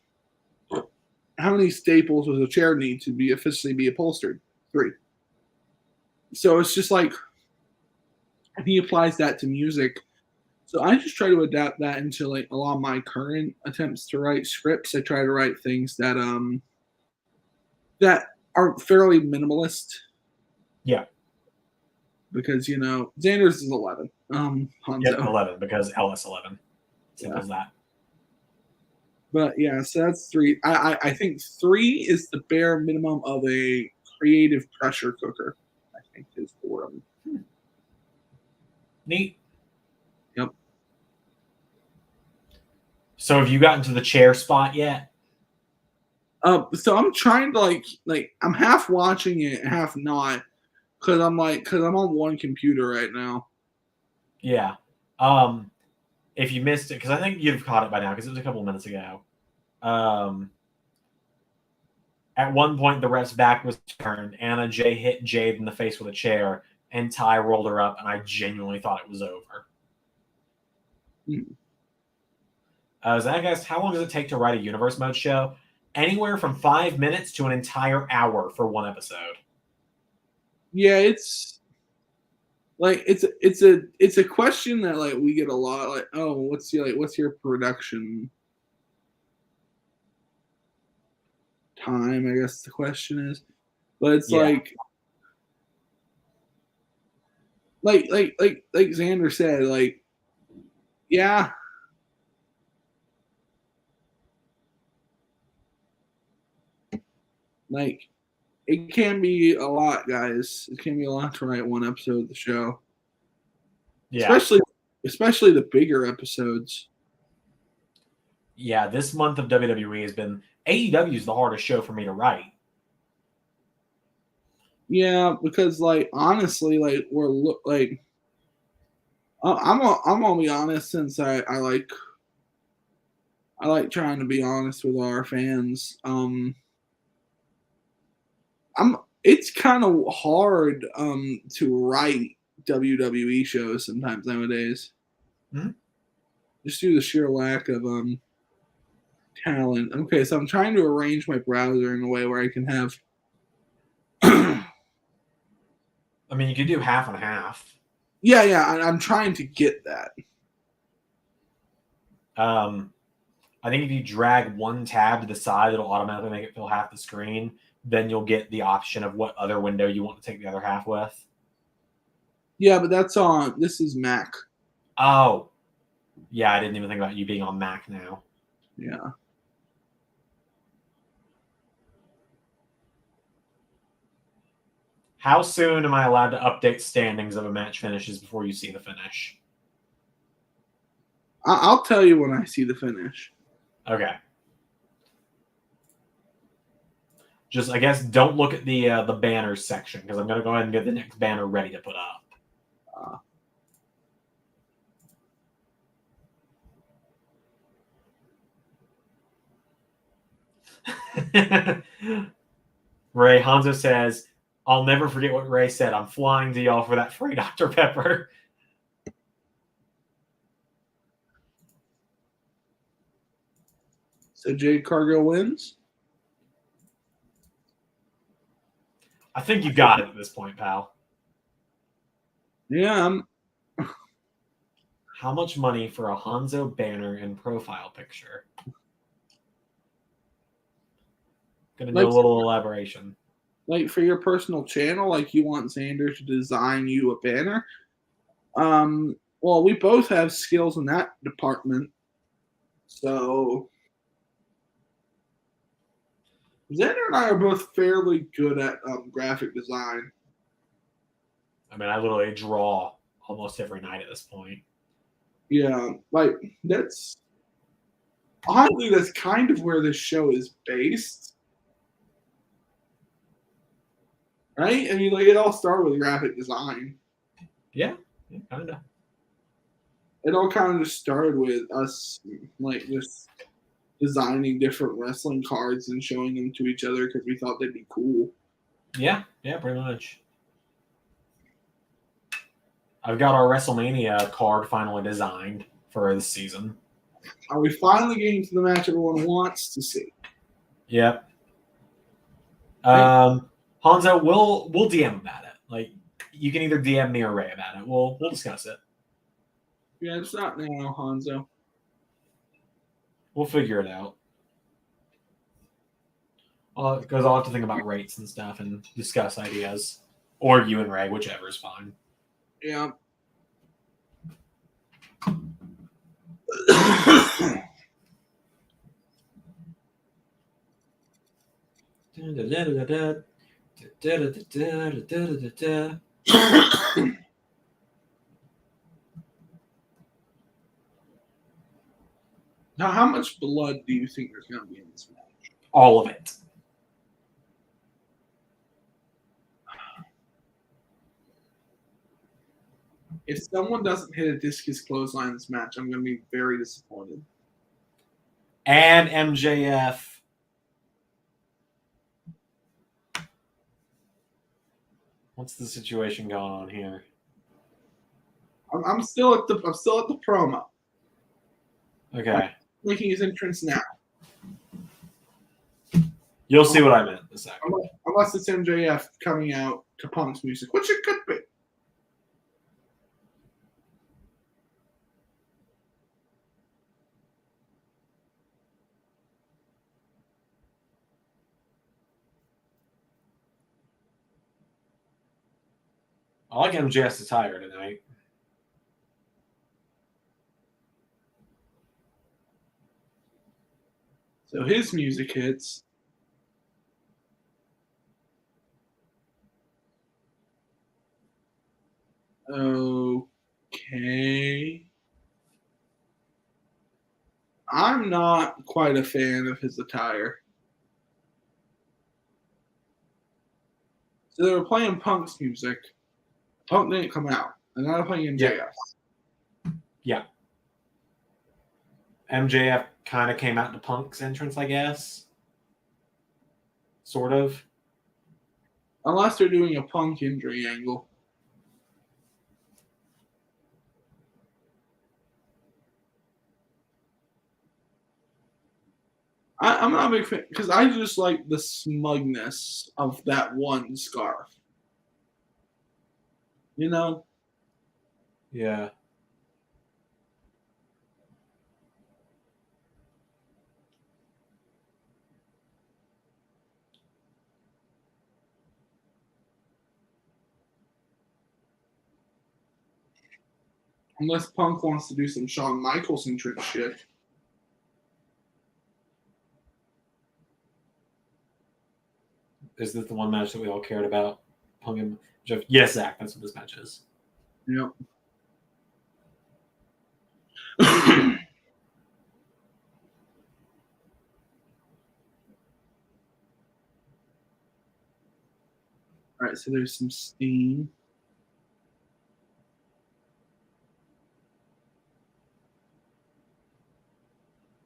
how many staples does a chair need to be officially be upholstered? 3. So it's just like, and he applies that to music. So I just try to adapt that into like a lot of my current attempts to write scripts. I try to write things that that are fairly minimalist. Yeah. Because, you know, Zander's is 11. Hanzo. Yep, 11 because LS11. Simple as that. But yeah, so that's 3. I think 3 is the bare minimum of a creative pressure cooker, I think is the word. Neat. Yep. So have you gotten to the chair spot yet? So I'm trying to like I'm half watching it, half not, because I'm on one computer right now. Yeah. If you missed it, because I think you've caught it by now, because it was a couple of minutes ago. At one point, the ref's back was turned. Anna Jay hit Jade in the face with a chair, and Ty rolled her up, and I genuinely thought it was over. So I guess, how long does it take to write a Universe Mode show? Anywhere from 5 minutes to an entire hour for one episode. Yeah, it's like it's a question that like we get a lot. Like, oh, what's your production time? I guess the question is, but it's like like Zander said, like, yeah. Like, it can be a lot, guys. It can be a lot to write one episode of the show. Yeah. Especially the bigger episodes. Yeah, this month of WWE has been AEW is the hardest show for me to write. Yeah, because like honestly, like I'm gonna be honest, since I like trying to be honest with our fans. It's kind of hard to write WWE shows sometimes nowadays. Mm-hmm. Just due to the sheer lack of talent. Okay, so I'm trying to arrange my browser in a way where I can have. I mean, you could do half and half. Yeah, I'm trying to get that. I think if you drag one tab to the side, it'll automatically make it fill half the screen. Then you'll get the option of what other window you want to take the other half with. Yeah, but that's on. This is Mac. Oh, yeah. I didn't even think about you being on Mac now. Yeah. How soon am I allowed to update standings of a match finishes before you see the finish? I'll tell you when I see the finish. Okay. Just, I guess, don't look at the banners section, because I'm going to go ahead and get the next banner ready to put up. Ray Hanzo says, I'll never forget what Ray said. I'm flying to y'all for that free Dr. Pepper. So Jade Cargill wins? I think you got it at this point, pal. Yeah. How much money for a Hanzo banner and profile picture? Gonna do a little elaboration. Like for your personal channel, like you want Zander to design you a banner. Well, we both have skills in that department. So Zander and I are both fairly good at graphic design. I mean, I literally draw almost every night at this point. Yeah, like that's oddly that's kind of where this show is based. Right? I mean, like it all started with graphic design. Yeah, kind of. It all kind of just started with us like just designing different wrestling cards and showing them to each other because we thought they'd be cool. Yeah, pretty much. I've got our WrestleMania card finally designed for this season. Are we finally getting to the match everyone wants to see? Yep. Hanzo, we'll DM about it. Like, you can either DM me or Ray about it. We'll discuss it. Yeah, it's not now, Hanzo. We'll figure it out. Because I'll have to think about rates and stuff and discuss ideas. Or you and Ray, whichever is fine. Yeah. Now, how much blood do you think there's going to be in this match? All of it. If someone doesn't hit a discus clothesline in this match, I'm going to be very disappointed. And MJF. What's the situation going on here? I'm still at the promo. Okay. I'm making his entrance now. You'll see what I meant in a second. Unless it's MJF coming out to Punk's music, which it could be. I like MJF's attire tonight. So his music hits. Okay. I'm not quite a fan of his attire. So they were playing Punk's music. Punk didn't come out. And now they're playing MJF. Yeah. MJF kind of came out to Punk's entrance, I guess. Sort of. Unless they're doing a Punk injury angle. I'm not a big fan because I just like the smugness of that one scarf. You know? Yeah. Unless Punk wants to do some Shawn Michaels entrance shit. Is this the one match that we all cared about? Punk and Jeff? Yes, Zach. That's what this match is. Yep. All right, so there's some steam.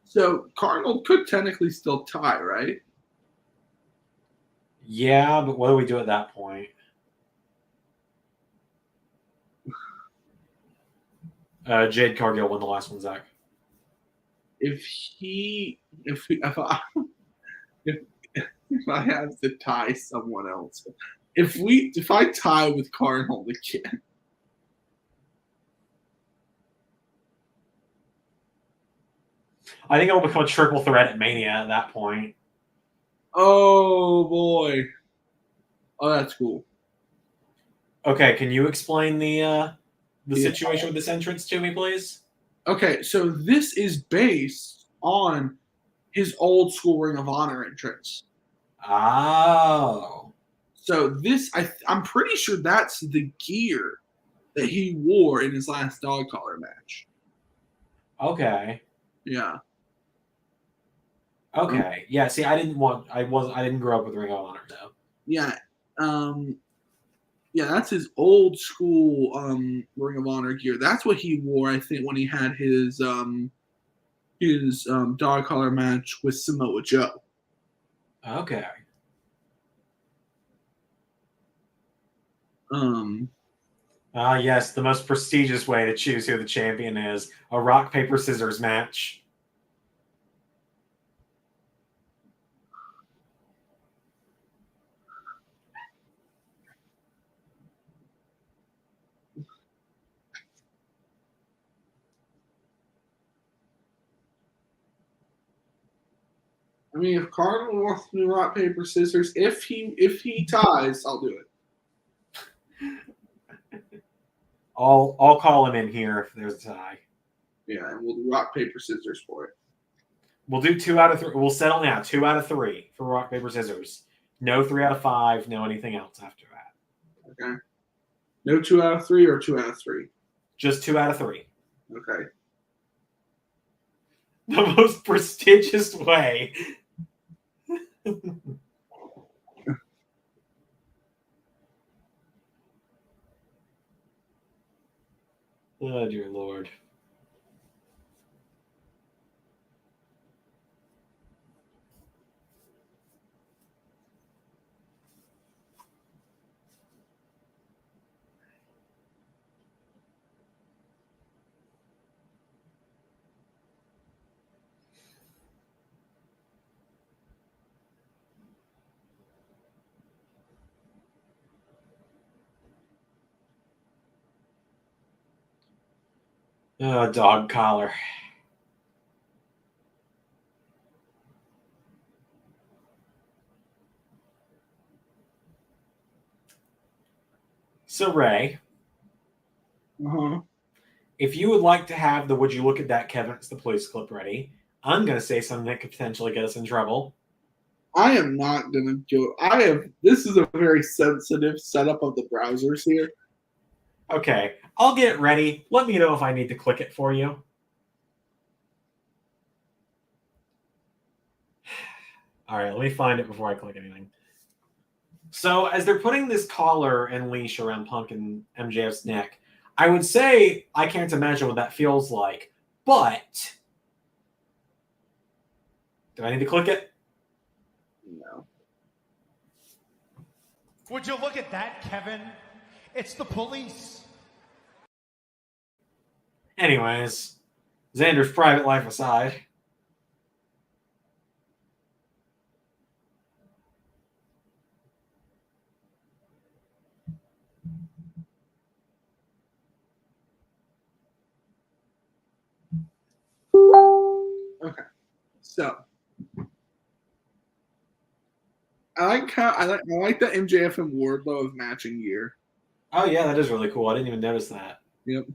So Cardinal could technically still tie, right? Yeah, but what do we do at that point? Jade Cargill won the last one, Zach. If I have to tie someone else, if I tie with Cardinal again, I think it'll become a triple threat at Mania at that point. oh boy, oh that's cool. Okay, can you explain the situation with this entrance to me, please? Okay, so this is based on his old school Ring of Honor entrance. Oh. So this, I'm pretty sure that's the gear that he wore in his last dog collar match. Okay. Yeah. Okay. Yeah, see, I didn't grow up with Ring of Honor, though. Yeah. Yeah, that's his old school Ring of Honor gear. That's what he wore, I think, when he had his dog collar match with Samoa Joe. Okay. Yes, the most prestigious way to choose who the champion is. A rock, paper, scissors match. I mean, if Cardinal wants to do rock, paper, scissors, if he ties, I'll do it. I'll call him in here if there's a tie. Yeah, and we'll do rock, paper, scissors for it. We'll do 2 out of 3. We'll settle now. 2 out of 3 for rock, paper, scissors. No 3 out of 5. No anything else after that. Okay. No 2 out of 3 or 2 out of 3? Just 2 out of 3. Okay. The most prestigious way. Oh, dear Lord. Oh, dog collar. So, Ray, Uh-huh. if you would like to have the Would You Look at That Kevin It's the Police clip ready, I'm going to say something that could potentially get us in trouble. I am not gonna go. This is a very sensitive setup of the browsers here. Okay, I'll get it ready. Let me know if I need to click it for you. All right, let me find it before I click anything. So, as they're putting this collar and leash around Punk and MJF's neck, I would say I can't imagine what that feels like, but do I need to click it? No. Would you look at that, Kevin? It's the police. Anyways, Zander's private life aside. Okay. So I like the MJF and Wardlow of matching gear. Oh yeah, that is really cool. I didn't even notice that. Yep.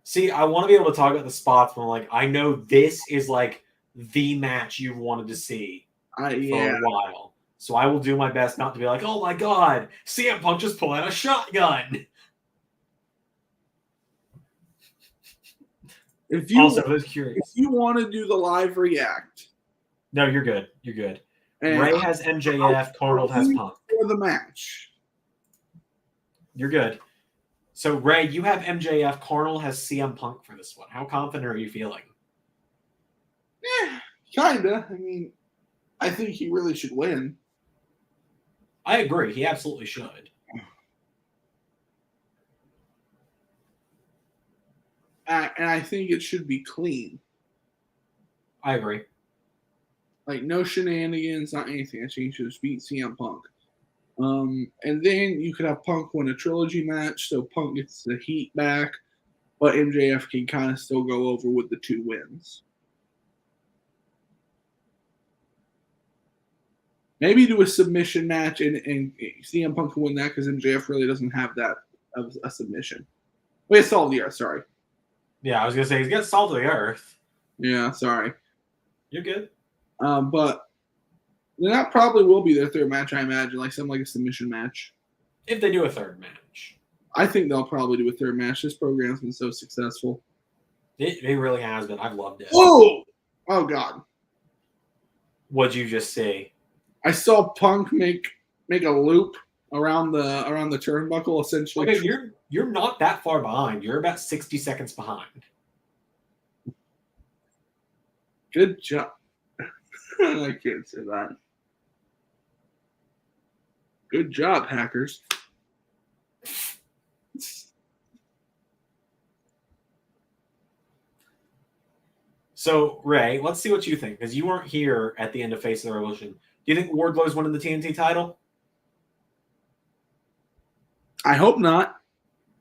See, I want to be able to talk about the spots when, like, I know this is like the match you've wanted to see for a while. So I will do my best not to be like, oh my god, CM Punk just pulled out a shotgun. If you Also, I was curious. if you want to do the live react, No, you're good. You're good. and Ray has MJF, Arnold has Punk. for the match. You're good. So, Ray, you have MJF, Carnal has CM Punk for this one. How confident are you feeling? Kinda. I mean, I think he really should win. I agree. He absolutely should. And I think it should be clean. I agree. Like, no shenanigans, not anything. I think he should just beat CM Punk. And then you could have Punk win a trilogy match, so Punk gets the heat back, but MJF can kind of still go over with the 2 wins. Maybe do a submission match, and CM Punk can win that because MJF really doesn't have that of a submission. Wait, Salt of the Earth, sorry. Yeah, I was going to say, he's got Salt of the Earth. Yeah, sorry. You're good. But then that probably will be their 3rd match, I imagine, like something like a submission match. If they do a 3rd match. I think they'll probably do a 3rd match. This program's been so successful. It really has been. I've loved it. Whoa! Oh, God. What'd you just say? I saw Punk make a loop around the turnbuckle, essentially. Okay, you're not that far behind. You're about 60 seconds behind. Good job. I can't say that. Good job, hackers. So, Ray, let's see what you think, because you weren't here at the end of Face of the Revolution. Do you think Wardlow's winning the TNT title? I hope not.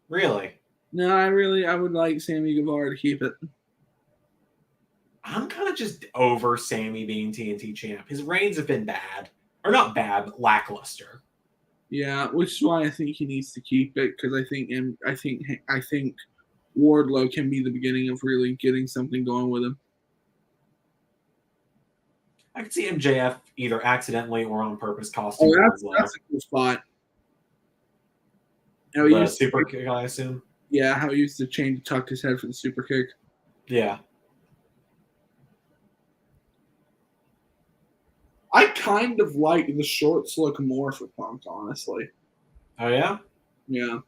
Really? No, I would like Sammy Guevara to keep it. I'm kind of just over Sammy being TNT champ. His reigns have been bad. Or not bad, but lackluster. Yeah, which is why I think he needs to keep it, because I think Wardlow can be the beginning of really getting something going with him. I could see MJF either accidentally or on purpose costing Wardlow. That's a cool spot. The super kick, I assume. Yeah, how he used to change tuck his head for the super kick. Yeah. I kind of like the shorts look more for Punk, honestly. Oh, yeah? Yeah.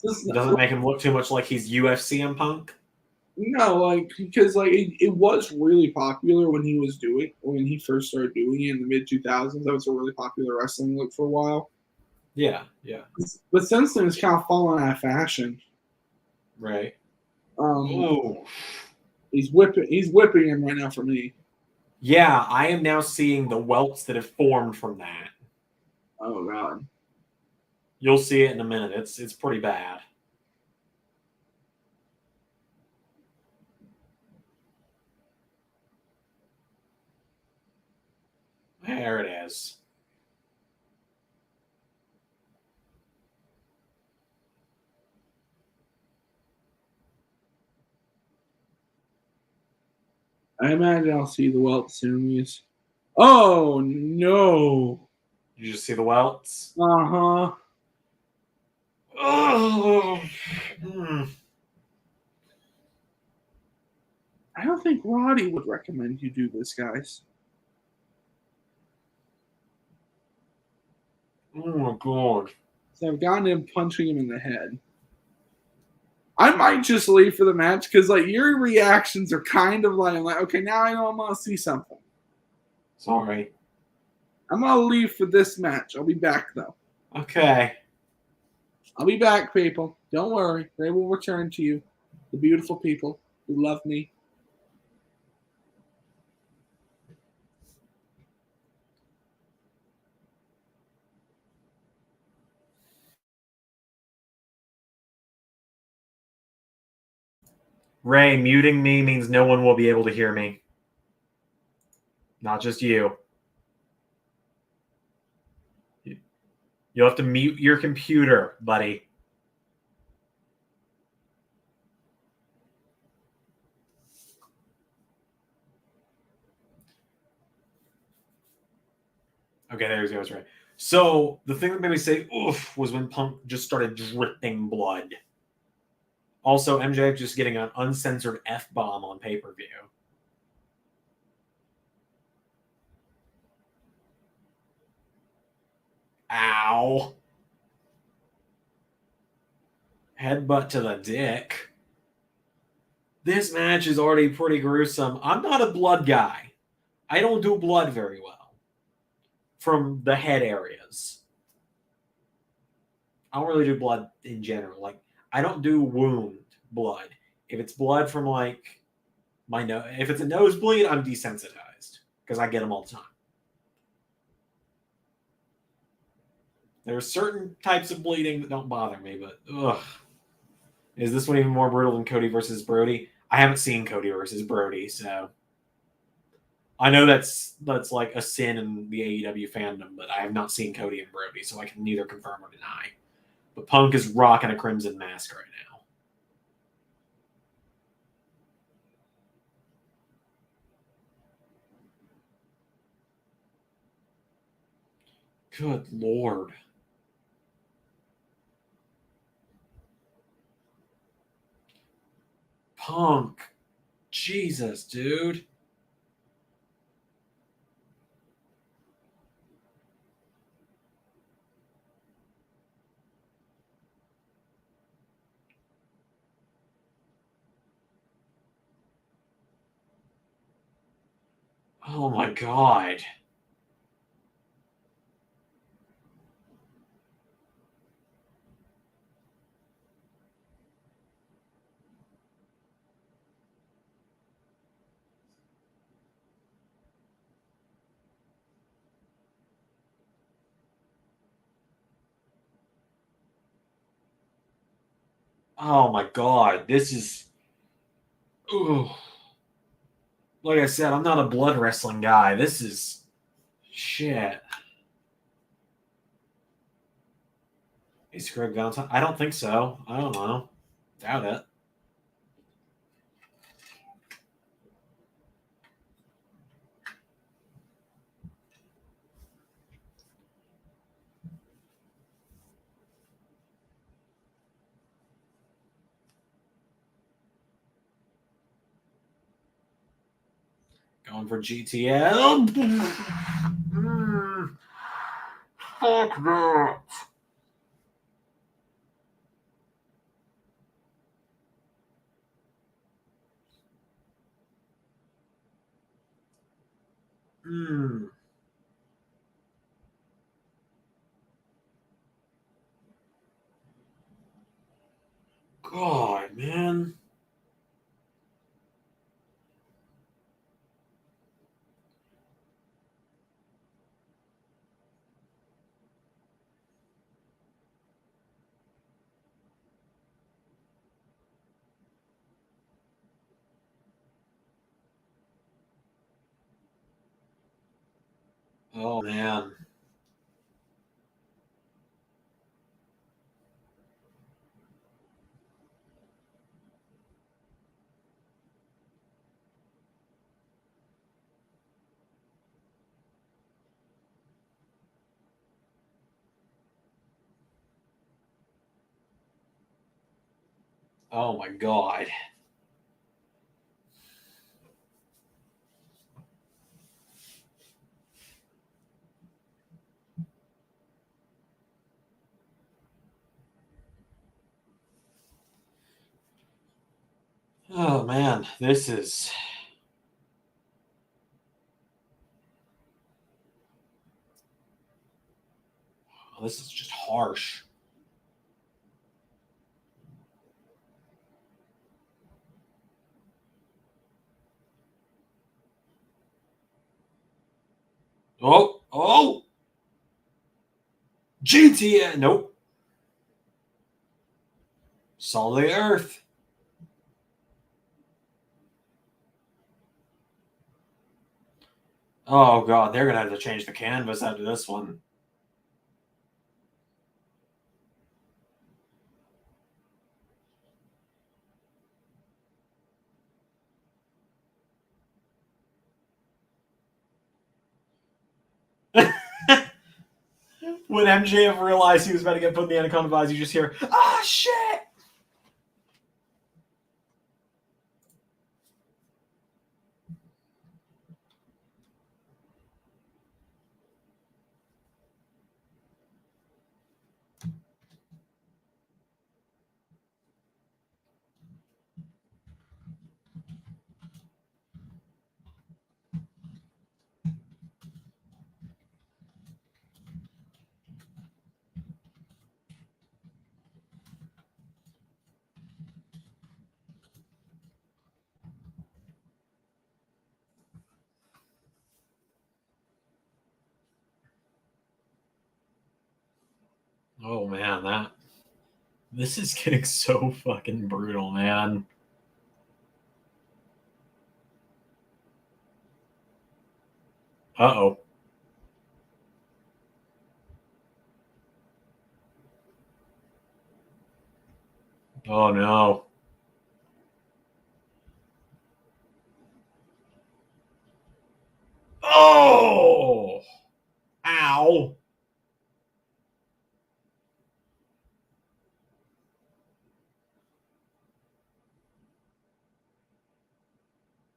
Doesn't make him look too much like he's UFC and Punk? No, because it was really popular when he first started doing it in the mid-2000s. That was a really popular wrestling look for a while. Yeah. But since then, it's kind of fallen out of fashion. Right. Ooh. He's whipping him right now for me. Yeah, I am now seeing the welts that have formed from that. Oh, God. You'll see it in a minute. It's pretty bad. is. I imagine I'll see the welt soon. Oh no! You just see the welts? Uh-huh. Oh. Mm. I don't think Roddy would recommend you do this, guys. Oh my god. So I've gotten him punching him in the head. I might just leave for the match because like your reactions are kind of like I'm like, okay, now I know I'm gonna see something. Sorry. I'm gonna leave for this match. I'll be back though. Okay. I'll be back, people. Don't worry. They will return to you. The beautiful people who love me. Ray, muting me means no one will be able to hear me. Not just you. You'll have to mute your computer, buddy. Okay, there he goes, right. So, the thing that made me say, oof, was when Punk just started dripping blood. Also, MJF just getting an uncensored F-bomb on pay-per-view. Ow. Headbutt to the dick. This match is already pretty gruesome. I'm not a blood guy. I don't do blood very well. From the head areas. I don't really do blood in general. Like, I don't do wound blood. If it's blood from, like, my nose, if it's a nosebleed, I'm desensitized. Because I get them all the time. There are certain types of bleeding that don't bother me, but ugh. Is this one even more brutal than Cody versus Brody? I haven't seen Cody versus Brody, so I know that's like a sin in the AEW fandom, but I have not seen Cody and Brody, so I can neither confirm or deny. But Punk is rocking a crimson mask right now. Good Lord. Punk. Jesus, dude. Oh my God. Oh my God. This is. Ooh. Like I said, I'm not a blood wrestling guy. This is shit. Is Greg Valentine? I don't think so. I don't know. Doubt it. Going for GTL. Fuck that. God, man. Oh, man. Oh, my God. Oh, man. This is... Oh, this is just harsh. Oh! GTA! Nope. Salt of the earth. Oh, God. They're going to have to change the canvas after this one. When MJF realized he was about to get put in the Anaconda vise, you just hear, "Ah, shit!" Oh, man, this is getting so fucking brutal, man. Uh-oh. Oh, no. Oh! Ow!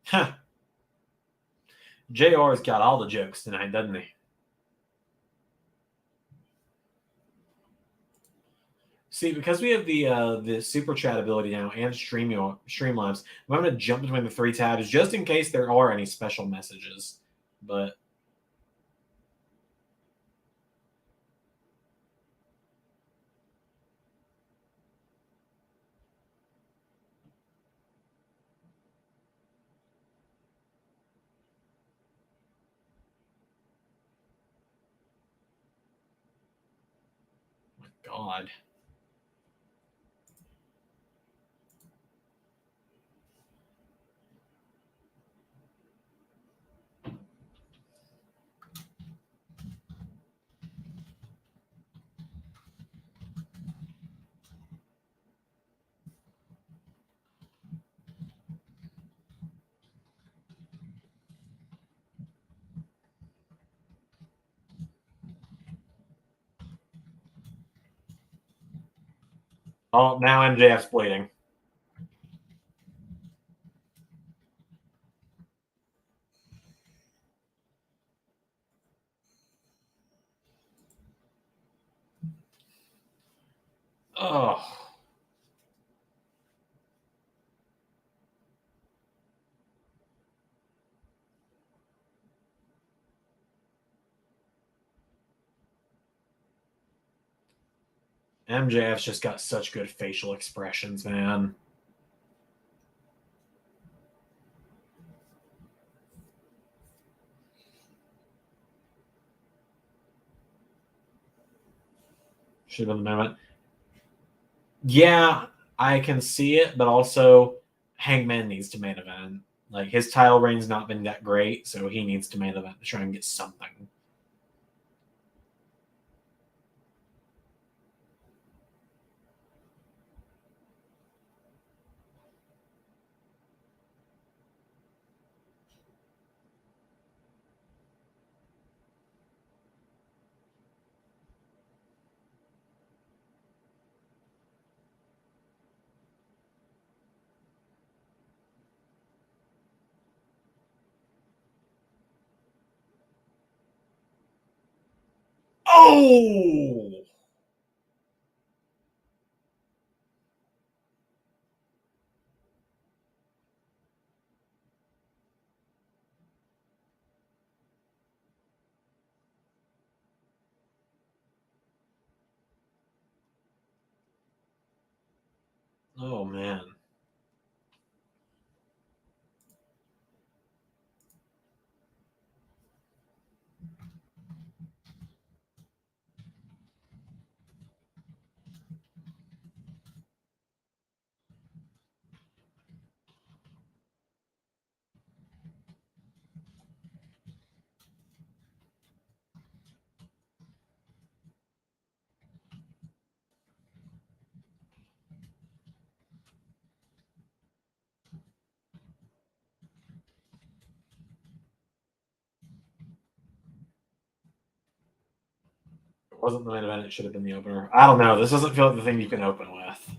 Huh. JR's got all the jokes tonight, doesn't he? See, because we have the super chat ability now and Streamlabs, I'm going to jump between the three tabs just in case there are any special messages. But my God. Oh, now MJF's bleeding. Oh. MJF's just got such good facial expressions, man. Should have been the moment. Yeah, I can see it, but also Hangman needs to main event. Like, his title reign's not been that great, so he needs to main event to try and get something. Oh! Oh, man. It wasn't the main event. It should have been the opener. I don't know. This doesn't feel like the thing you can open with.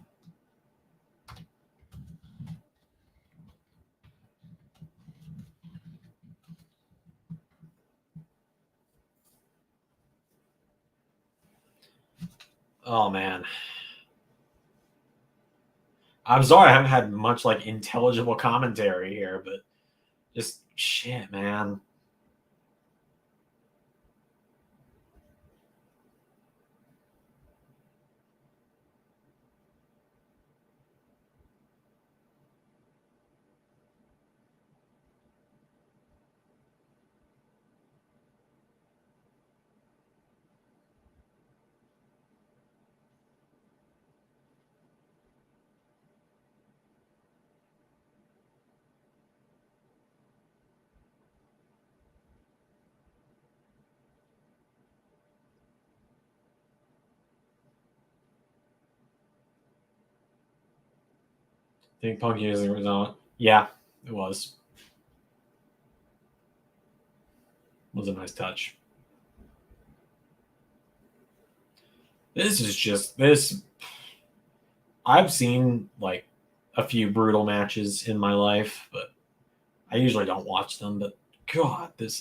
Oh, man. I'm sorry I haven't had much like intelligible commentary here, but just shit, man. I think Punk using it was on. Yeah, it was. It was a nice touch. This is just this. I've seen like a few brutal matches in my life, but I usually don't watch them. But God, this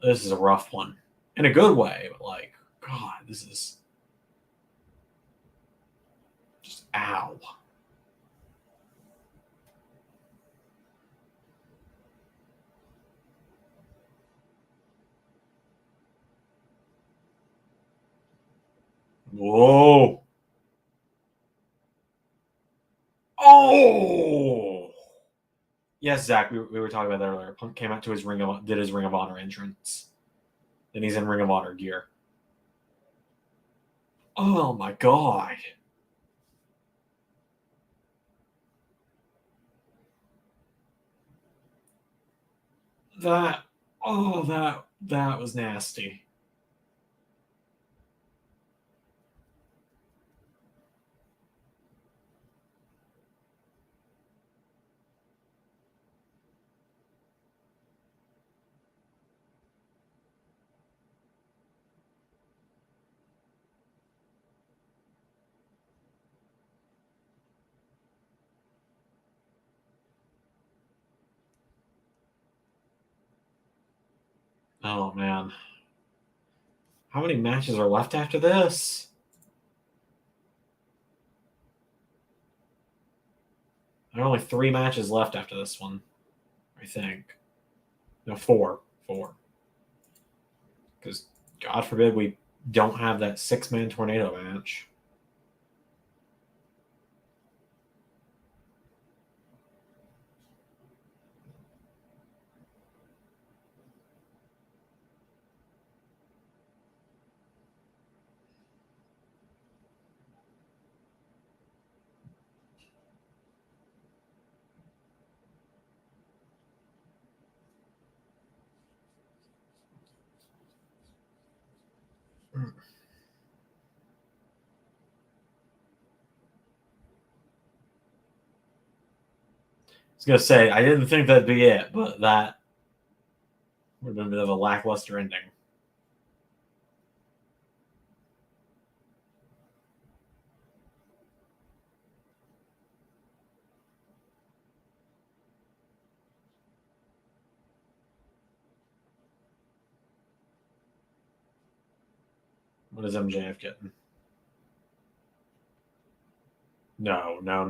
is a rough one in a good way. But like, God, this is just ow. Whoa. Oh. Yes, Zach, we were talking about that earlier. Punk came out to his did his Ring of Honor entrance. Then he's in Ring of Honor gear. Oh my God. That that was nasty. Oh man. How many matches are left after this? There are only 3 matches left after this one, I think. No, 4. 4. Because God forbid we don't have that 6-man tornado match. I was gonna say I didn't think that'd be it, but that would have been a bit of a lackluster ending. What is MJF getting? No. No.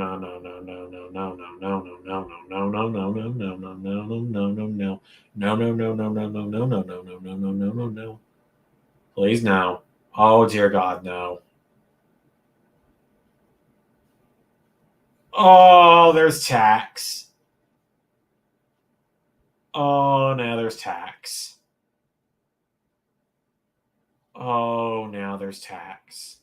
Please no. Oh dear God, no. Oh, there's tax. Oh, now there's tax. Oh, now there's tax.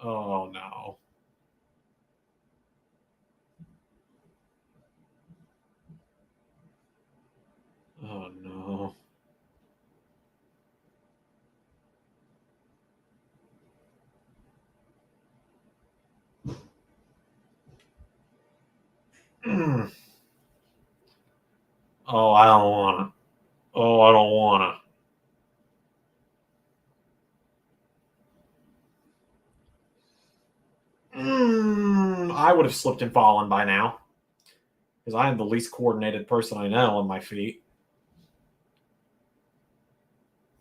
Oh, no. Oh, no. Oh, I don't want to. Oh, I don't want to. I would have slipped and fallen by now. Because I am the least coordinated person I know on my feet.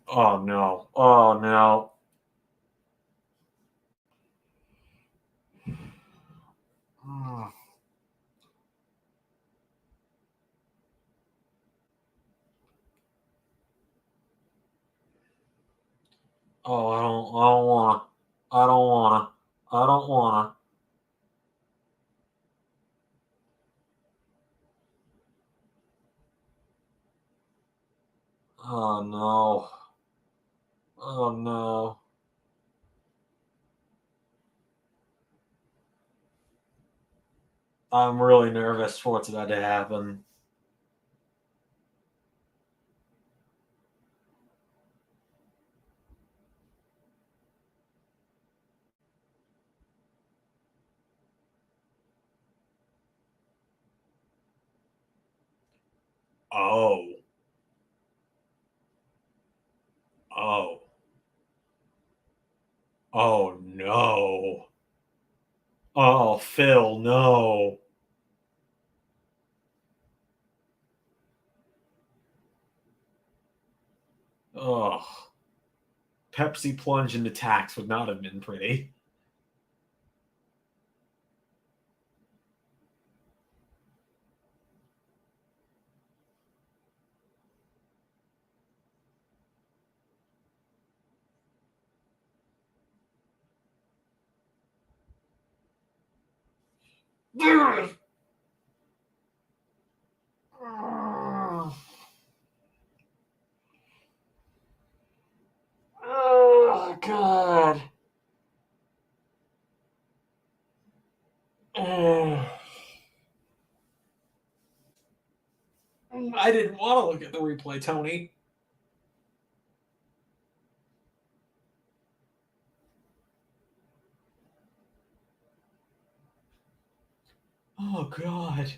Oh, no. Oh, no. Oh, I don't want to. I don't want to. I don't want to. Oh, no. Oh, no. I'm really nervous for what's about to happen. Oh. Oh. Oh, no. Oh, Phil, no. Oh. Pepsi plunge into tax would not have been pretty. Oh, God. I didn't want to look at the replay, Tony. Oh, God.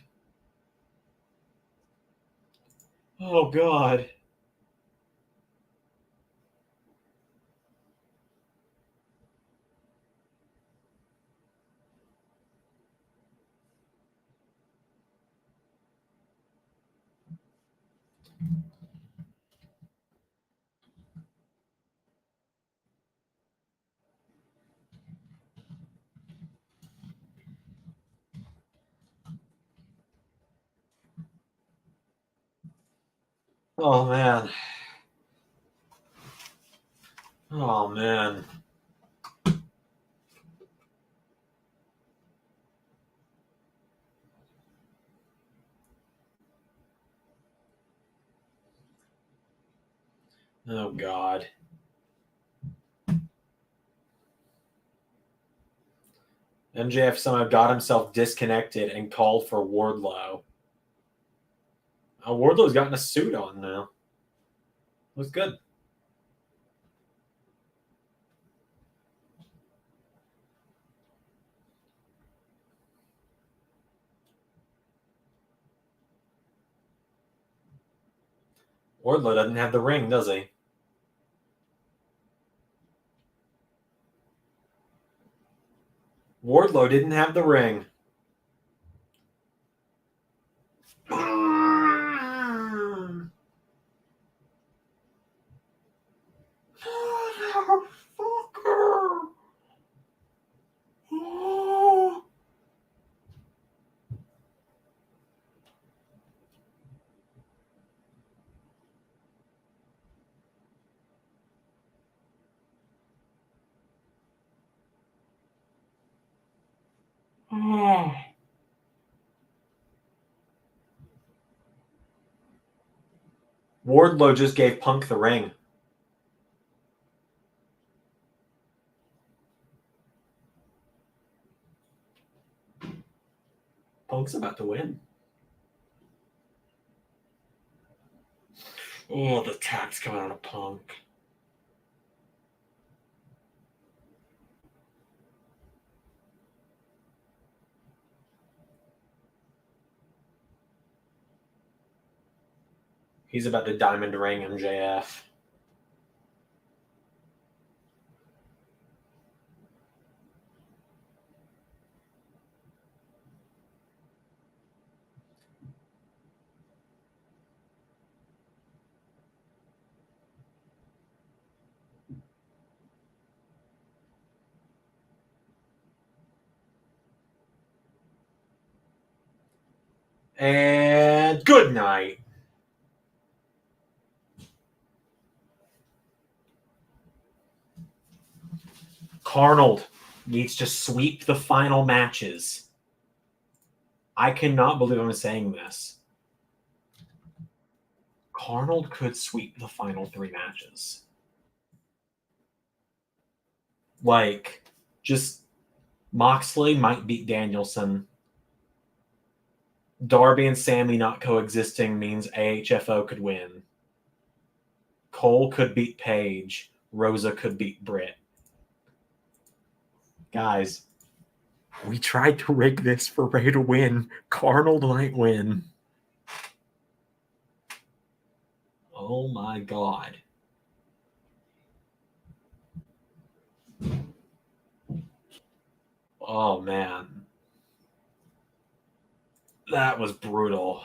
Oh, God. Oh, man. Oh, man. Oh, God. MJF somehow got himself disconnected and called for Wardlow. Wardlow's gotten a suit on now. Looks good. Wardlow doesn't have the ring, does he? Wardlow didn't have the ring. Motherfucker! Oh. Oh. Wardlow just gave Punk the ring. Punk's about to win. Oh, the attack's coming out of Punk. He's about to diamond ring MJF. And good night. Carnold needs to sweep the final matches. I cannot believe I'm saying this. Carnold could sweep the final 3 matches. Like, just Moxley might beat Danielson. Darby and Sammy not coexisting means AHFO could win. Cole could beat Page. Rosa could beat Britt. Guys, we tried to rig this for Ray to win. Carnold might win. Oh my God. Oh man. That was brutal.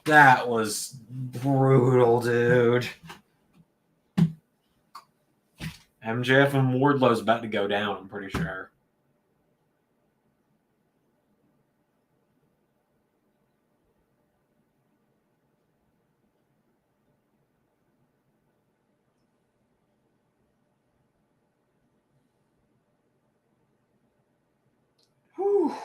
That was brutal, dude. MJF and Wardlow's about to go down, I'm pretty sure. Whew.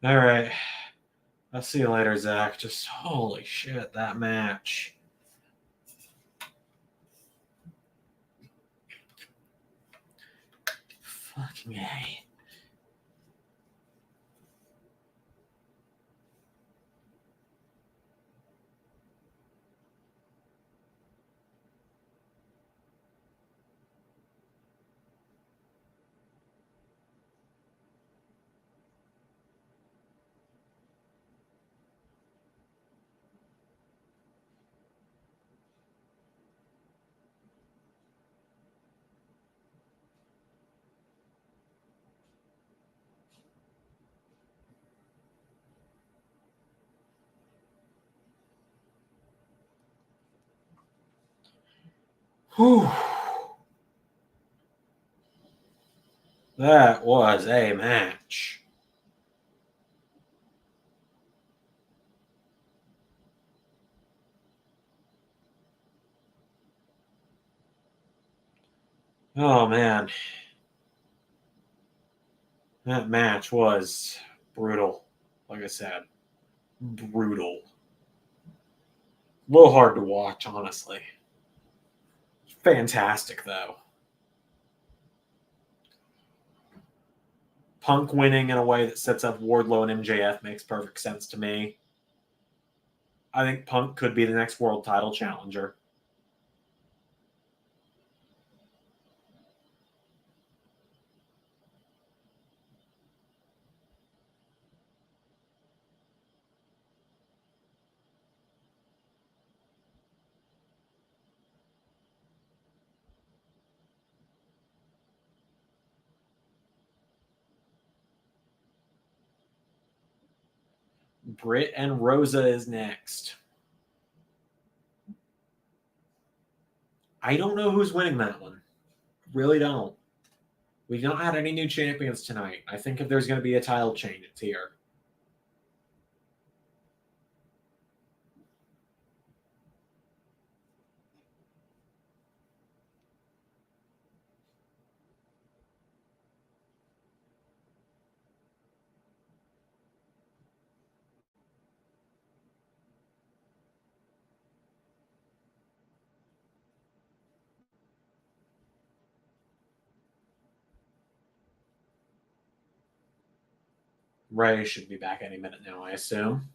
All right. I'll see you later, Zach. Just holy shit, that match. Fucking A. Whew. That was a match. Oh, man. That match was brutal. Like I said, brutal. A little hard to watch, honestly. Fantastic, though. Punk winning in a way that sets up Wardlow and MJF makes perfect sense to me. I think Punk could be the next world title challenger. Britt and Rosa is next. I don't know who's winning that one. Really don't. We've not had any new champions tonight. I think if there's going to be a title change, it's here. Ray should be back any minute now, I assume.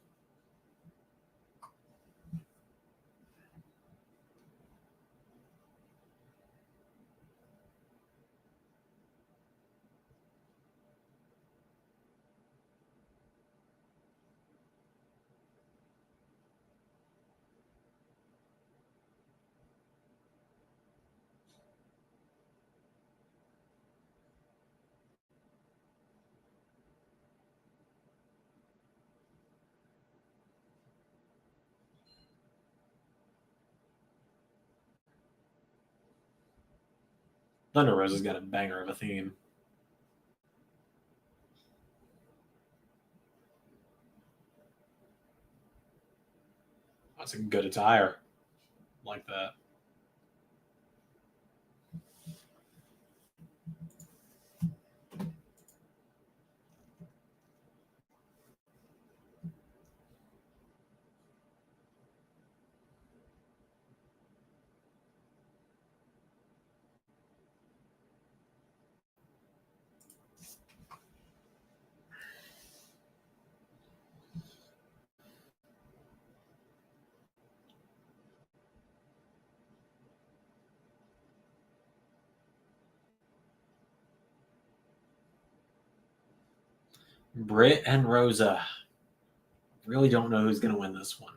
Thunder Rosa's got a banger of a theme. That's a good attire. Like that. Britt and Rosa. Really don't know who's going to win this one.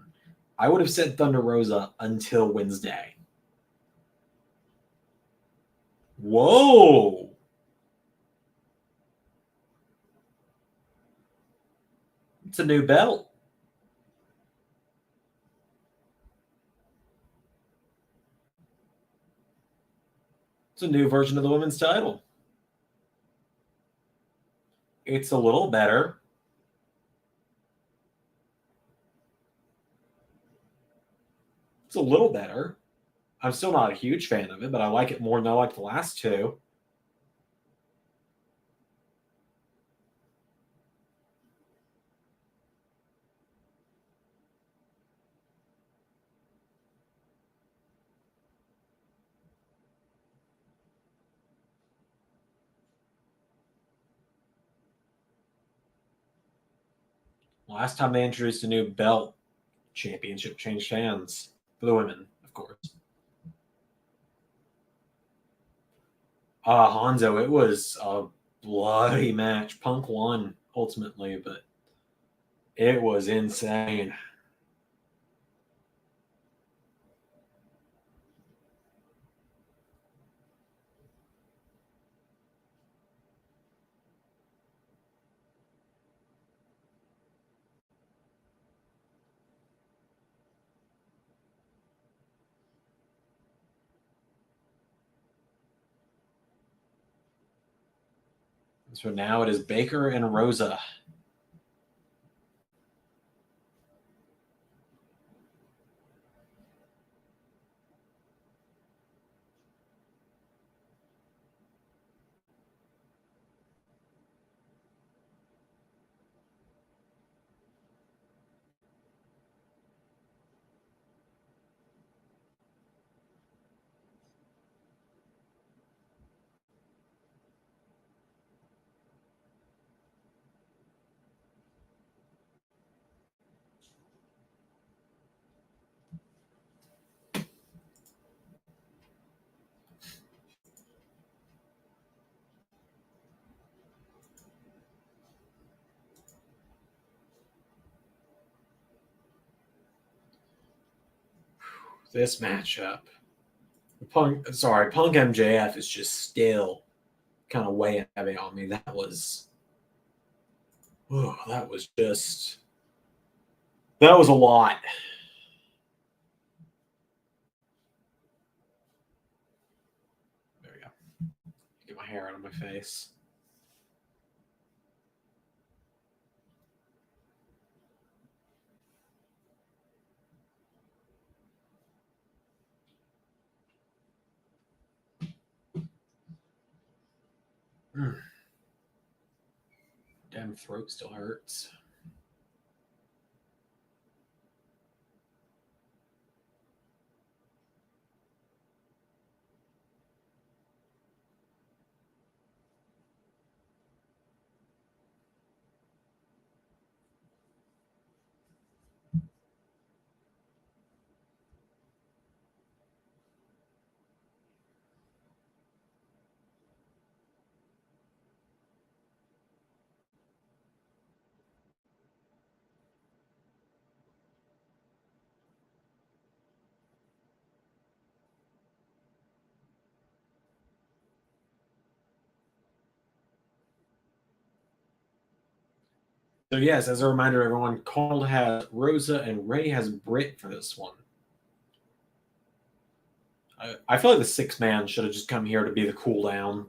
I would have said Thunder Rosa until Wednesday. Whoa! It's a new belt. It's a new version of the women's title. It's a little better. It's a little better. I'm still not a huge fan of it, but I like it more than I like the last two. Last time they introduced a new belt, championship changed hands for the women, of course. Hanzo, it was a bloody match. Punk won ultimately, but it was insane. So now it is Baker and Rosa. this matchup. Punk MJF is just still kind of weighing heavy on me. That was a lot. There we go. Get my hair out of my face. Damn, throat still hurts. So yes, as a reminder, everyone, Carl has Rosa and Ray has Britt for this one. I feel like the 6-man should have just come here to be the cool down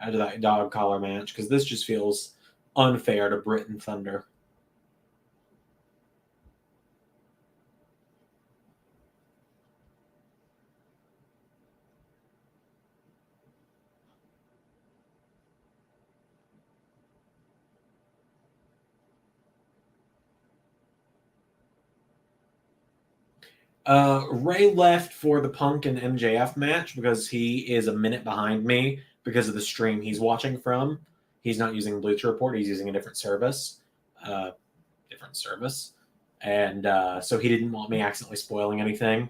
out of that dog collar match, because this just feels unfair to Britt and Thunder. Ray left for the Punk and MJF match because he is a minute behind me because of the stream he's watching from. He's not using Bleacher Report. He's using a different service. And so he didn't want me accidentally spoiling anything.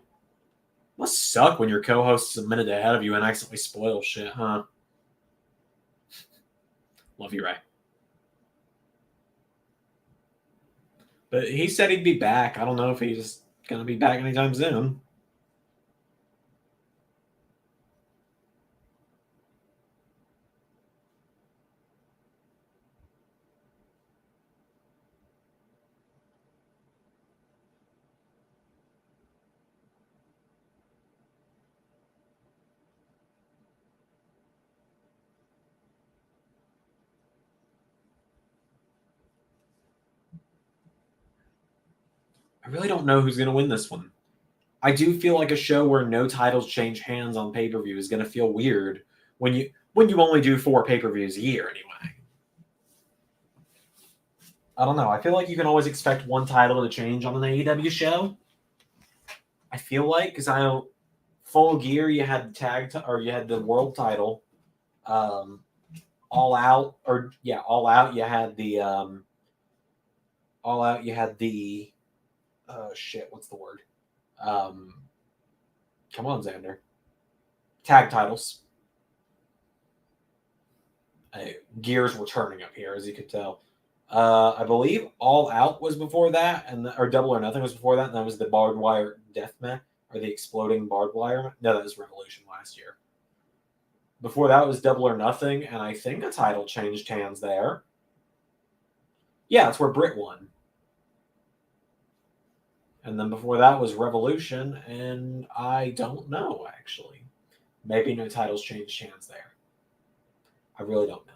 Must suck when your co-host is a minute ahead of you and accidentally spoil shit, huh? Love you, Ray. But he said he'd be back. I don't know if he's going to be back anytime soon. I really don't know who's going to win this one. I do feel like a show where no titles change hands on pay-per-view is going to feel weird when you only do 4 pay-per-views a year anyway. I don't know. I feel like you can always expect one title to change on an AEW show. I feel like, because I know Full Gear, you had the you had the world title. All Out, you had the what's the word? Come on, Zander. Tag titles. Gears were turning up here, as you could tell. I believe All Out was before that, or Double or Nothing was before that, and that was the barbed wire death match, or the exploding barbed wire. No, that was Revolution last year. Before that was Double or Nothing, and I think a title changed hands there. Yeah, that's where Britt won. And then before that was Revolution, and I don't know, actually. Maybe no titles changed hands there. I really don't know.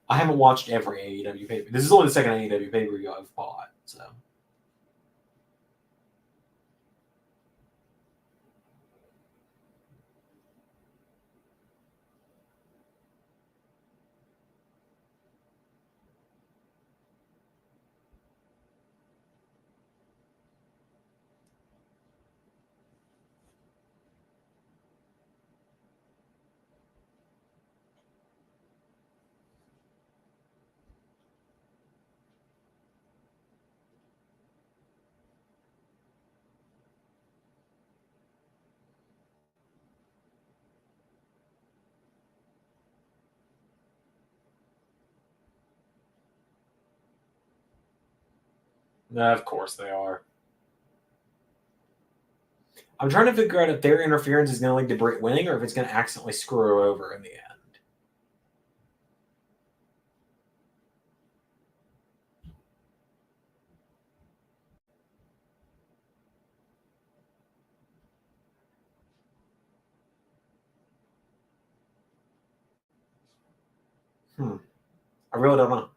I haven't watched every AEW pay-per-view. This is only the second AEW pay-per-view I've bought, so. Of course they are. I'm trying to figure out if their interference is going to lead to Britt winning or if it's going to accidentally screw her over in the end. I really don't know.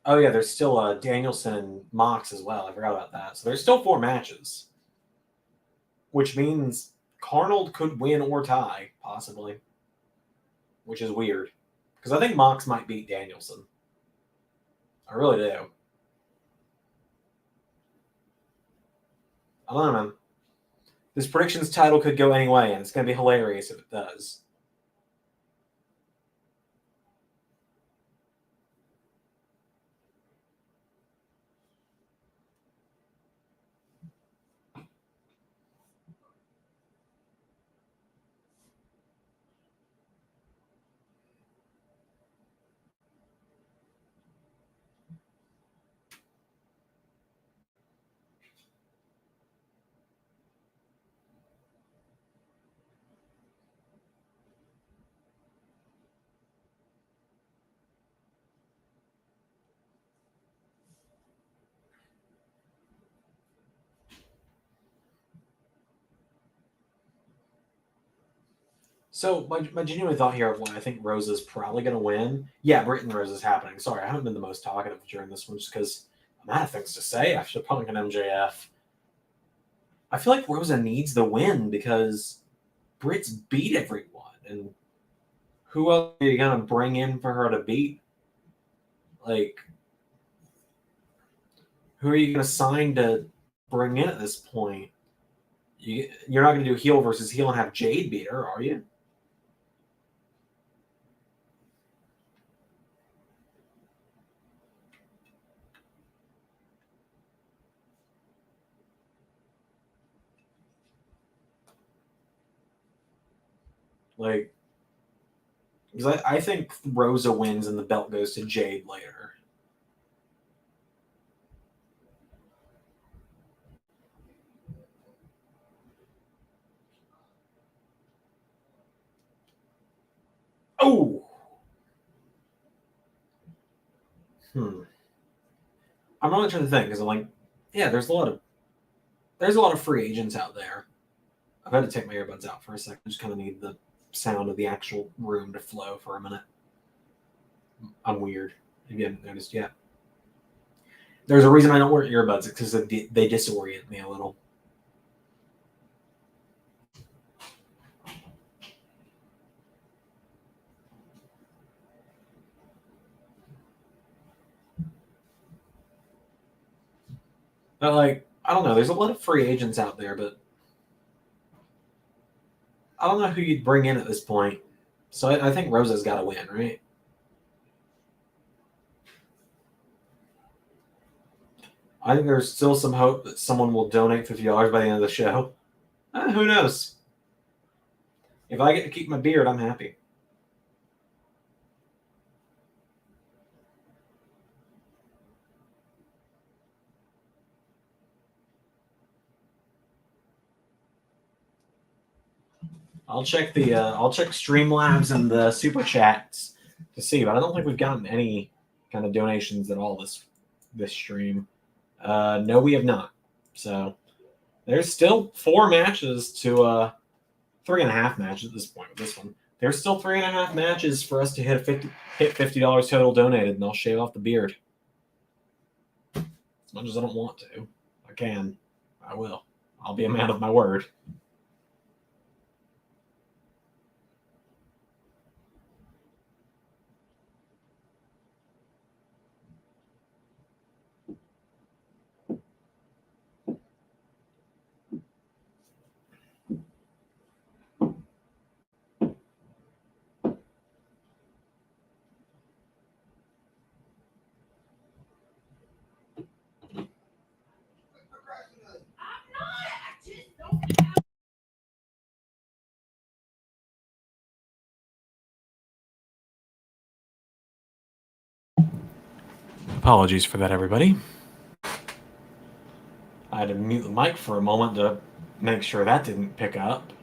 Oh, yeah, there's still Danielson and Mox as well. I forgot about that. So there's still 4 matches, which means Carnold could win or tie, possibly, which is weird. Because I think Mox might beat Danielson. I really do. I don't know, man. This predictions title could go any way, and it's going to be hilarious if it does. So my genuine thought here of why I think Rosa's probably going to win. Yeah, Britt and Rosa's happening. Sorry, I haven't been the most talkative during this one just because I'm out of things to say after Punk and MJF. I feel like Rosa needs the win because Britt's beat everyone. And who else are you going to bring in for her to beat? Like, who are you going to sign to bring in at this point? You're not going to do heel versus heel and have Jade beat her, are you? Like, because I think Rosa wins and the belt goes to Jade later. Oh! I'm really trying to think because I'm like, yeah, there's a lot of free agents out there. I've had to take my earbuds out for a second. I just kind of need the sound of the actual room to flow for a minute. I'm weird. If you haven't noticed yet. There's a reason I don't wear earbuds because they disorient me a little. But like, I don't know. There's a lot of free agents out there, but I don't know who you'd bring in at this point. So I think Rosa's got to win, right? I think there's still some hope that someone will donate $50 by the end of the show. Who knows? If I get to keep my beard, I'm happy. I'll check Streamlabs and the super chats to see, but I don't think we've gotten any kind of donations at all this stream. No, we have not. So there's still 4 matches to 3.5 matches at this point with this one. There's still 3.5 matches for us to hit $50 total donated, and I'll shave off the beard. As much as I don't want to, I can. I will. I'll be a man of my word. Apologies for that, everybody. I had to mute the mic for a moment to make sure that didn't pick up.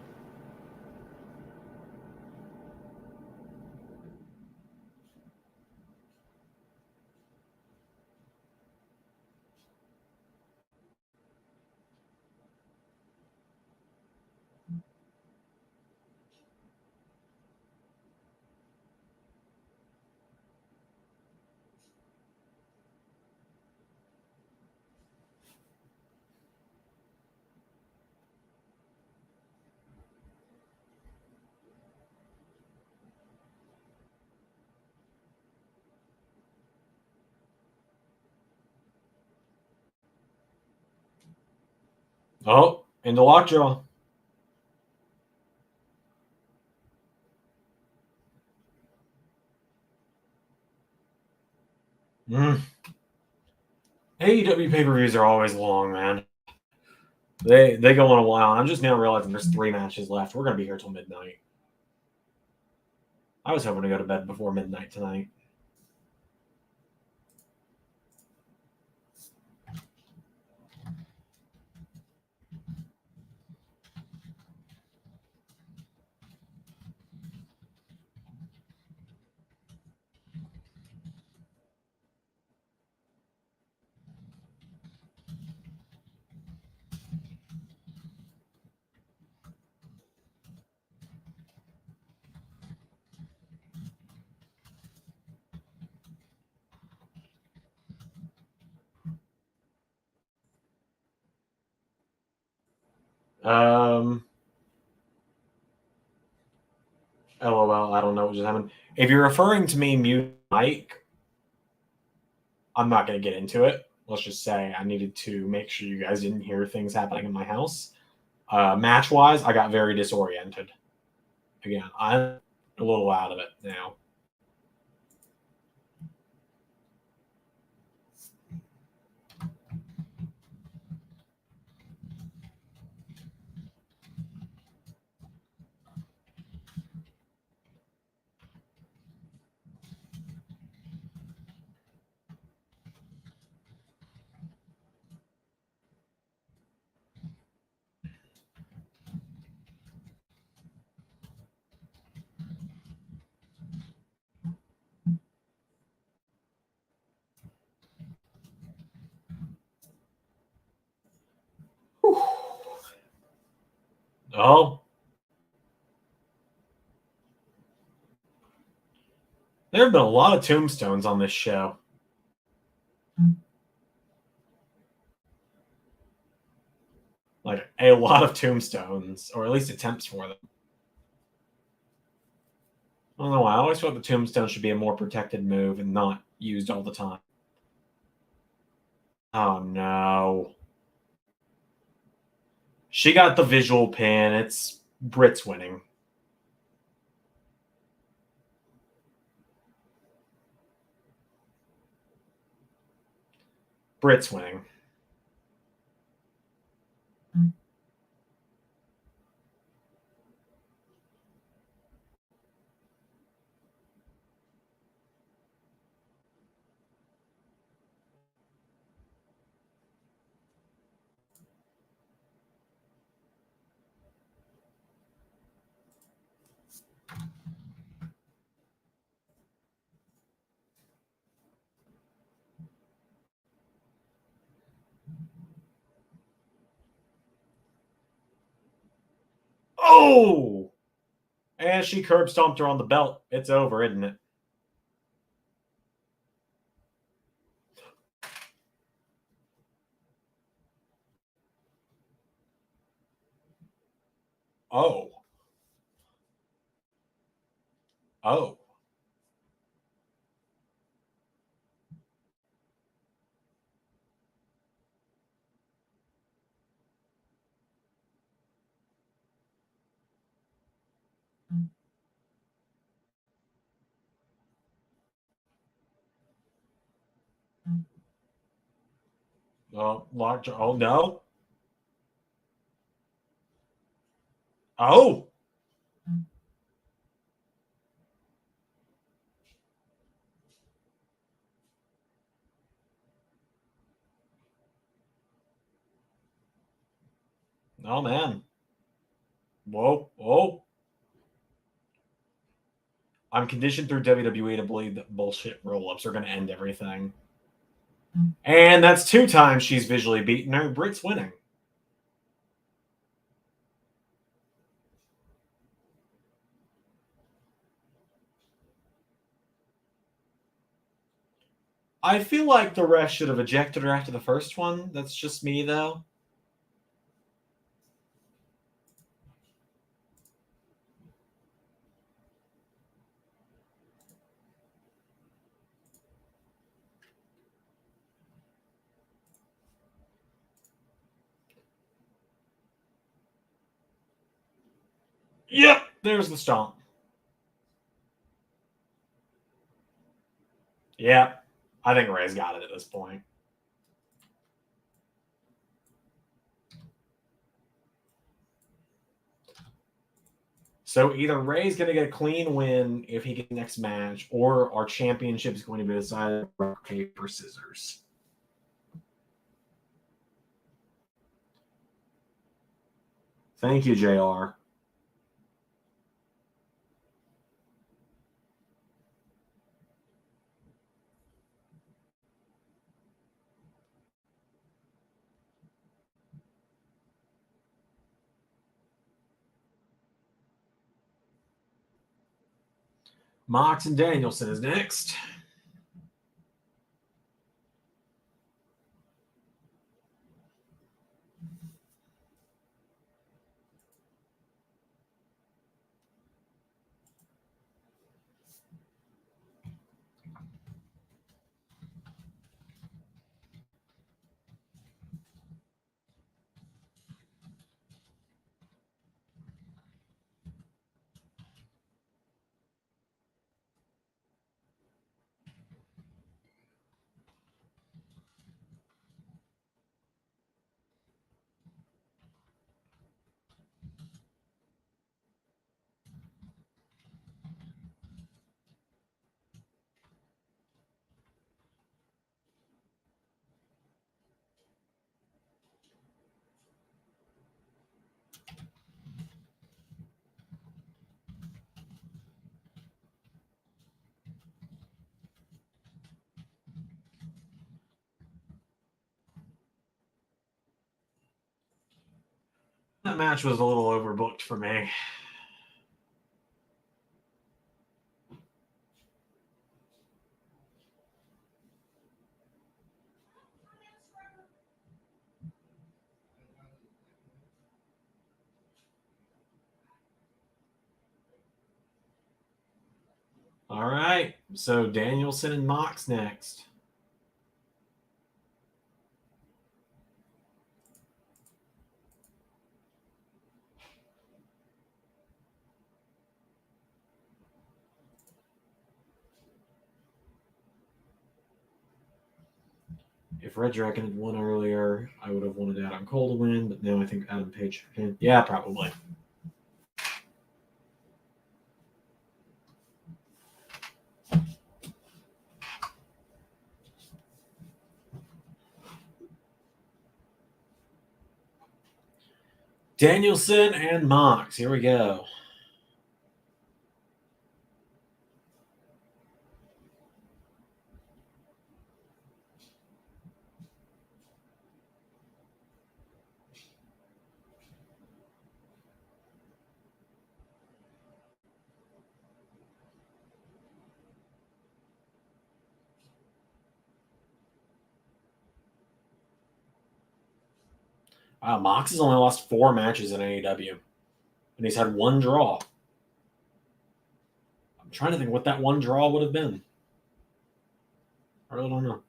Oh, into lockjaw. AEW pay-per-views are always long, man. They go on a while. I'm just now realizing there's 3 matches left. We're gonna be here till midnight. I was hoping to go to bed before midnight tonight. LOL, I don't know what just happened. If you're referring to me mute mic, I'm not going to get into it. Let's just say I needed to make sure you guys didn't hear things happening in my house. Match-wise, I got very disoriented. Again, I'm a little out of it now. Whew. Oh. There have been a lot of tombstones on this show. Like, a lot of tombstones, or at least attempts for them. I don't know why. I always thought the tombstone should be a more protected move and not used all the time. Oh, no. She got the visual pin. It's Britt's winning. Britt's winning. Oh! And she curb stomped her on the belt. It's over, isn't it? Oh. Oh. Oh, lockjaw. Oh, no. Oh. Oh, man. Whoa. Whoa. I'm conditioned through WWE to believe that bullshit roll-ups are going to end everything. And that's 2 times she's visually beaten her. Britt's winning. I feel like the ref should have ejected her after the first one. That's just me, though. Yep, there's the stomp. Yep, I think Ray's got it at this point. So either Ray's going to get a clean win if he gets the next match, or our championship is going to be decided by rock, paper, scissors. Thank you, JR. Mox and Danielson is next. That match was a little overbooked for me. All right, so Danielson and Mox next. If Red Dragon had won earlier, I would have wanted Adam Cole to win, but now I think Adam Page can. Yeah, probably. Danielson and Mox. Here we go. Wow, Mox has only lost 4 matches in AEW, and he's had 1 draw. I'm trying to think what that 1 draw would have been. I really don't know.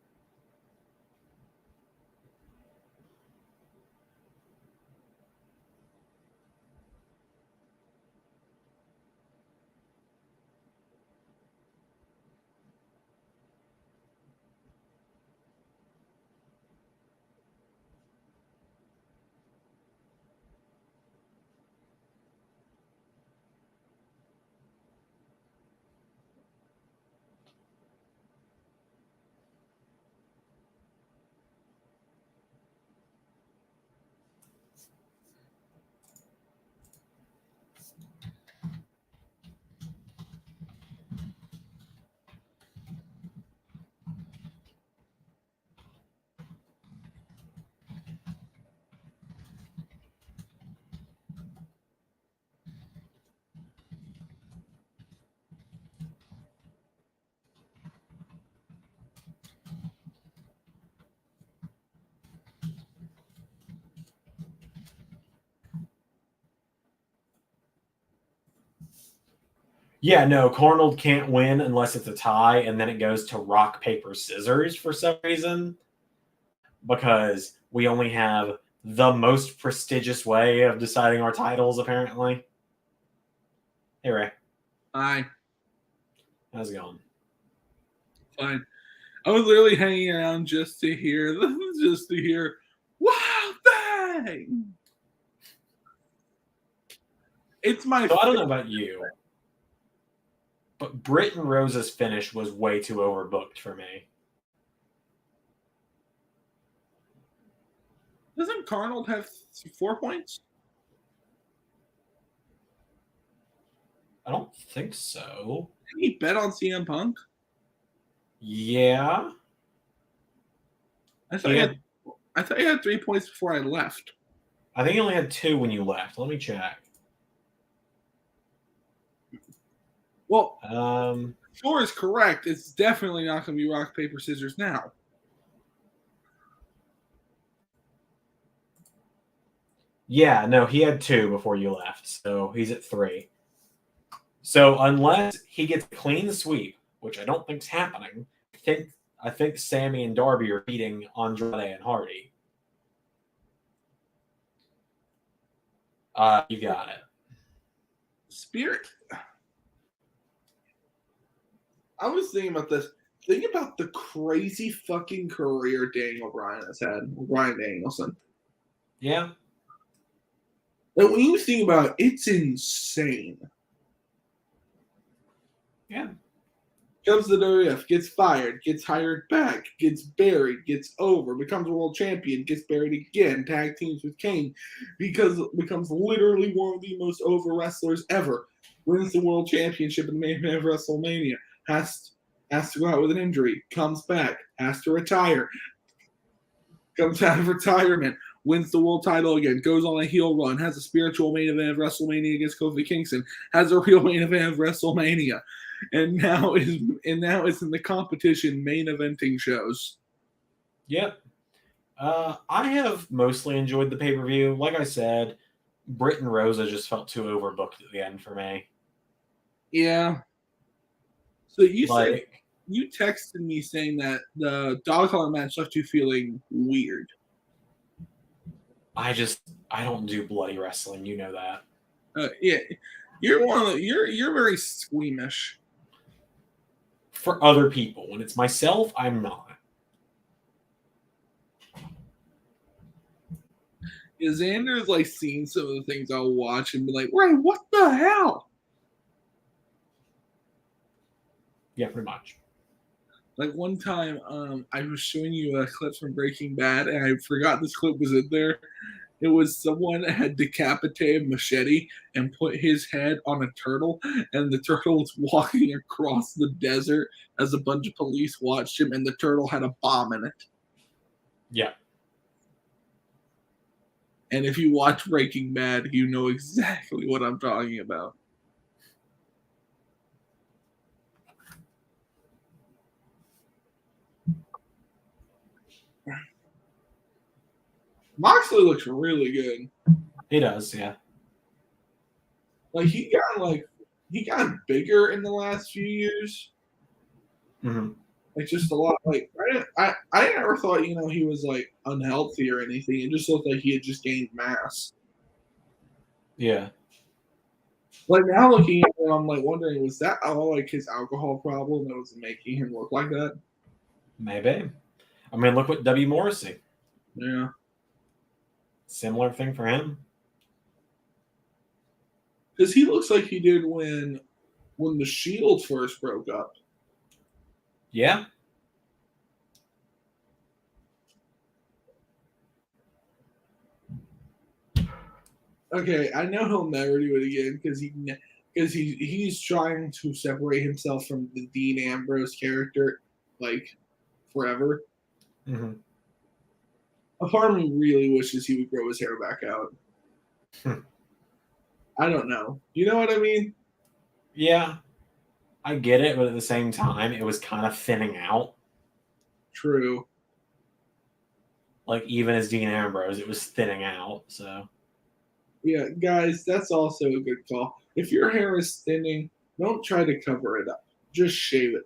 Yeah, no, Arnold can't win unless it's a tie, and then it goes to rock, paper, scissors for some reason. Because we only have the most prestigious way of deciding our titles, apparently. Hey, Ray. Hi. How's it going? Fine. I was literally hanging around just to hear, wow, bang! It's my. So I don't know about you, but Britt and Rosa's finish was way too overbooked for me. Doesn't Arnold have 4 points? I don't think so. Did he bet on CM Punk? Yeah. I thought he had 3 points before I left. I think he only had 2 when you left. Let me check. Well, Thor is correct. It's definitely not going to be rock, paper, scissors now. Yeah, no, he had 2 before you left, so he's at 3. So unless he gets a clean sweep, which I don't think's happening, I think Sammy and Darby are beating Andrade and Hardy. You got it. Spirit. I was thinking about this. Think about the crazy fucking career Daniel Bryan has had. Bryan Danielson. Yeah. And when you think about it, it's insane. Yeah. Comes to the WWF, gets fired, gets hired back, gets buried, gets over, becomes a world champion, gets buried again, tag teams with Kane, because becomes literally one of the most over wrestlers ever. Wins the world championship in the main event of WrestleMania. Has to go out with an injury, comes back, has to retire, comes out of retirement, wins the world title again, goes on a heel run, has a spiritual main event of WrestleMania against Kofi Kingston, has a real main event of WrestleMania, and now is in the competition main eventing shows. Yep. I have mostly enjoyed the pay-per-view. Like I said, Britt and Rosa just felt too overbooked at the end for me. Yeah. So you said you texted me saying that the dog collar match left you feeling weird. I don't do bloody wrestling. You know that. Yeah, you're very squeamish. For other people, when it's myself, I'm not. Yeah, Xander's like seen some of the things I'll watch and be like, "Ray, what the hell?" Yeah, pretty much. Like one time, I was showing you a clip from Breaking Bad, and I forgot this clip was in there. It was someone that had decapitated Machete and put his head on a turtle, and the turtle was walking across the desert as a bunch of police watched him, and the turtle had a bomb in it. Yeah. And if you watch Breaking Bad, you know exactly what I'm talking about. Moxley looks really good. He does, yeah. Like he got bigger in the last few years. Mm-hmm. Like just a lot. Like I never thought he was like unhealthy or anything. It just looked like he had just gained mass. Yeah. Like now looking at it, I'm like wondering, was that all like his alcohol problem that was making him look like that? Maybe. I mean, look what W. Morrissey. Yeah. Similar thing for him. Because he looks like he did when the Shield first broke up. Yeah. Okay, I know he'll never do it again because he's trying to separate himself from the Dean Ambrose character like forever. Mm-hmm. A part of me really wishes he would grow his hair back out. I don't know. You know what I mean? Yeah. I get it, but at the same time, it was kind of thinning out. True. Like, even as Dean Ambrose, it was thinning out, so. Yeah, guys, that's also a good call. If your hair is thinning, Don't try to cover it up. Just shave it.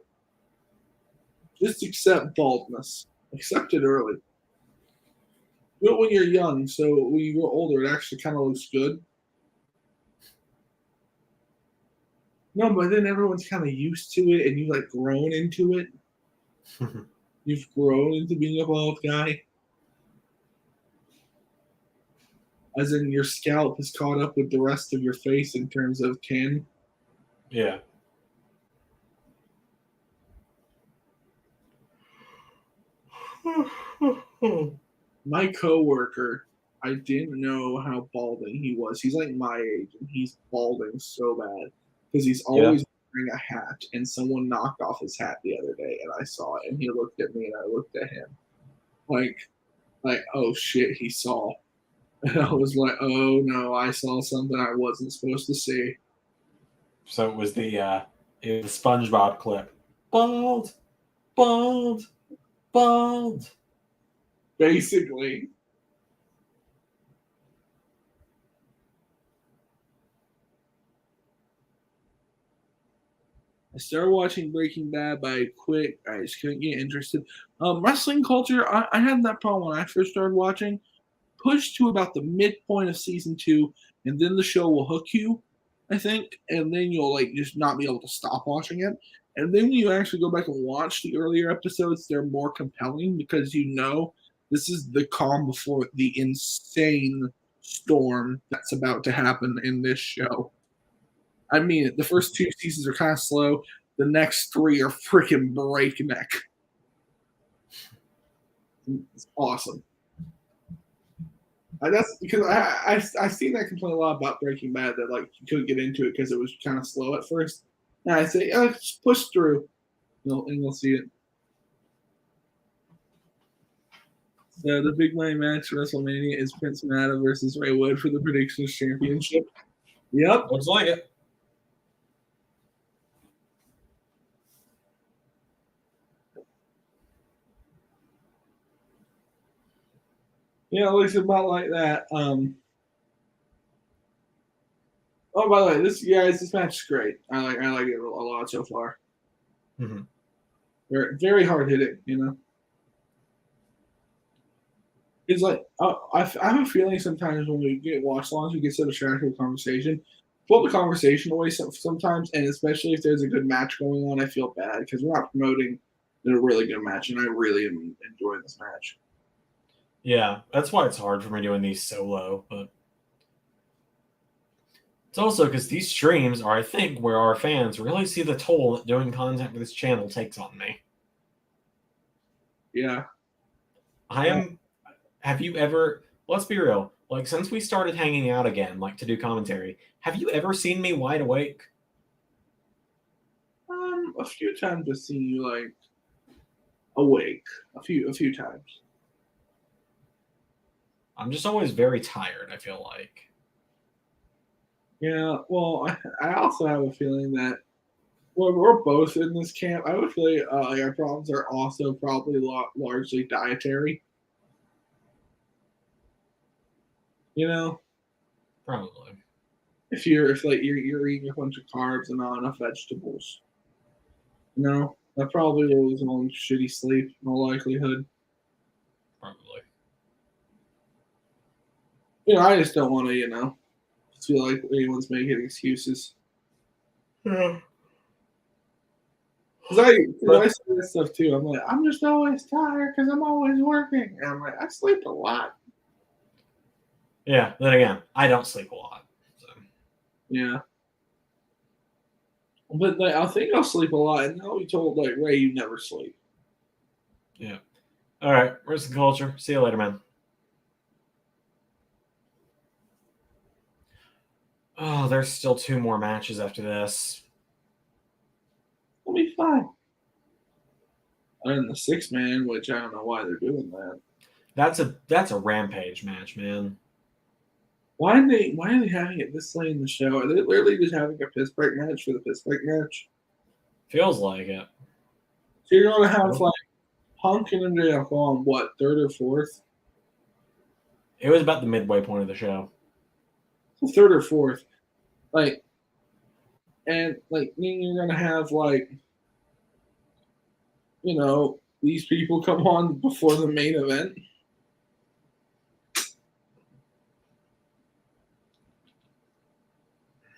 Just accept baldness. Accept it early. Do it when you're young, so when you grow older, it actually kind of looks good. No, but then everyone's kind of used to it, and you've like grown into it. You've grown into being a bald guy. As in, your scalp has caught up with the rest of your face in terms of tan. Yeah. My coworker, I didn't know how balding he was. He's like my age, and he's balding so bad because he's always wearing a hat. And someone knocked off his hat the other day, and I saw it. And he looked at me, and I looked at him, like, oh shit, he saw. And I was like, oh no, I saw something I wasn't supposed to see. So it was the SpongeBob clip. Bald, bald, bald. Basically. I started watching Breaking Bad, but I quit. I just couldn't get interested. Wrestling culture, I had that problem when I first started watching. Push to about the midpoint of season 2, and then the show will hook you, I think, and then you'll like just not be able to stop watching it. And then when you actually go back and watch the earlier episodes, they're more compelling because you know this is the calm before the insane storm that's about to happen in this show. I mean, the first 2 seasons are kind of slow. The next 3 are freaking breakneck. It's awesome. That's because I've seen that complaint a lot about Breaking Bad, that like you couldn't get into it because it was kind of slow at first. And I say, just push through, and you'll see it. So the big money match for WrestleMania is Prince Nana versus Ray Wood for the Predictions Championship. Yep. Looks like it. Yeah, it looks about like that. Oh, by the way, this match is great. I like it a lot so far. Mm-hmm. They're very hard hitting, you know. It's like I have a feeling sometimes when we get watch-alongs, we get so distracted with conversation. Pull the conversation away sometimes, and especially if there's a good match going on, I feel bad because we're not promoting a really good match, and I really am enjoying this match. Yeah, that's why it's hard for me doing these solo, but it's also because these streams are, I think, where our fans really see the toll that doing content for this channel takes on me. Yeah. Have you ever, let's be real, like since we started hanging out again, like to do commentary, have you ever seen me wide awake? A few times I've seen you like awake. A few times. I'm just always very tired, I feel like. Yeah, well, I also have a feeling that we're both in this camp. I would feel like our problems are also probably largely dietary. You know, Probably. if you're eating a bunch of carbs and not enough vegetables, you know, that probably will result in shitty sleep in all likelihood. Probably. You know, I just don't want to, you know, feel like anyone's making excuses. Yeah. Because I say this stuff too. I'm like, I'm just always tired because I'm always working. And I'm like, I sleep a lot. Yeah, then again, I don't sleep a lot. So. Yeah. But like, I think I'll sleep a lot. And I'll be told, like, Ray, you never sleep. Yeah. All right, wrestling culture. See you later, man. Oh, there's still 2 more matches after this. It'll be fine. And the 6-man, which I don't know why they're doing that. That's a Rampage match, man. Why are they having it this late in the show? Are they literally just having a piss break match for the piss break match? Feels like it. So you're gonna have like Punk and MJF on what, 3rd or 4th? It was about the midway point of the show. 3rd or 4th. Like, And like then you're gonna have like, these people come on before the main event.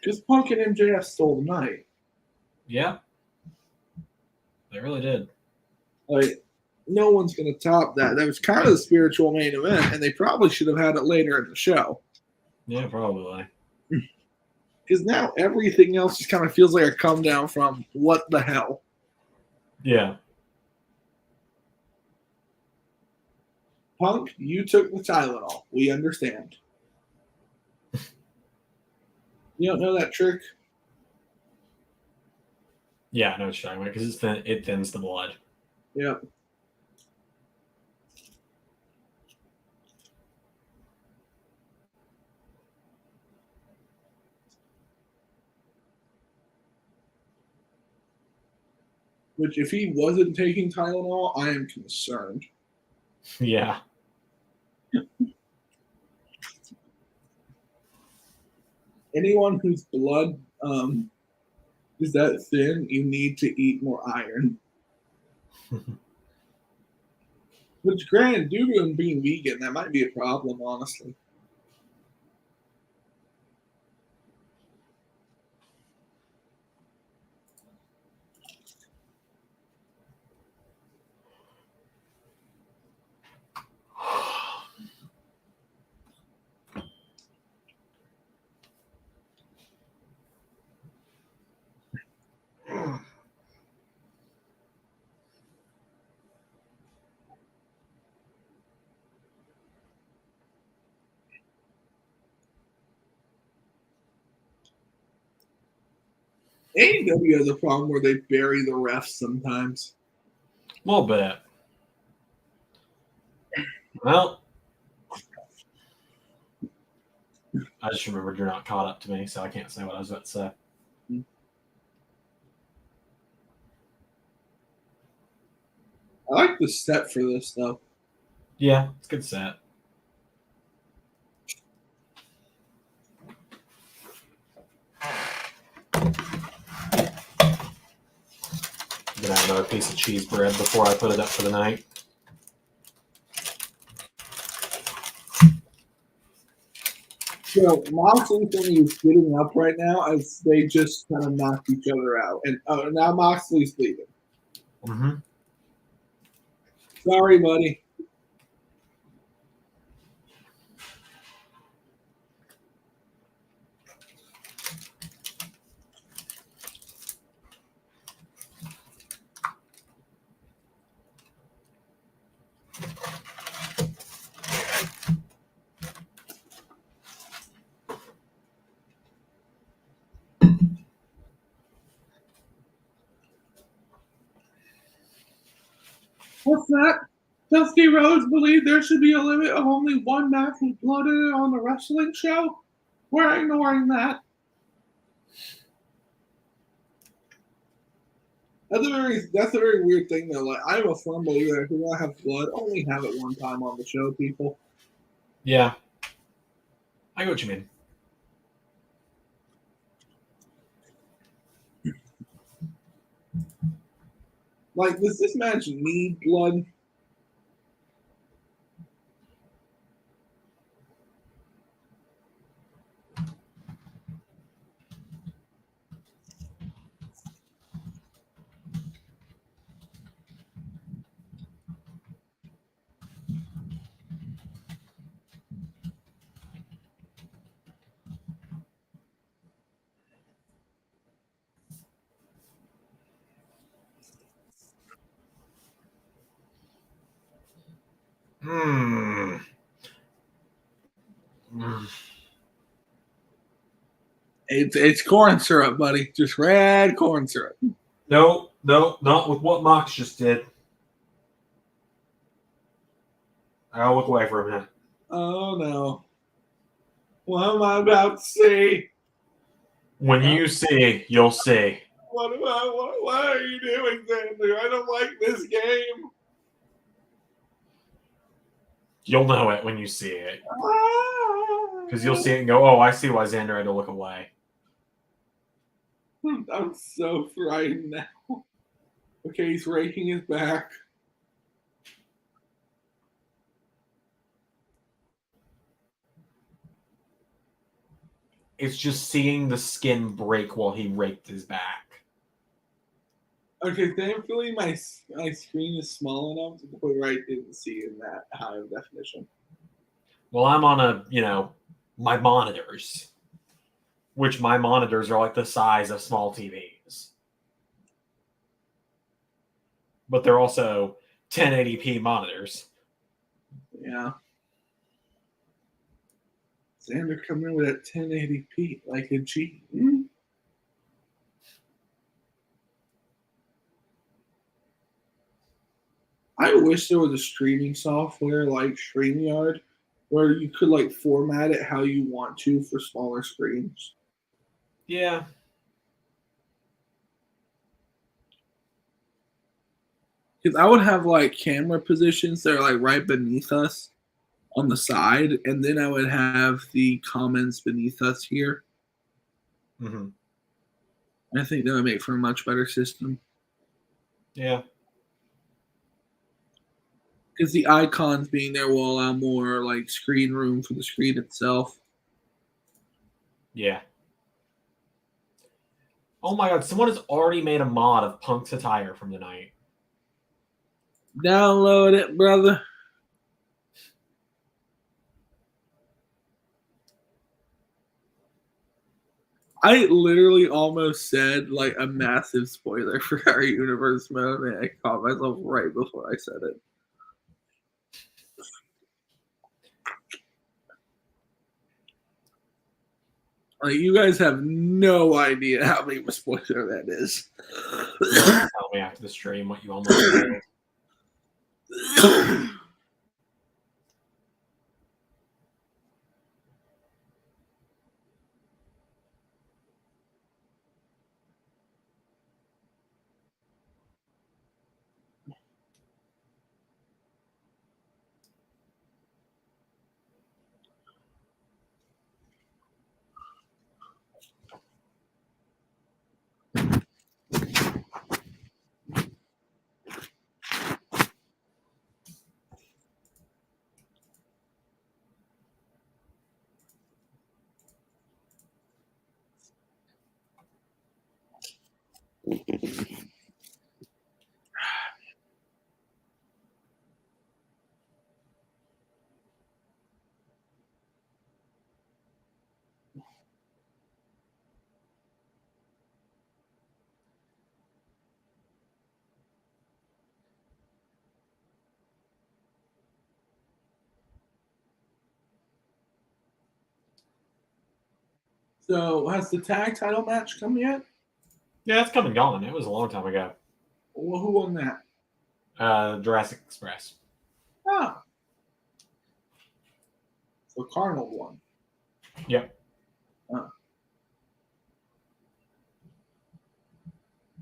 Because Punk and MJF stole the night. Yeah. They really did. Like, no one's going to top that. That was kind of the spiritual main event, and they probably should have had it later in the show. Yeah, probably. Because now everything else just kind of feels like a come down from what the hell. Yeah. Punk, you took the Tylenol. We understand. You don't know that trick? Yeah, I know what you're talking about because it thins the blood. Yep. Which, if he wasn't taking Tylenol, I am concerned. Yeah. Anyone whose blood is that thin, you need to eat more iron. Which, granted, due to him being vegan, that might be a problem, honestly. AEW has a problem where they bury the refs sometimes. A little bit. Well, I just remembered you're not caught up to me, so I can't say what I was about to say. I like the set for this, though. Yeah, it's a good set. I'm gonna have another piece of cheese bread before I put it up for the night. So Moxley thing is getting up right now as they just kind of knocked each other out. And now Moxley's leaving. Mm-hmm. Sorry, buddy. What's that? Dusty Rhodes believe there should be a limit of only one match with blood in it on the wrestling show? We're ignoring that. That's a very weird thing though. Like, I'm a firm believer that if you're gonna have blood, only have it one time on the show, people. Yeah. I get what you mean. Like, does this match need blood? It's corn syrup, buddy. Just red corn syrup. No, not with what Mox just did. I'll look away for a minute. Oh no. What am I about to see? When you see, you'll see. What are you doing, Zander? I don't like this game. You'll know it when you see it. Because you'll see it and go, oh, I see why Zander had to look away. I'm so frightened now. Okay, he's raking his back. It's just seeing the skin break while he raked his back. Okay, thankfully my screen is small enough to the point where I didn't see in that high of definition. Well, I'm on my monitors, which my monitors are like the size of small TVs. But they're also 1080p monitors. Yeah. Zander coming in with that 1080p like a G. I wish there was a streaming software like StreamYard where you could like format it how you want to for smaller screens. Yeah. Because I would have like camera positions that are like right beneath us on the side, and then I would have the comments beneath us here. Mm-hmm. I think that would make for a much better system. Yeah. Because the icons being there will allow more like screen room for the screen itself. Yeah. Oh my god, someone has already made a mod of Punk's attire from the night. Download it, brother. I literally almost said like a massive spoiler for our universe mode, and I caught myself right before I said it. Like, you guys have no idea how big of a spoiler that is. Tell me after the stream what you almost said. So, has the tag title match come yet? Yeah, it's come and gone. It was a long time ago. Well, who won that? Jurassic Express. Oh. So, Cardinal won. Yep. Oh.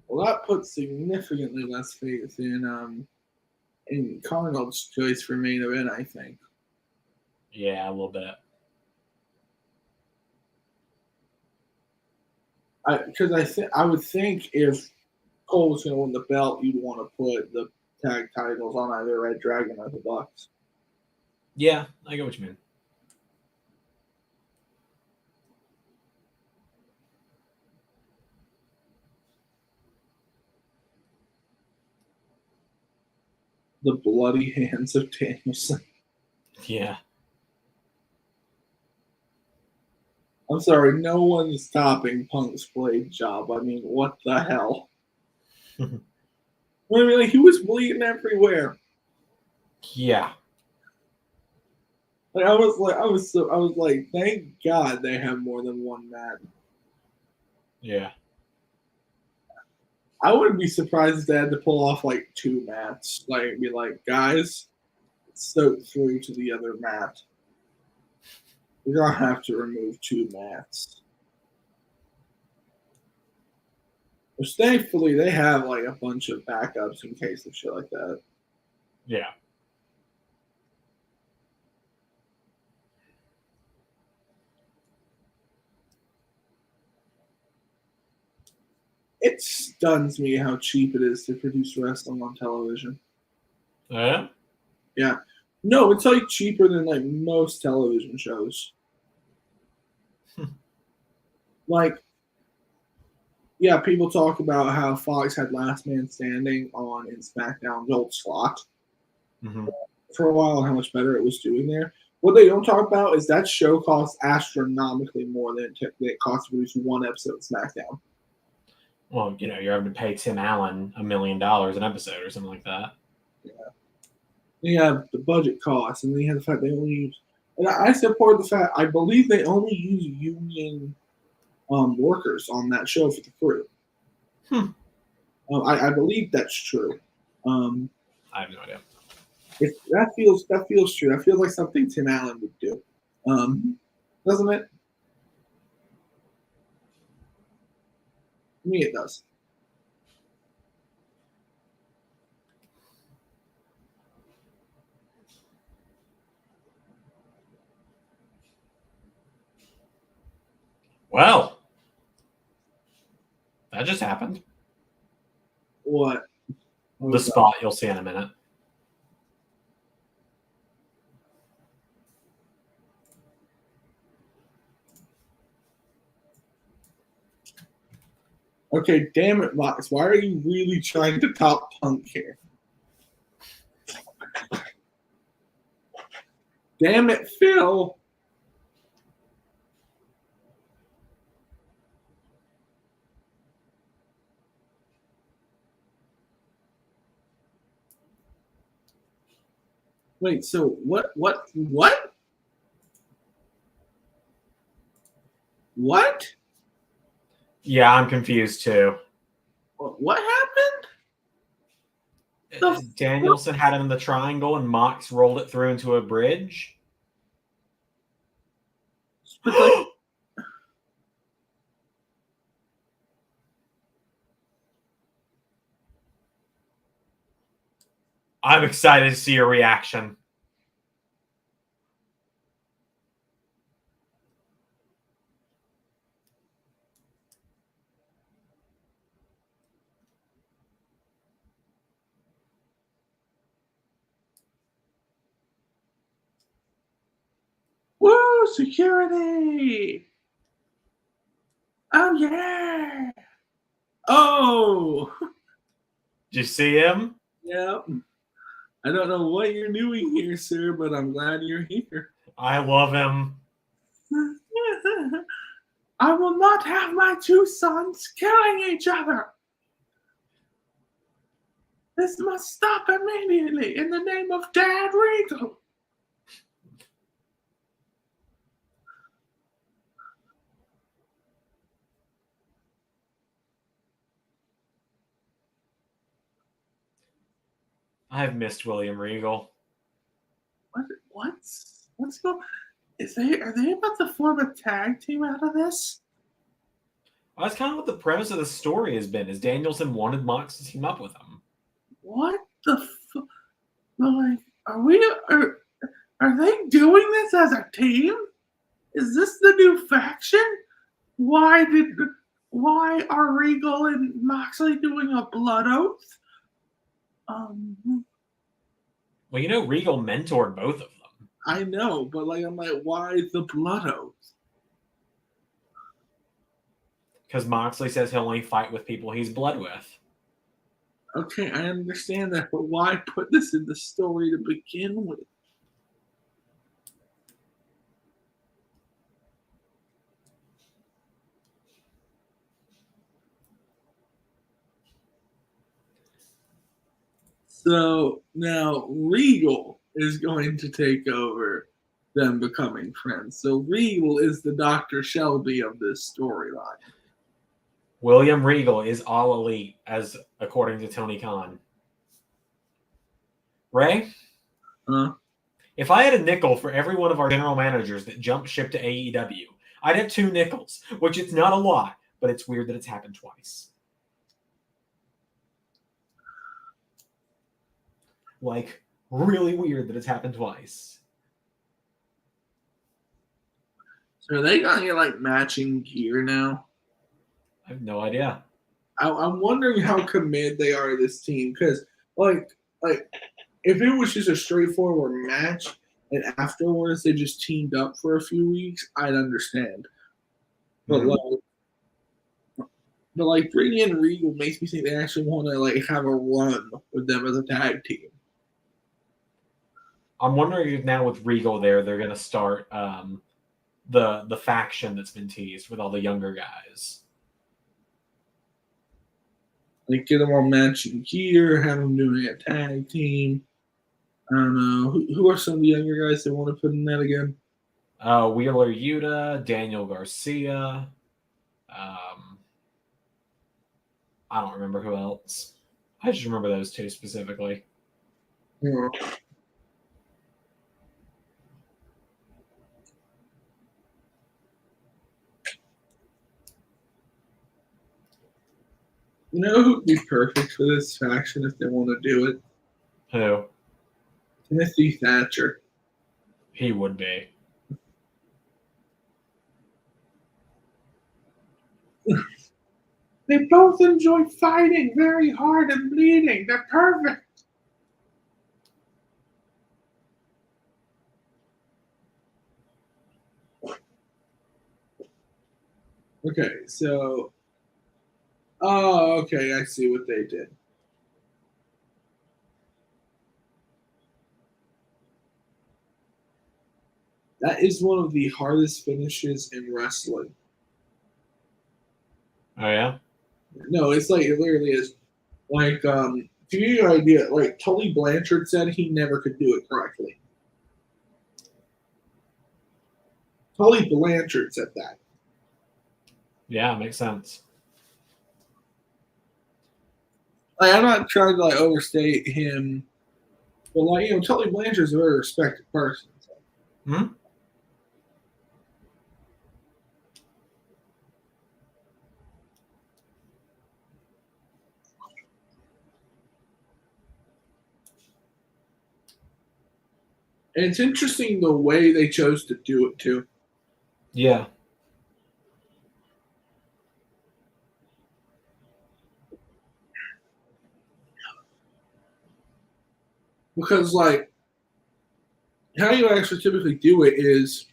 Well, that puts significantly less faith in Cardinal's choice for main event, I think. Yeah, a little bit. Because I would think if Cole was going to win the belt, you'd want to put the tag titles on either Red Dragon or the Bucks. Yeah, I get what you mean. The bloody hands of Danielson. Yeah. I'm sorry, no one's topping Punk's blade job. I mean, what the hell? I mean, like, he was bleeding everywhere. Yeah. Like, I was like, thank God they have more than one mat. Yeah. I wouldn't be surprised if they had to pull off like two mats. Like, be like, guys, soak through to the other mat. We're gonna have to remove two mats. Which thankfully they have like a bunch of backups in case of shit like that. Yeah. It stuns me how cheap it is to produce wrestling on television. Yeah. Yeah. No, it's like cheaper than like most television shows. Like, yeah, people talk about how Fox had Last Man Standing on in SmackDown's old slot for a while and how much better it was doing there. What they don't talk about is that show costs astronomically more than it costs to produce one episode of SmackDown. Well, you know, you're having to pay Tim Allen $1 million an episode or something like that. Yeah. You have the budget costs, and then you have the fact they only use. And I support the fact I believe they only use union workers on that show for the crew. I believe that's true. I have no idea. That feels true. That feels like something Tim Allen would do, doesn't it? To me, it does. Well, that just happened. What? The spot you'll see in a minute. Okay, damn it, Mox. Why are you really trying to top Punk here? Damn it, Phil. Wait, so what? What? Yeah, I'm confused too. What happened? Danielson had him in the triangle and Mox rolled it through into a bridge. But like, I'm excited to see your reaction. woo, security. Oh, yeah. Oh. Did you see him? Yeah. I don't know what you're doing here, sir, but I'm glad you're here. I love him. I will not have my two sons killing each other. This must stop immediately in the name of Dad Regal. I've missed William Regal. What's going? Are they about to form a tag team out of this? Well, that's kind of what the premise of the story has been. Is Danielson wanted Mox to team up with him? What the? Like, are they doing this as a team? Is this the new faction? Why are Regal and Moxley doing a blood oath? Well, you know, Regal mentored both of them. I know, but I'm like, why the blood oath? Because Moxley says he'll only fight with people he's blood with. Okay, I understand that, but why put this in the story to begin with? So now Regal is going to take over them becoming friends. So Regal is the Dr. Shelby of this storyline. William Regal is all elite, as according to Tony Khan. Ray? Huh? If I had a nickel for every one of our general managers that jumped ship to AEW, I'd have 2 nickels, which it's not a lot, but it's weird that it's happened twice. Like, really weird that it's happened twice. So are they gonna get matching gear now? I have no idea. I'm wondering how committed they are to this team because, like if it was just a straightforward match and afterwards they just teamed up for a few weeks, I'd understand. But bringing in Regal makes me think they actually want to like have a run with them as a tag team. I'm wondering if now with Regal there, they're going to start the faction that's been teased with all the younger guys. Like get them all matching gear, have them doing a tag team. I don't know who are some of the younger guys they want to put in that again. Wheeler Yuta, Daniel Garcia. I don't remember who else. I just remember those two specifically. Yeah. You know who would be perfect for this faction if they want to do it? Who? Timothy Thatcher. He would be. They both enjoy fighting very hard and bleeding. They're perfect. Okay, so. Oh, okay, I see what they did. That is one of the hardest finishes in wrestling. Oh, yeah? No, it's like, it literally is. Like, to give you an idea, like, Tully Blanchard said he never could do it correctly. Tully Blanchard said that. Yeah, makes sense. Like, I'm not trying to, like, overstate him, but, like, you know, Tully Blanchard's a very respected person. So. Hmm? And it's interesting the way they chose to do it, too. Yeah. Because, like, how you actually typically do it is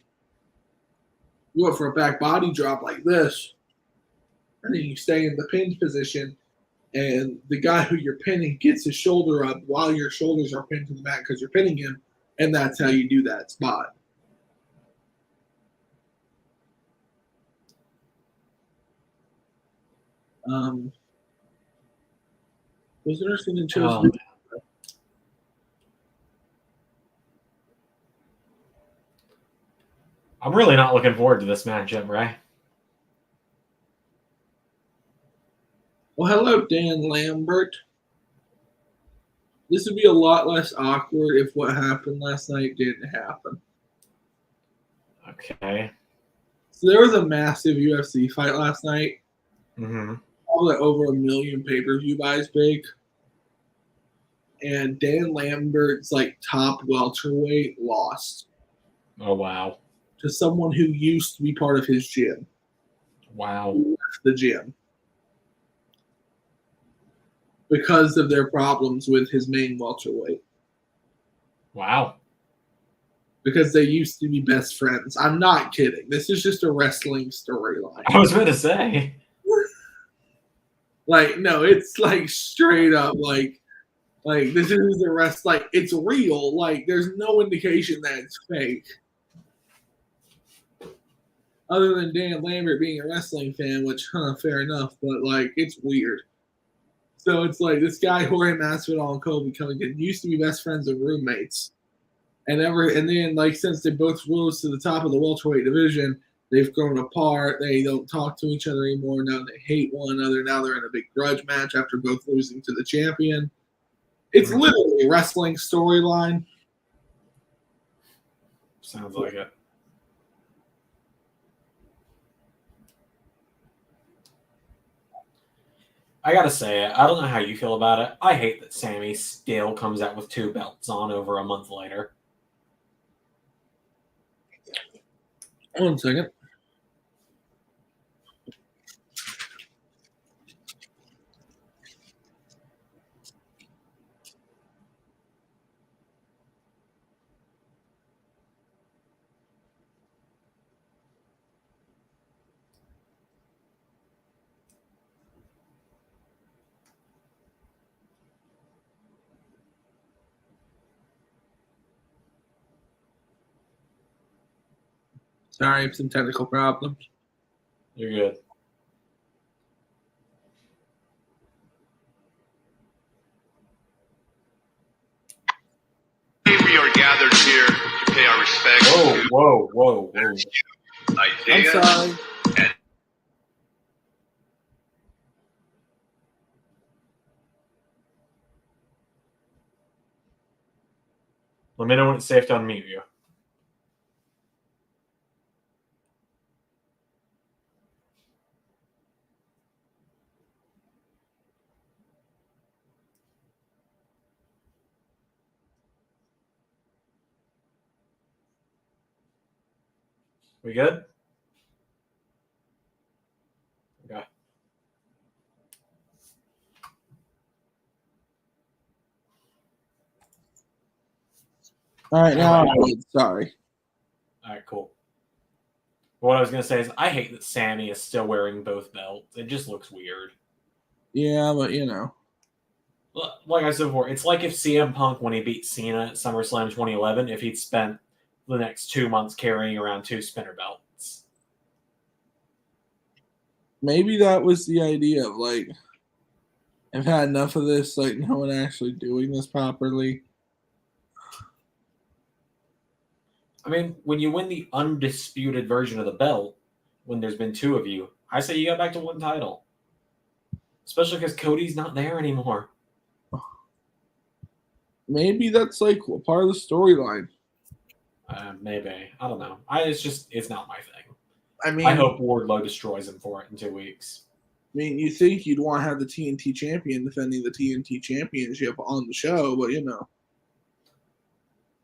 you go for a back body drop like this, and then you stay in the pinned position, and the guy who you're pinning gets his shoulder up while your shoulders are pinned to the mat because you're pinning him, and that's how you do that spot. Was interesting and chose. I'm really not looking forward to this matchup, Ray. Well, hello, Dan Lambert. This would be a lot less awkward if what happened last night didn't happen. Okay. So there was a massive UFC fight last night. Mm-hmm. Probably over 1 million pay-per-view buys big. And Dan Lambert's like top welterweight lost. Oh, wow. To someone who used to be part of his gym. Wow. Who left the gym. Because of their problems with his main welterweight. Wow. Because they used to be best friends. I'm not kidding. This is just a wrestling storyline. I was going to say. Like, no, it's like straight up like this is the rest. Like, it's real. Like, there's no indication that it's fake. Other than Dan Lambert being a wrestling fan, which, fair enough, but like, it's weird. So it's like this guy, Jorge Masvidal and Kobe Covington, used to be best friends and roommates. And then like since they both rose to the top of the welterweight division, they've grown apart. They don't talk to each other anymore. Now they hate one another. Now they're in a big grudge match after both losing to the champion. It's literally a wrestling storyline. Sounds like it. I gotta say it. I don't know how you feel about it. I hate that Sammy still comes out with 2 belts on over a month later. 1 second. Sorry, I have some technical problems. You're good. We are gathered here to pay our respects to Whoa. Isaiah. I'm sorry. Let me know when it's safe to unmute you. We good? Okay. All right, now I'm good. Sorry. All right, cool. What I was going to say is I hate that Sammy is still wearing both belts. It just looks weird. Yeah, but you know. Like I said before, it's like if CM Punk, when he beat Cena at SummerSlam 2011, if he'd spent the next 2 months carrying around 2 spinner belts. Maybe that was the idea of like, I've had enough of this, like no one actually doing this properly. I mean, when you win the undisputed version of the belt, when there's been 2 of you, I say you go back to 1 title. Especially because Cody's not there anymore. Maybe that's like part of the storyline. Maybe. I don't know. It's not my thing. I mean, I hope Wardlow destroys him for it in 2 weeks. I mean, you think you'd want to have the TNT champion defending the TNT championship on the show, but you know.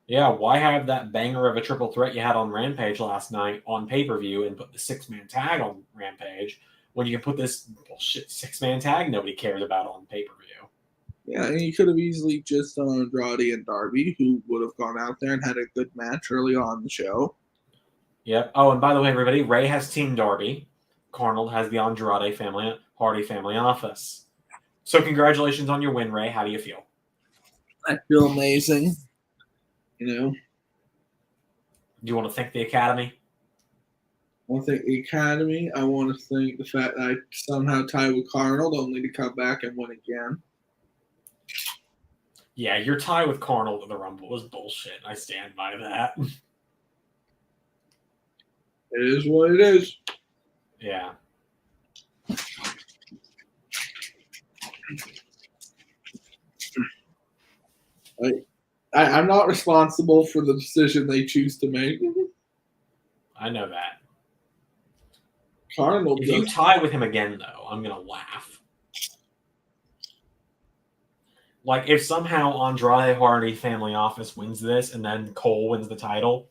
Yeah, why have that banger of a triple threat you had on Rampage last night on pay-per-view and put the 6-man tag on Rampage when you can put this bullshit 6-man tag nobody cares about on pay-per-view? Yeah, and you could have easily just done Andrade and Darby, who would have gone out there and had a good match early on the show. Yep. Oh, and by the way, everybody, Ray has Team Darby. Carnold has the Andrade family, Hardy family office. So congratulations on your win, Ray. How do you feel? I feel amazing. You know, Do you want to thank the Academy? I want to thank the Academy. I want to thank the fact that I somehow tied with Carnold, only to come back and win again. Yeah, your tie with Carnold at the Rumble was bullshit. I stand by that. It is what it is. Yeah. I'm not responsible for the decision they choose to make. I know that. Carnold If you does. tie with him again, though, I'm going to laugh. Like, if somehow Andrade Hardy Family Office wins this and then Cole wins the title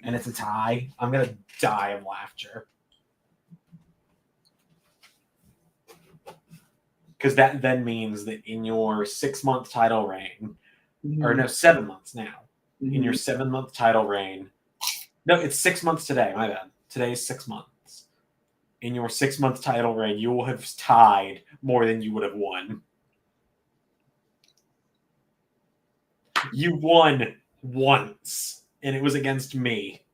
and it's a tie, I'm going to die of laughter. Because that then means that in your 6-month title reign, or no, 7 months now, in your 7-month title reign, no, it's 6 months today, my bad. Today is 6 months. In your 6-month title reign, you will have tied more than you would have won. You won once, and it was against me.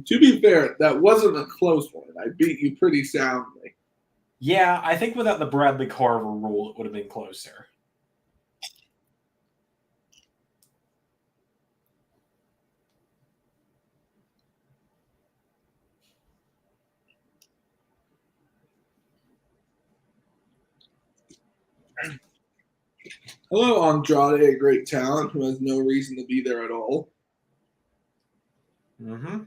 To be fair, that wasn't a close one. I beat you pretty soundly. Yeah, I think without the Bradley Carver rule, it would have been closer. Hello, Andrade, a great talent who has no reason to be there at all. Mm-hmm.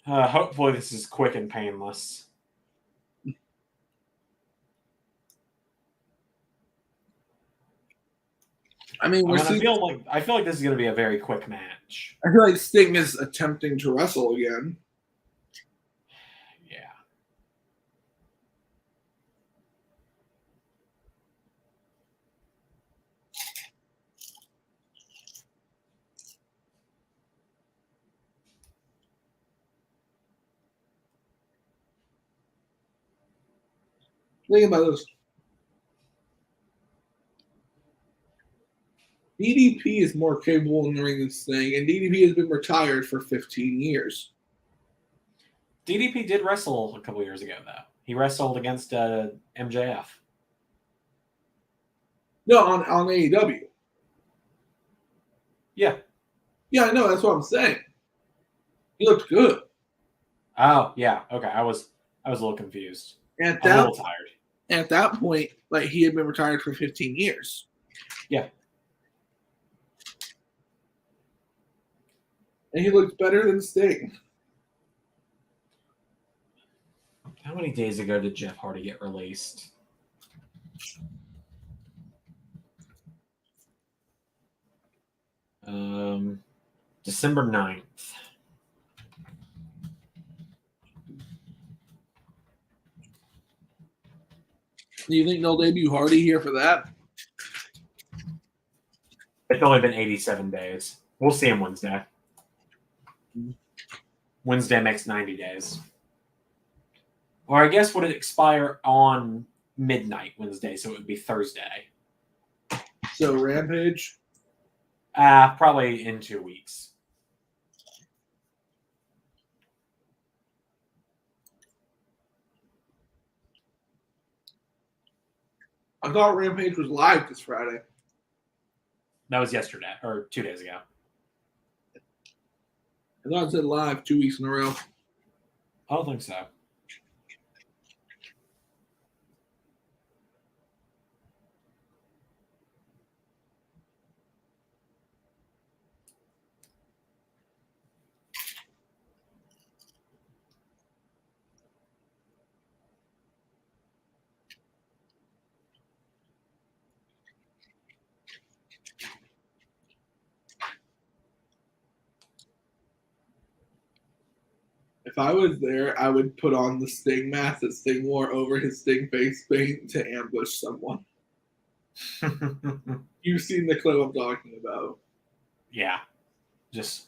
Hopefully this is quick and painless. I mean, I feel like this is going to be a very quick match. I feel like Sting is attempting to wrestle again. Yeah. Think about this. DDP is more capable in the ring than Sting, and DDP has been retired for 15 years. DDP did wrestle a couple years ago, though. He wrestled against MJF. No, on AEW. Yeah. Yeah, I know. That's what I'm saying. He looked good. Oh, yeah. Okay, I was a little confused. I'm a little tired. At that point, like he had been retired for 15 years. Yeah. And he looked better than Sting. How many days ago did Jeff Hardy get released? December 9th. Do you think they'll debut Hardy here for that? It's only been 87 days. We'll see him Wednesday. Wednesday makes 90 days. Or I guess would it expire on midnight Wednesday, so it would be Thursday. So Rampage? Probably in 2 weeks. I thought Rampage was live this Friday. That was yesterday, or 2 days ago. I thought it said live 2 weeks in a row. I don't think so. If I was there, I would put on the Sting mask that Sting wore over his Sting face paint to ambush someone. You've seen the clip I'm talking about. Yeah. Just...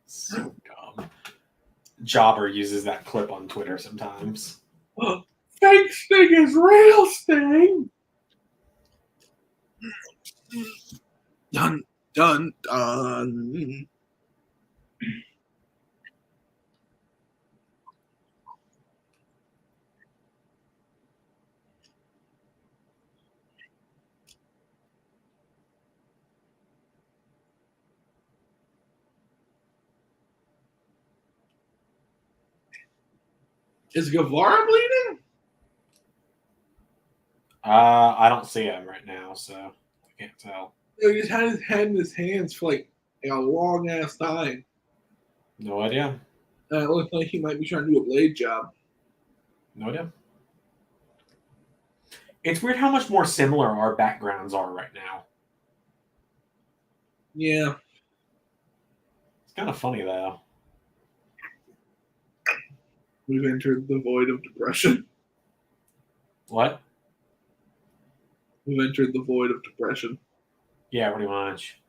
so dumb. Jobber uses that clip on Twitter sometimes. Fake Sting is real Sting! Dun, dun, dun. Is Guevara bleeding? I don't see him right now, so I can't tell. He just had his head in his hands for like a long ass time. No idea. It looks like he might be trying to do a blade job. No idea. It's weird how much more similar our backgrounds are right now. Yeah. It's kind of funny, though. We've entered the void of depression. What? We've entered the void of depression. Yeah, pretty much.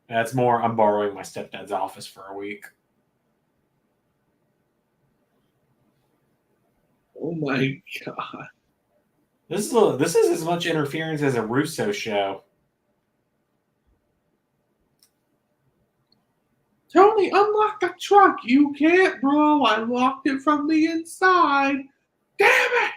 That's more, I'm borrowing my stepdad's office for a week. Oh my god. This is as much interference as a Russo show. Tony, unlock the truck. You can't, bro. I locked it from the inside. Damn it!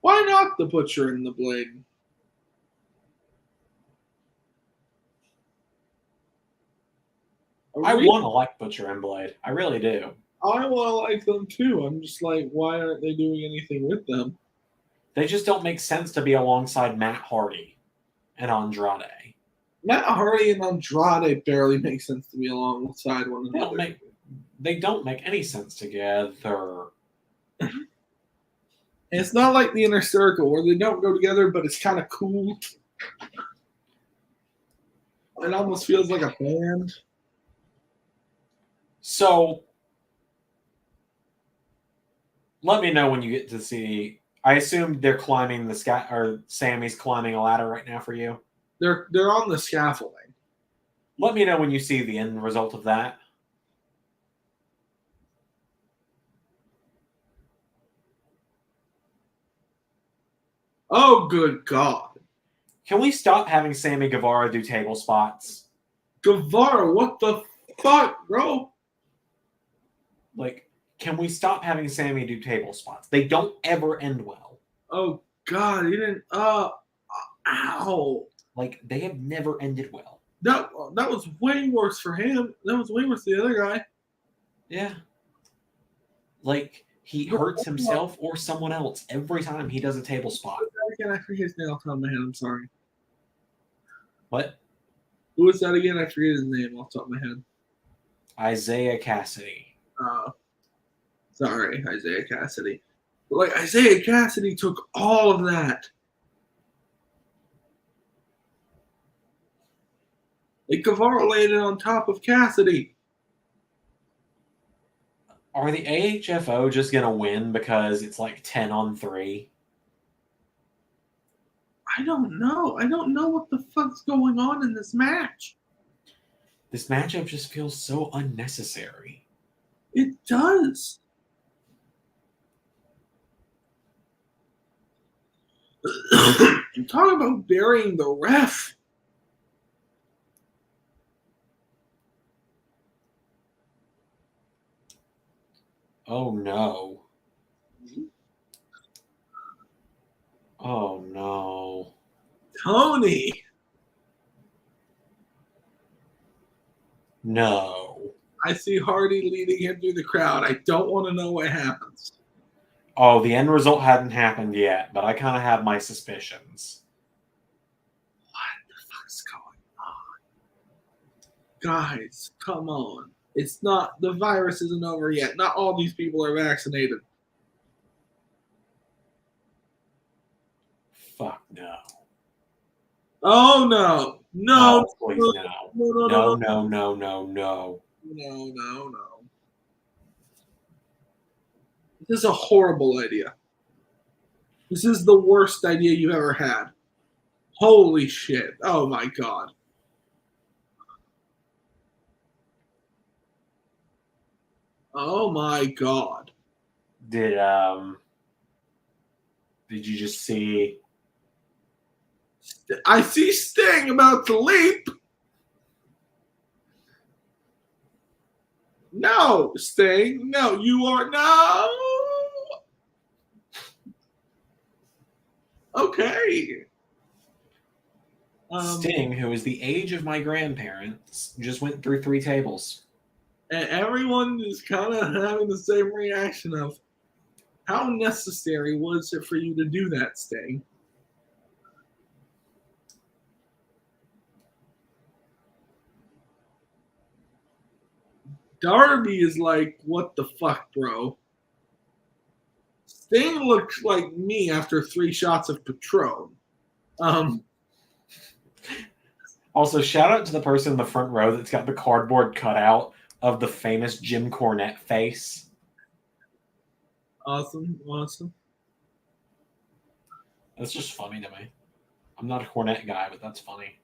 Why not the butcher and the blade? I want to like Butcher and Blade. I really do. I want to like them too. I'm just like, why aren't they doing anything with them? They just don't make sense to be alongside Matt Hardy and Andrade. Matt Hardy and Andrade barely make sense to be alongside one another. They don't make any sense together. It's not like the Inner Circle where they don't go together, but it's kind of cool. It almost feels like a band. So, Let me know when you get to see. I assume they're climbing the sky, or Sammy's climbing a ladder right now for you. They're on the scaffolding. Let me know when you see the end result of that. Oh, good God. Can we stop having Sammy Guevara do table spots? Guevara, what the fuck, bro? Like, can we stop having Sammy do table spots? They don't ever end well. Oh, God, he didn't. Ow. Like, they have never ended well. That was way worse for him. That was way worse for the other guy. Yeah. Like, he hurts himself or someone else every time he does a table spot. Again, I forget his name off the top of my head. I'm sorry. What? Who was that again? I forget his name off the top of my head. Isaiah Cassidy. Sorry, Isaiah Cassidy. But like Isaiah Cassidy took all of that. Like Guevara laid it on top of Cassidy. Are the AHFO just going to win because it's like 10-on-3? I don't know. I don't know what the fuck's going on in this match. This matchup just feels so unnecessary. It does. I'm talking about burying the ref. Oh no. Oh no. Tony. No. I see Hardy leading him through the crowd. I don't want to know what happens. Oh, the end result hadn't happened yet, but I kind of have my suspicions. What the fuck's going on? Guys, come on. It's not, the virus isn't over yet. Not all these people are vaccinated. Fuck no. Oh, no. No. Oh, please no. No, no, no, no, no. No. This is a horrible idea. This is the worst idea you've ever had. Holy shit. Oh, my God. Oh, my God. Did you just see? I see Sting about to leap. No, Sting. No, you are no. Okay. Sting, who is the age of my grandparents, just went through 3 tables. And everyone is kind of having the same reaction of, how necessary was it for you to do that, Sting? Darby is like, what the fuck, bro? Sting looks like me after 3 shots of Patron. Also, shout out to the person in the front row that's got the cardboard cutout of the famous Jim Cornette face. Awesome. That's just funny to me. I'm not a Cornette guy, but that's funny.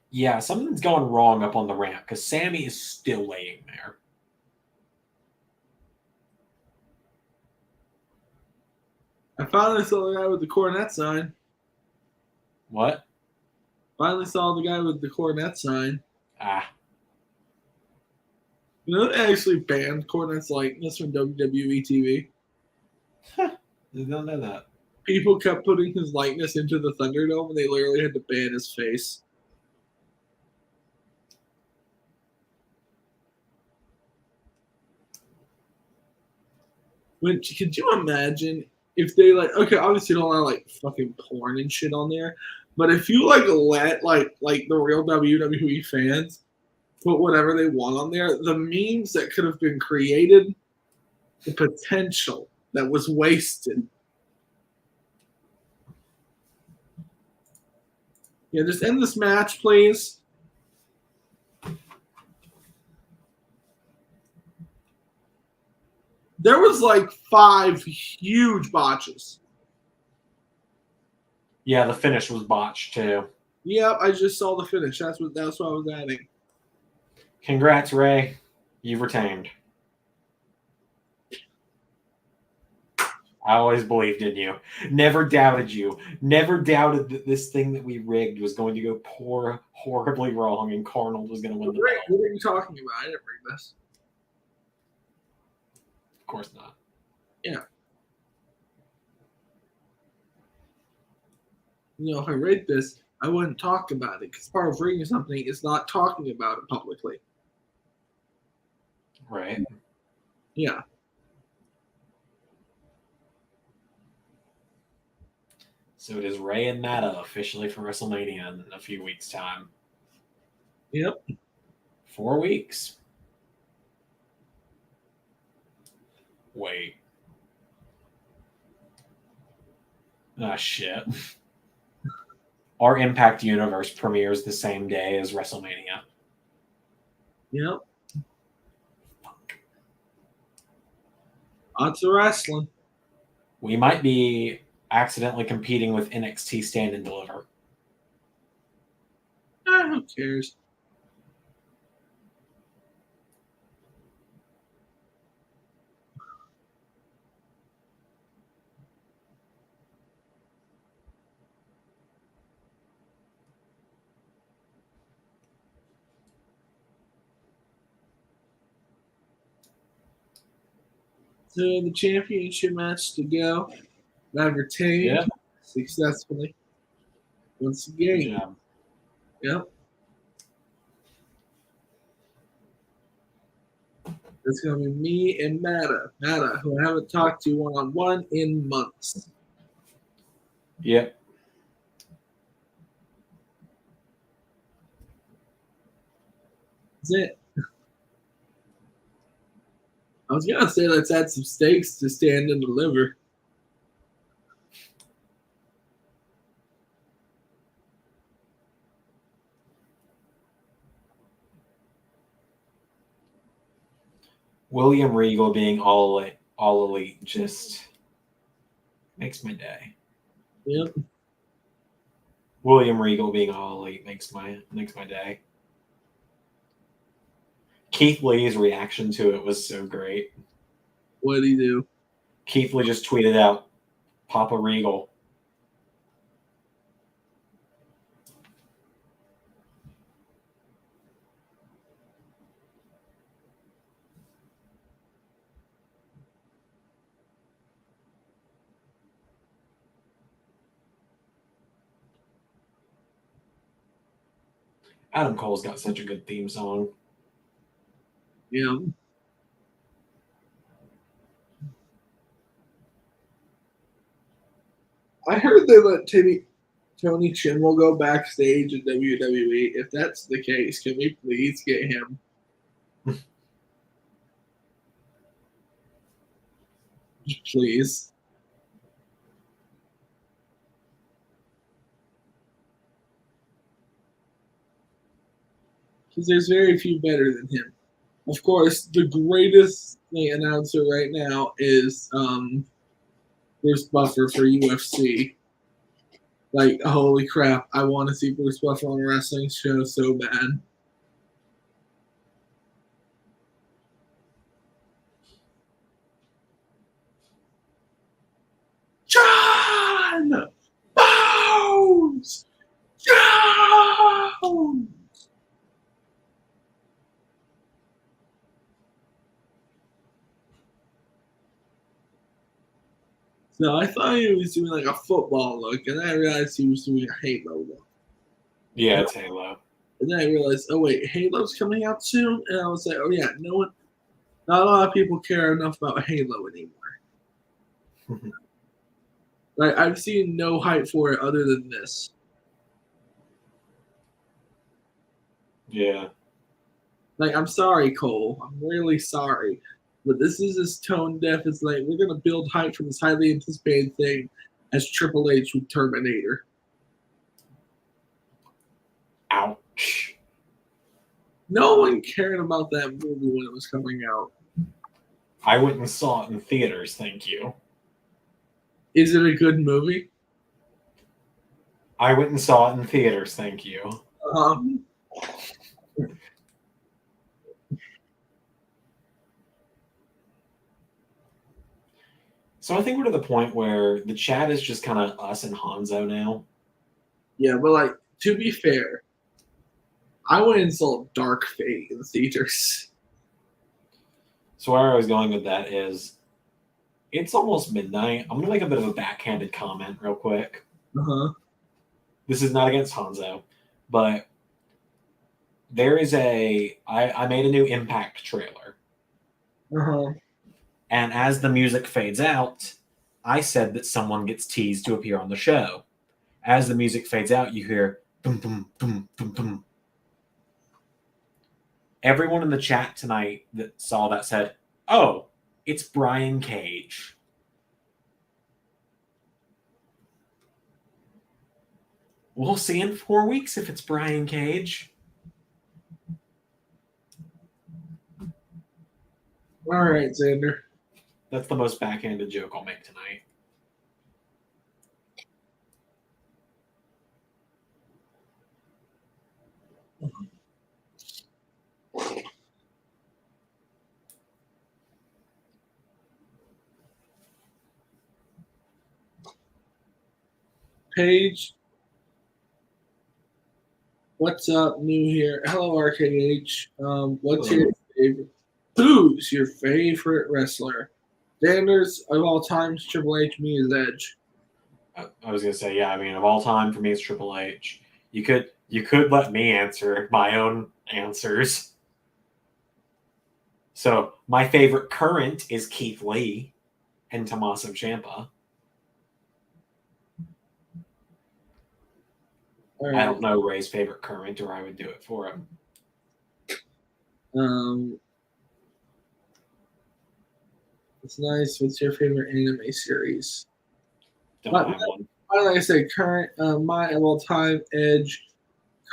Yeah, something's going wrong up on the ramp because Sammy is still laying there. I finally saw the guy with the Cornette sign. What? Finally saw the guy with the Cornette sign. Ah. You know, they actually banned Cornette's likeness from WWE TV. I don't know that. People kept putting his likeness into the Thunderdome, and they literally had to ban his face. Could you imagine if they okay, obviously don't allow fucking porn and shit on there, but if you let the real WWE fans put whatever they want on there, the memes that could have been created, the potential that was wasted. Yeah, just end this match, please. There was like 5 huge botches. Yeah, the finish was botched too. Yep, I just saw the finish. That's what I was adding. Congrats, Ray. You've retained. I always believed in you. Never doubted you. Never doubted that this thing that we rigged was going to go horribly wrong and Carnold was going to win the belt. What are you talking about? I didn't rig this. Of course not. Yeah. You know, if I rigged this, I wouldn't talk about it because part of rigging something is not talking about it publicly. Right. Yeah. So it is Ray and Nata officially for WrestleMania in a few weeks' time. Yep. 4 weeks. Wait. Ah, shit. Our Impact Universe premieres the same day as WrestleMania. Yep. Lots of wrestling. We might be accidentally competing with NXT Stand and Deliver. Who cares? So the championship match to go. I've retained successfully. Once again. Good job. Yep. It's going to be me and Mata, who I haven't talked to one-on-one in months. Yep. That's it. I was going to say let's add some steaks to Stand and Deliver. William Regal being all elite just makes my day. Yep. William Regal being all elite makes my day. Keith Lee's reaction to it was so great. What did he do? Keith Lee just tweeted out, Papa Regal. Adam Cole's got such a good theme song. Yeah. I heard they let Tony Chinwell go backstage in WWE. If that's the case, can we please get him? Please. Because there's very few better than him. Of course, the greatest announcer right now is Bruce Buffer for UFC. Like, holy crap, I want to see Bruce Buffer on a wrestling show so bad. John Bones! Jones! So I thought he was doing like a football look, and then I realized he was doing a Halo look. Yeah, it's Halo. And then I realized, oh wait, Halo's coming out soon? And I was like, oh yeah, not a lot of people care enough about Halo anymore. Like, I've seen no hype for it other than this. Yeah. Like, I'm sorry, Cole. I'm really sorry. But this is as tone deaf as, like, we're going to build hype for this highly anticipated thing as Triple H with Terminator. Ouch. No one cared about that movie when it was coming out. I went and saw it in theaters, thank you. Is it a good movie? I went and saw it in theaters, thank you. So I think we're to the point where the chat is just kind of us and Hanzo now. Yeah, but like, to be fair, I went and saw Dark Fate in the theaters. So where I was going with that is, it's almost midnight. I'm going to make a bit of a backhanded comment real quick. Uh-huh. This is not against Hanzo, but there is I made a new Impact trailer. Uh-huh. And as the music fades out, I said that someone gets teased to appear on the show. As the music fades out, you hear boom, boom, boom, boom, boom. Everyone in the chat tonight that saw that said, "Oh, it's Brian Cage." We'll see in 4 weeks if it's Brian Cage. All right, Zander. That's the most backhanded joke I'll make tonight. Paige, what's up? New here. Hello, RKH. What's your favorite? Who's your favorite wrestler? Zanders of all times, Triple H, me is Edge. I was gonna say, yeah. I mean, of all time, for me, it's Triple H. You could let me answer my own answers. So my favorite current is Keith Lee and Tommaso Ciampa. All I right. don't know Ray's favorite current, or I would do it for him. It's nice. What's your favorite anime series? Don't have one. Why don't I say current? My of all time Edge.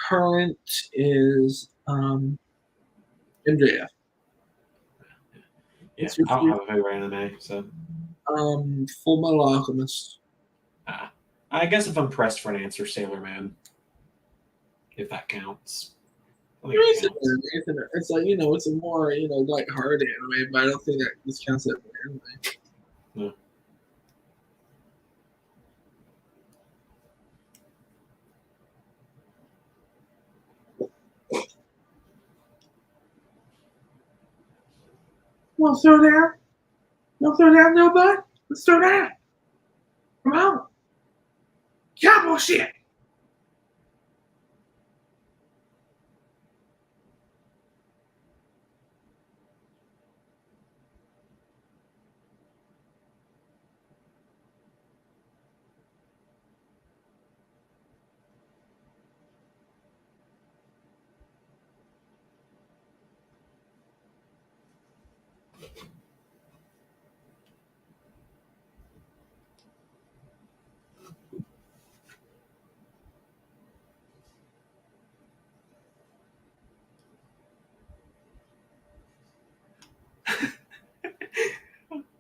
Current is MJF. Yeah, I don't have a favorite anime, so. Full Metal Alchemist. I guess if I'm pressed for an answer, Sailor Man. If that counts. I think it counts. It's like, it's a more, lighthearted anime, but I don't think that this counts as anime. No. Wanna throw down? Wanna throw down, no bud? Let's throw down. Come on. Cowboy shit.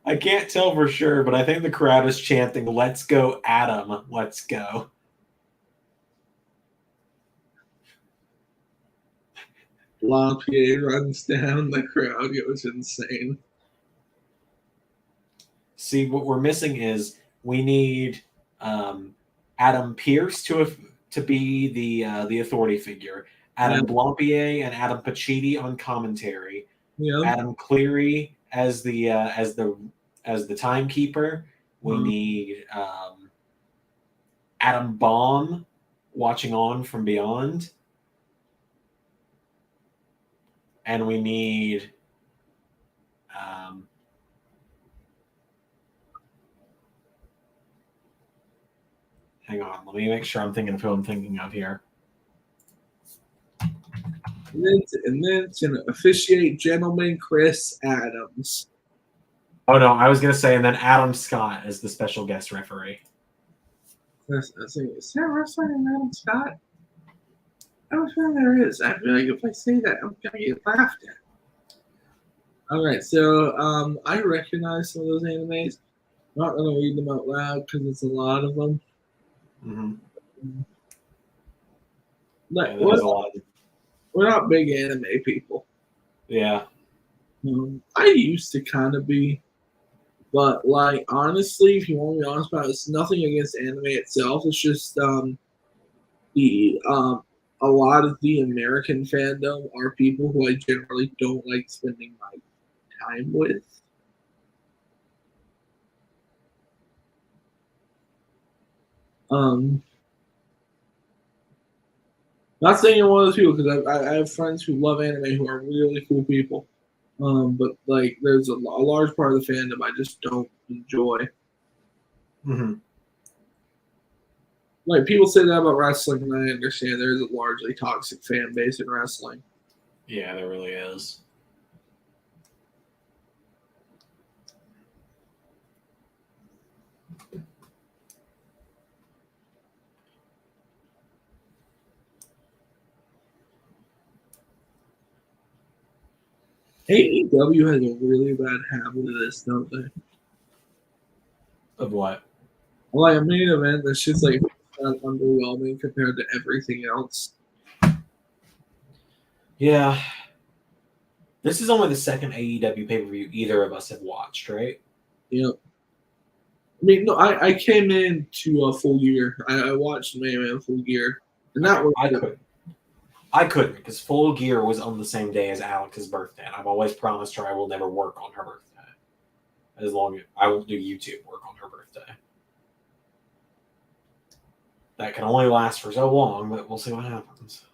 I can't tell for sure, but I think the crowd is chanting, "Let's go, Adam, let's go." LaPierre runs down, the crowd goes insane. See, what we're missing is we need Adam Pearce to be the authority figure, Adam Blampier and Adam Pacitti on commentary, Adam Cleary as the timekeeper. We need Adam Baum watching on from beyond, and we need hang on, let me make sure I'm thinking of who I'm thinking of here. And then to officiate, gentleman Chris Adams. Oh no, I was gonna say, and then Adam Scott as the special guest referee. Is there a wrestler named Adam Scott? I don't feel there is. I feel like if I say that, I'm gonna get laughed at. All right, so I recognize some of those animes. I'm not gonna read them out loud because it's a lot of them. Mm-hmm. Like, Yeah, there's a lot. we're not big anime people. Yeah. I used to kind of be, but like honestly, if you want me honest about it, it's nothing against anime itself. It's just the a lot of the American fandom are people who I generally don't like spending my time with. Not saying you're one of those people because I have friends who love anime who are really cool people. But like, there's a large part of the fandom I just don't enjoy. Mm-hmm. Like, people say that about wrestling, and I understand there's a largely toxic fan base in wrestling. Yeah, there really is. AEW has a really bad habit of this, don't they? Of what? Like a main event that's just like underwhelming compared to everything else. Yeah. This is only the second AEW pay-per-view either of us have watched, right? Yep. I mean, no, I came in to a Full Gear. I watched Main Event Full Gear, and that was I couldn't because Full Gear was on the same day as Alex's birthday, and I've always promised her I will never work on her birthday. As long as I won't do YouTube work on her birthday. That can only last for so long, but we'll see what happens.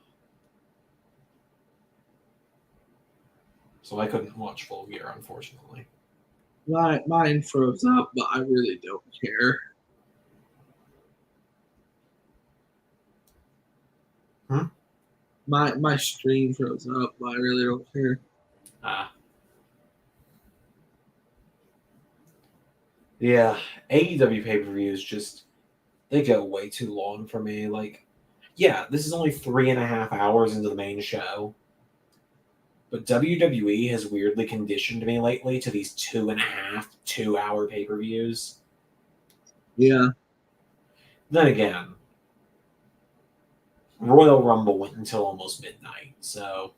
So I couldn't watch Full Gear, unfortunately. mine froze up, but I really don't care. My stream froze up, but I really don't care. Yeah, AEW pay-per-views just they go way too long for me. Like, yeah, this is only 3.5 hours into the main show. But WWE has weirdly conditioned me lately to these 2.5, 2-hour pay-per-views. Yeah. Then again, Royal Rumble went until almost midnight, so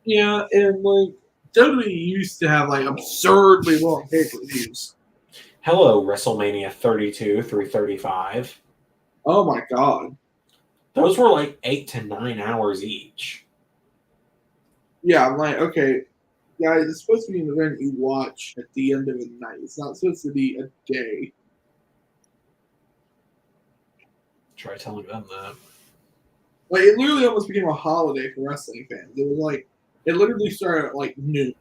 Yeah, and like WWE used to have like absurdly long pay-per-views. hello, WrestleMania 32 through 35. Oh my god. Those were like 8 to 9 hours each. Yeah, I'm like, okay, guys, it's supposed to be an event you watch at the end of the night. It's not supposed to be a day. Try telling them that. Like, it literally almost became a holiday for wrestling fans. It was like, it literally started at like noon.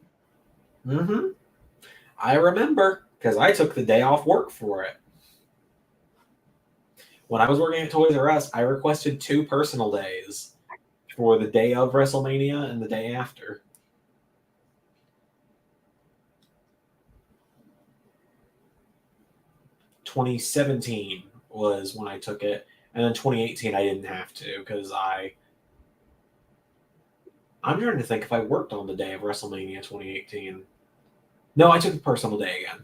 Mm-hmm. I remember, because I took the day off work for it. When I was working at Toys R Us, I requested 2 personal days for the day of WrestleMania and the day after. $2017 was when I took it, and then 2018 I didn't have to because I'm trying to think if I worked on the day of WrestleMania 2018. No, I took the personal day again.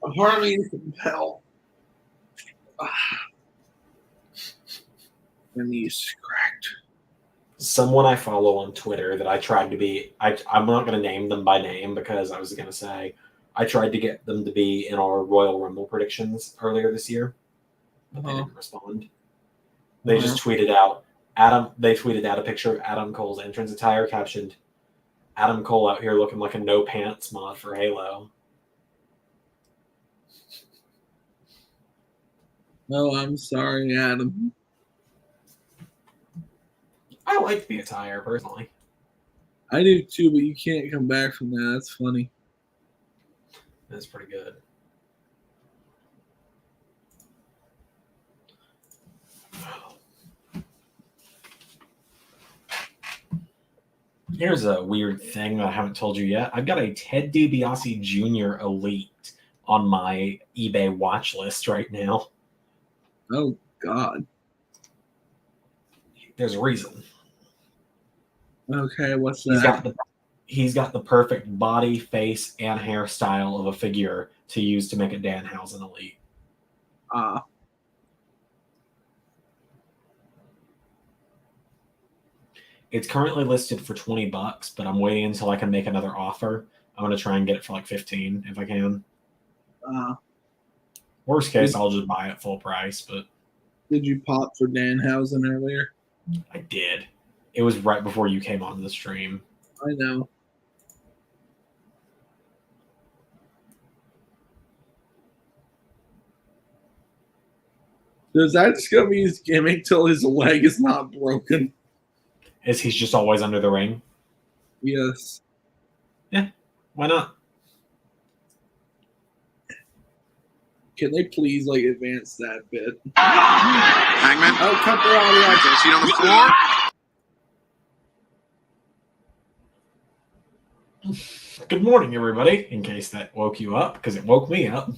A part of me is compelled. And he's cracked. Someone I follow on Twitter that I tried to be, I'm not going to name them by name because I was going to say I tried to get them to be in our Royal Rumble predictions earlier this year, but they didn't respond. They just tweeted out They tweeted out a picture of Adam Cole's entrance attire captioned, "Adam Cole out here looking like a no pants mod for Halo." No, I'm sorry, Adam. I like the attire personally. I do too, but you can't come back from that. That's funny. That's pretty good. Here's a weird thing that I haven't told you yet. I've got a Ted DiBiase Jr. Elite on my eBay watch list right now. Oh God. There's a reason. Okay, what's that? He's got the perfect body, face, and hairstyle of a figure to use to make a Danhausen Elite. It's currently listed for $20, but I'm waiting until I can make another offer. I'm going to try and get it for like 15 if I can. Worst case, I'll just buy it full price. But did you pop for Danhausen earlier? I did. It was right before you came on the stream. I know. Is that just going to be his gimmick till his leg is not broken? Is he's just always under the ring? Yes. Yeah, why not? Can they please advance that bit? Hangman. Oh, cut the audio. Can I see it on the floor? Good morning, everybody. In case that woke you up, because it woke me up.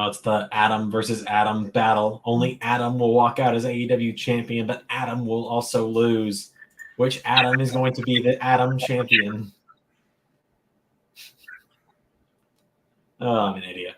It's the Adam versus Adam battle. Only Adam will walk out as AEW champion, but Adam will also lose. Which Adam is going to be the Adam champion? Oh, I'm an idiot.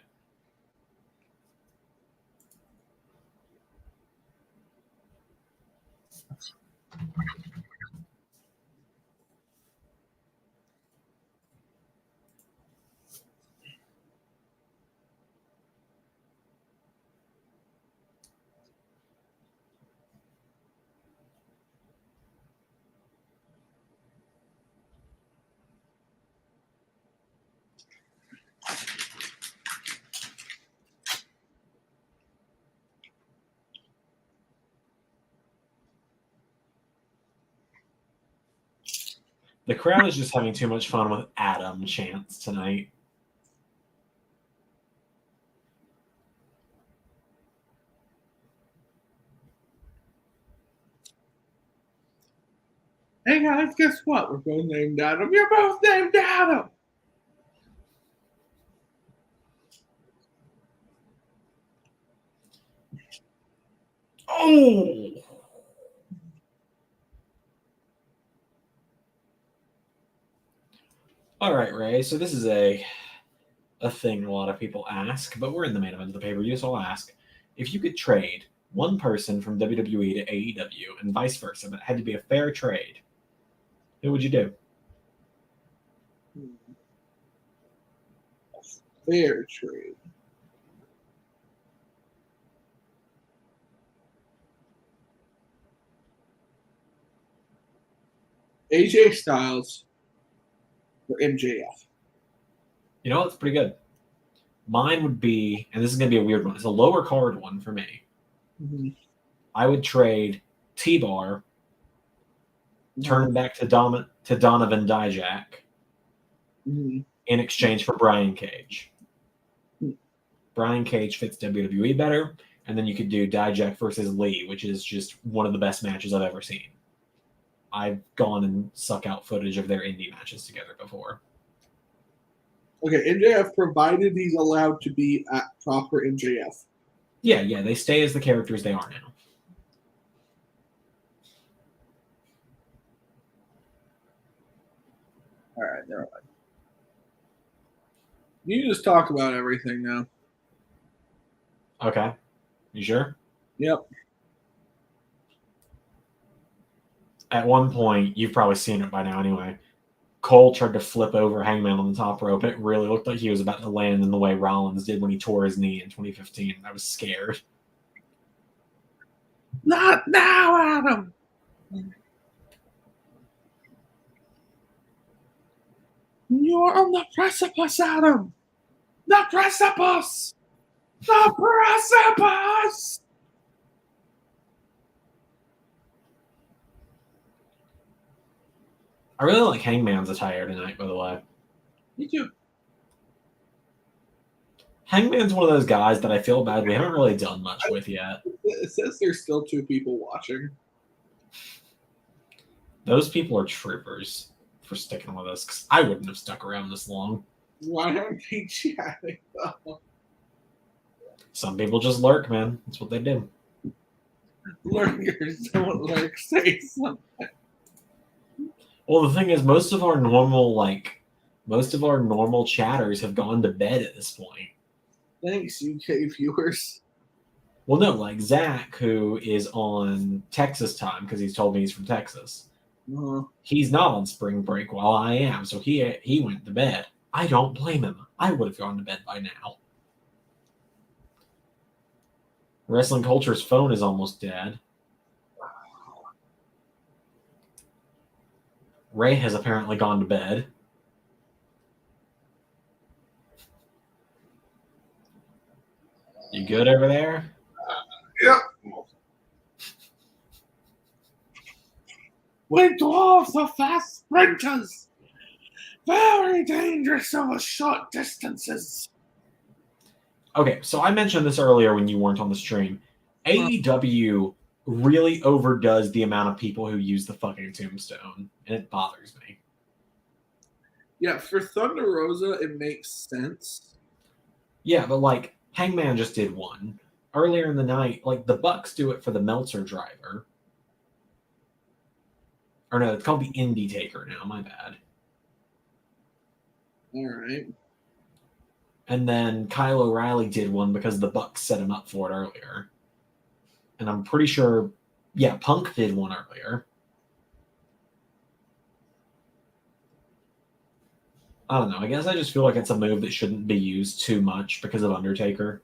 The crowd is just having too much fun with Adam chants tonight. Hey guys, guess what? We're both named Adam. You're both named Adam. Oh! All right, Ray. So this is a thing a lot of people ask, but we're in the main event of the pay-per-view, so I'll ask. If you could trade one person from WWE to AEW and vice versa, but it had to be a fair trade, who would you do? Fair trade. AJ Styles or MJF? You know, it's pretty good. Mine would be, and this is going to be a weird one. It's a lower card one for me. Mm-hmm. I would trade T-Bar, turn back to Donovan Dijak in exchange for Brian Cage. Brian Cage fits WWE better, and then you could do Dijak versus Lee, which is just one of the best matches I've ever seen. I've gone and suck out footage of their indie matches together before. Okay, MJF, provided he's allowed to be at proper MJF. Yeah, they stay as the characters they are now. All right, never mind. You just talk about everything now. Okay. You sure? Yep. At one point, you've probably seen it by now anyway, Cole tried to flip over Hangman on the top rope. It really looked like he was about to land in the way Rollins did when he tore his knee in 2015. I was scared. Not now, Adam. You're on the precipice, Adam. The precipice. The precipice. I really like Hangman's attire tonight, by the way. Me too. Hangman's one of those guys that I feel bad we haven't really done much with yet. It says there's still 2 people watching. Those people are troopers for sticking with us, because I wouldn't have stuck around this long. Why aren't they chatting, though? Some people just lurk, man. That's what they do. Lurkers don't like say something. Well, the thing is, most of our normal chatters have gone to bed at this point. Thanks, UK viewers. Well, no, like Zach, who is on Texas time because he's told me he's from Texas. He's not on spring break while I am, so he went to bed. I don't blame him. I would have gone to bed by now. Wrestling Culture's phone is almost dead. Ray has apparently gone to bed. You good over there? Yep. We dwarves are fast sprinters. Very dangerous over short distances. Okay, so I mentioned this earlier when you weren't on the stream. AEW really overdoes the amount of people who use the fucking tombstone, and it bothers me. Yeah, for Thunder Rosa, it makes sense. Yeah, but like Hangman just did one earlier in the night. Like the Bucks do it for the Meltzer driver. Or no, it's called the Indie Taker now. My bad. All right. And then Kyle O'Reilly did one because the Bucks set him up for it earlier. And I'm pretty sure, yeah, Punk did one earlier. I don't know. I guess I just feel like it's a move that shouldn't be used too much because of Undertaker.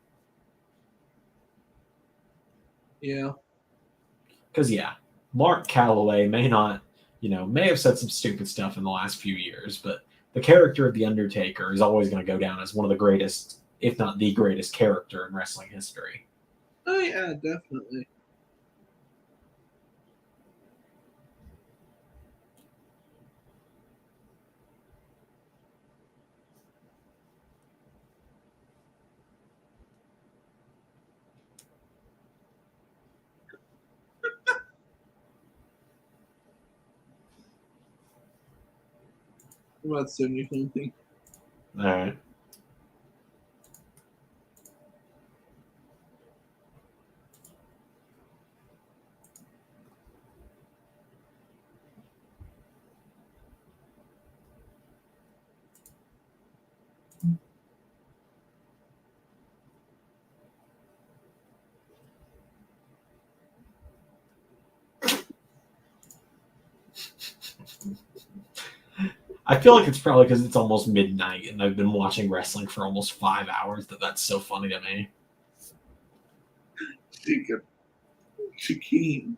Yeah. Because, yeah, Mark Calloway may have said some stupid stuff in the last few years, but the character of The Undertaker is always going to go down as one of the greatest, if not the greatest character in wrestling history. Oh, yeah, definitely. What about Sony something? All right. I feel like it's probably because it's almost midnight and I've been watching wrestling for almost 5 hours that's so funny to me. Cheeky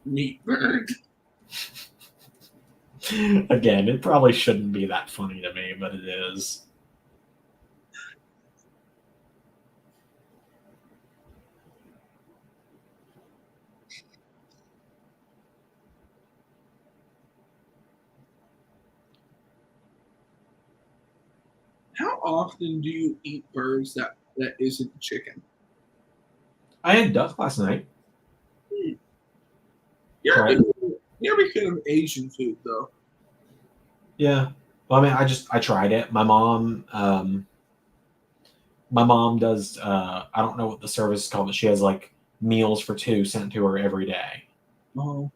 meat bird. Again, it probably shouldn't be that funny to me, but it is. How often do you eat birds that isn't chicken? I had duck last night. You're a big fan of Asian food, though. Yeah. Well, I mean, I tried it. My mom does, I don't know what the service is called, but she has like meals for 2 sent to her every day. Oh.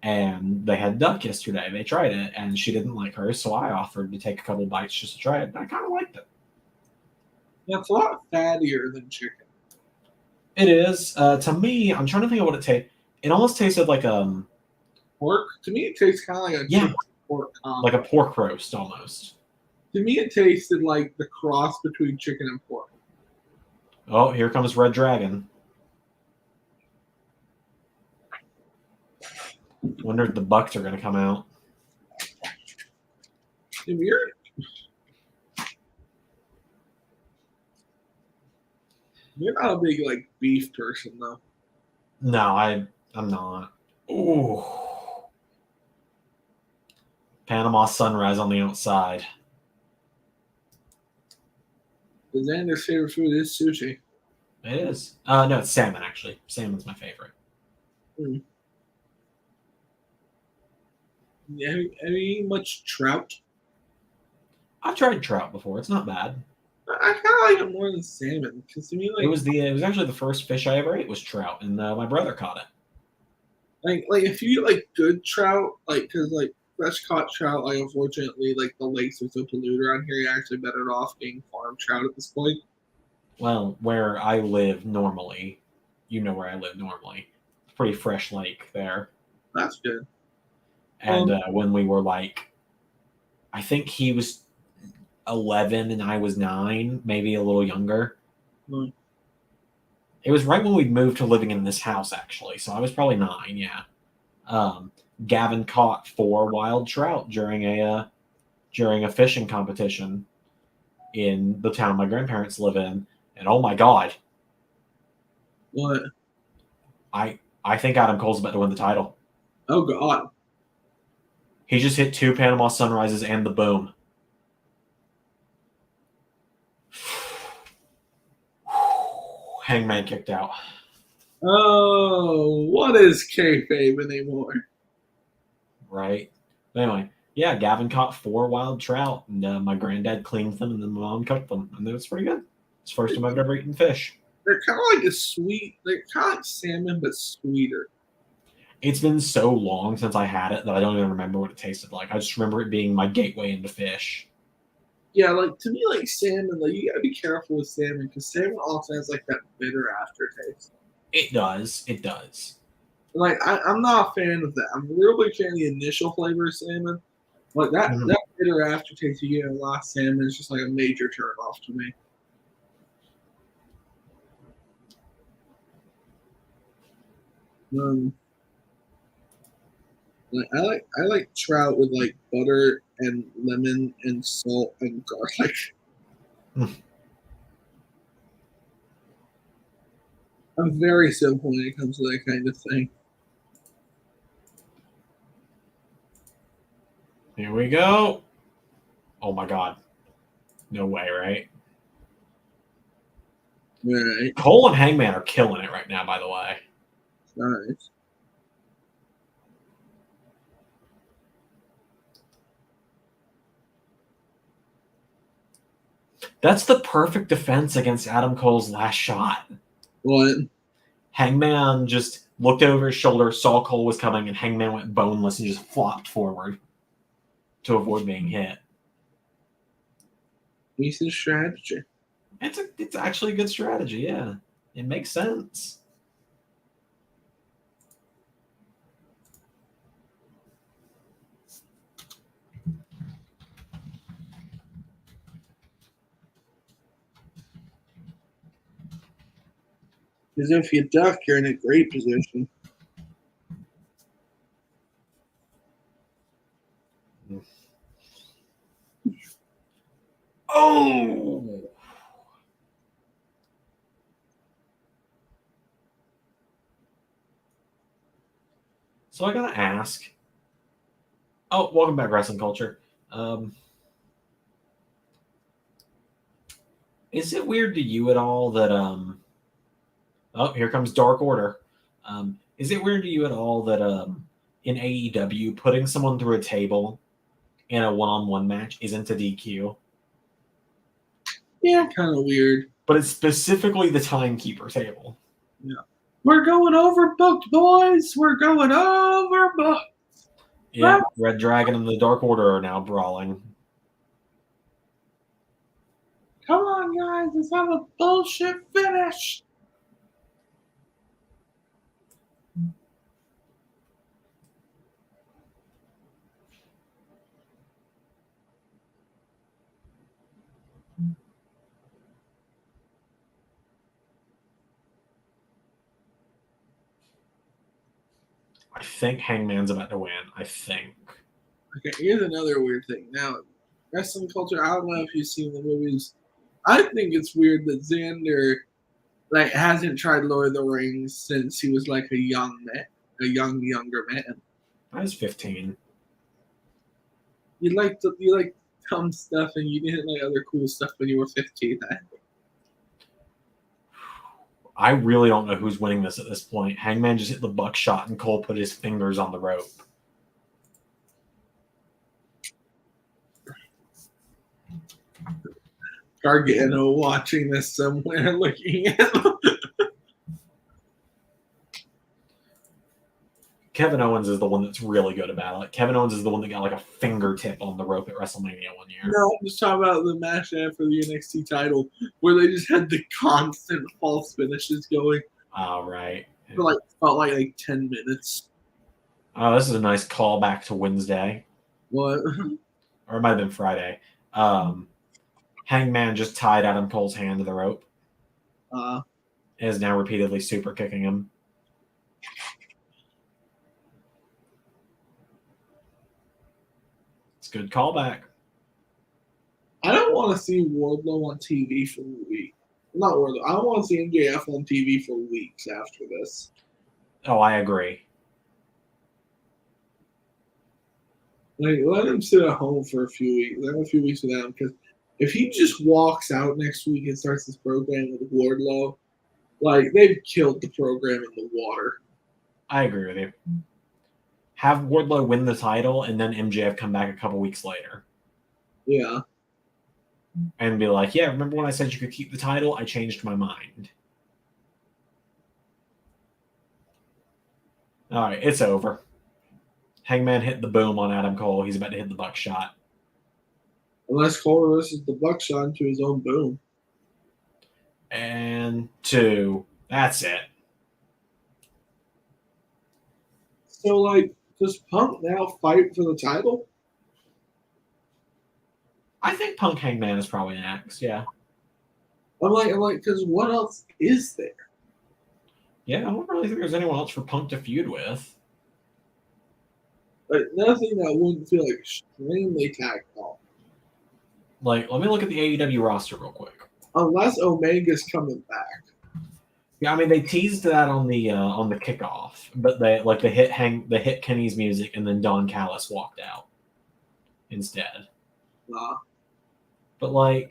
And they had duck yesterday. They tried it, and she didn't like hers, so I offered to take a couple bites just to try it, and I kind of liked it. Yeah, it's a lot fattier than chicken. It is. To me, I'm trying to think of what it tastes. It almost tasted like Pork? To me, it tastes kind of like a Yeah. chicken pork combo. like a pork roast almost. To me, it tasted like the cross between chicken and pork. Oh, here comes Red Dragon. Wonder if the Bucks are going to come out. You're not a big like beef person though. No, I'm not. Ooh. Panama Sunrise on the outside. The Zander's favorite food is sushi. It is. No, it's salmon, actually. Salmon's my favorite. Yeah, have you eaten much trout? I've tried trout before. It's not bad. I kind of like it more than salmon because to me, like It was actually the first fish I ever ate was trout, and my brother caught it. like if you eat like good trout, like because like fresh caught trout, like unfortunately, like the lakes are so polluted around here, you're actually better off getting farm trout at this point. Well, where I live normally, you know where I live normally. It's a pretty fresh lake there. That's good. And when we were like, I think he was 11 and I was 9, maybe a little younger. Hmm. It was right when we moved to living in this house, actually. So I was probably 9, yeah. Gavin caught 4 wild trout during a fishing competition in the town my grandparents live in, and oh my god, What? I think Adam Cole's about to win the title. Oh god. He just hit 2 Panama Sunrises and the boom. Hangman kicked out. Oh, what is kayfabe anymore? Right. But anyway, yeah, Gavin caught 4 wild trout, and my granddad cleaned them, and then my mom cooked them, and it was pretty good. It's the first time I've ever eaten fish. They're kind of like they're kind of like salmon, but sweeter. It's been so long since I had it that I don't even remember what it tasted like. I just remember it being my gateway into fish. Yeah, like to me, like salmon, like you gotta be careful with salmon because salmon often has like that bitter aftertaste. It does. It does. Like I'm not a fan of that. I'm a real big fan of the initial flavor of salmon. Like that bitter aftertaste you get in a lot of salmon is just like a major turn off to me. Like I like trout with like butter and lemon and salt and garlic. I'm very simple when it comes to that kind of thing. Here we go. Oh my god. No way, right? Right. Cole and Hangman are killing it right now, by the way. Nice. That's the perfect defense against Adam Cole's last shot. What? Hangman just looked over his shoulder, saw Cole was coming, and Hangman went boneless and just flopped forward to avoid being hit. Decent strategy. It's actually a good strategy, yeah. It makes sense. Because if you duck, you're in a great position. Oh! So I gotta ask. Oh, welcome back, Wrestling Culture. Is it weird to you at all that Oh, here comes Dark Order. Is it weird to you at all that in AEW putting someone through a table in a one-on-one match isn't a DQ? Yeah, kind of weird. But it's specifically the timekeeper table. Yeah. We're going overbooked, boys. We're going overbooked. Yeah, Red Dragon and the Dark Order are now brawling. Come on, guys. Let's have a bullshit finish. think Hangman's about to win. I think. Okay, here's another weird thing. Now, wrestling culture, I don't know if you've seen the movies. I think it's weird that Zander hasn't tried Lord of the Rings since he was like a young man, younger man. I was 15. You like dumb stuff and you didn't like other cool stuff when you were 15. I really don't know who's winning this at this point. Hangman just hit the buckshot and Cole put his fingers on the rope. Gargano watching this somewhere, looking at him. Kevin Owens is the one that's really good about it. Kevin Owens is the one that got like a fingertip on the rope at WrestleMania one year. No, I'm just talking about the match after the NXT title where they just had the constant false finishes going. Oh, right. For felt like 10 minutes. Oh, this is a nice callback to Wednesday. What? Or it might have been Friday. Hangman just tied Adam Cole's hand to the rope. Is now repeatedly super kicking him. It's a good callback. I don't want to see Wardlow on TV for a week. Not Wardlow. I don't want to see MJF on TV for weeks after this. Oh, I agree. Let him sit at home for a few weeks. Let him a few weeks without him, because if he just walks out next week and starts this program with Wardlow, they've killed the program in the water. I agree with you. Have Wardlow win the title and then MJF come back a couple weeks later. Yeah. And be like, yeah, remember when I said you could keep the title? I changed my mind. All right, it's over. Hangman hit the boom on Adam Cole. He's about to hit the buckshot. Unless Cole reverses the buckshot into his own boom. And 2. That's it. So, does Punk now fight for the title? I think Punk Hangman is probably next, yeah. I'm like, because what else is there? Yeah, I don't really think there's anyone else for Punk to feud with. Nothing that wouldn't feel extremely tacked on. Let me look at the AEW roster real quick. Unless Omega's coming back. Yeah, I mean they teased that on the kickoff, but they hit Kenny's music and then Don Callis walked out instead. But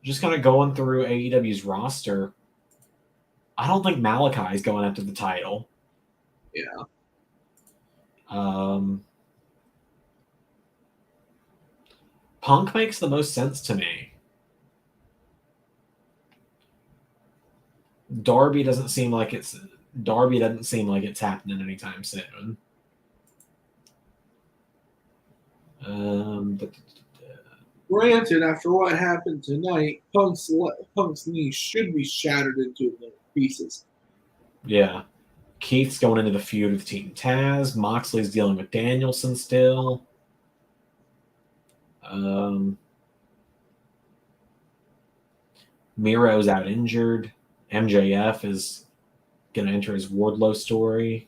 just kind of going through AEW's roster, I don't think Malachi's going after the title. Yeah. Punk makes the most sense to me. Darby doesn't seem like it's happening anytime soon. Granted, after what happened tonight, Punk's knee should be shattered into pieces. Yeah. Keith's going into the feud with Team Taz. Moxley's dealing with Danielson still. Miro's out injured. MJF is going to enter his Wardlow story.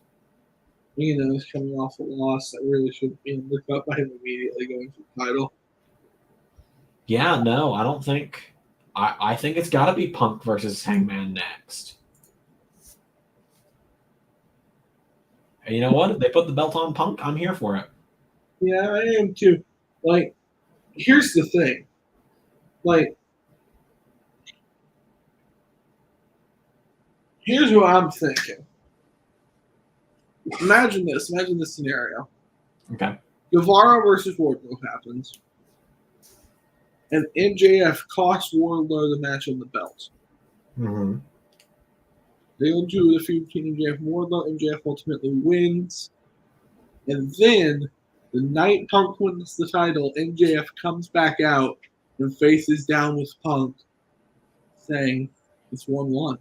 He's coming off a loss that really should be looked up by him immediately going for the title. Yeah, no, I don't think. I think it's got to be Punk versus Hangman next. And you know what? If they put the belt on Punk, I'm here for it. Yeah, I am too. Here's the thing. Here's what I'm thinking. Imagine this scenario. Okay. Guevara versus Wardlow happens. And MJF costs Wardlow the match on the belt. Mm-hmm. They'll do the feud between MJF and Wardlow. MJF ultimately wins. And then, the night Punk wins the title, MJF comes back out and faces down with Punk, saying it's 1-1.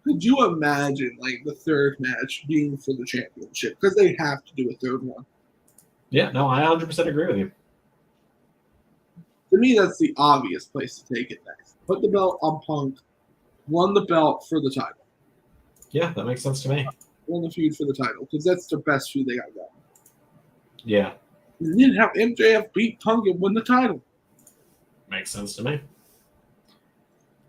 Could you imagine the third match being for the championship? Because they have to do a third one. Yeah, no, I 100% agree with you. To me, that's the obvious place to take it next. Put the belt on Punk, won the belt for the title, Yeah, that makes sense to me. won the feud for the title, because that's the best feud they got going. Yeah, And then have MJF beat Punk and win the title. makes sense to me.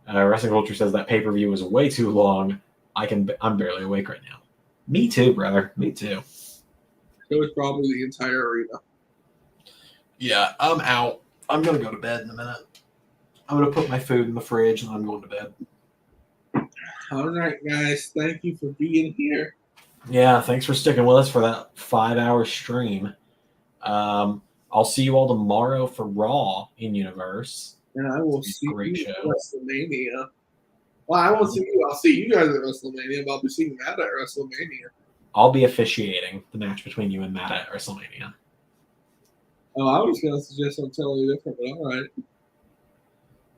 Wrestling Culture says that pay-per-view was way too long. I'm barely awake right now. Me too, brother. Me too. It was probably the entire arena. Yeah, I'm out. I'm gonna go to bed in a minute. I'm gonna put my food in the fridge and I'm going to bed. All right, guys. Thank you for being here. Yeah, thanks for sticking with us for that 5-hour stream. I'll see you all tomorrow for Raw in Universe. And I will see Great you show. at WrestleMania. Well, I won't see you. I'll see you guys at WrestleMania, but I'll be seeing Matt at WrestleMania. I'll be officiating the match between you and Matt at WrestleMania. Oh, I was going to suggest something totally different, but all right.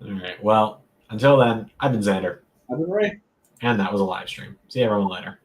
All right. Well, until then, I've been Zander, I've been Ray. and that was a live stream. See everyone later.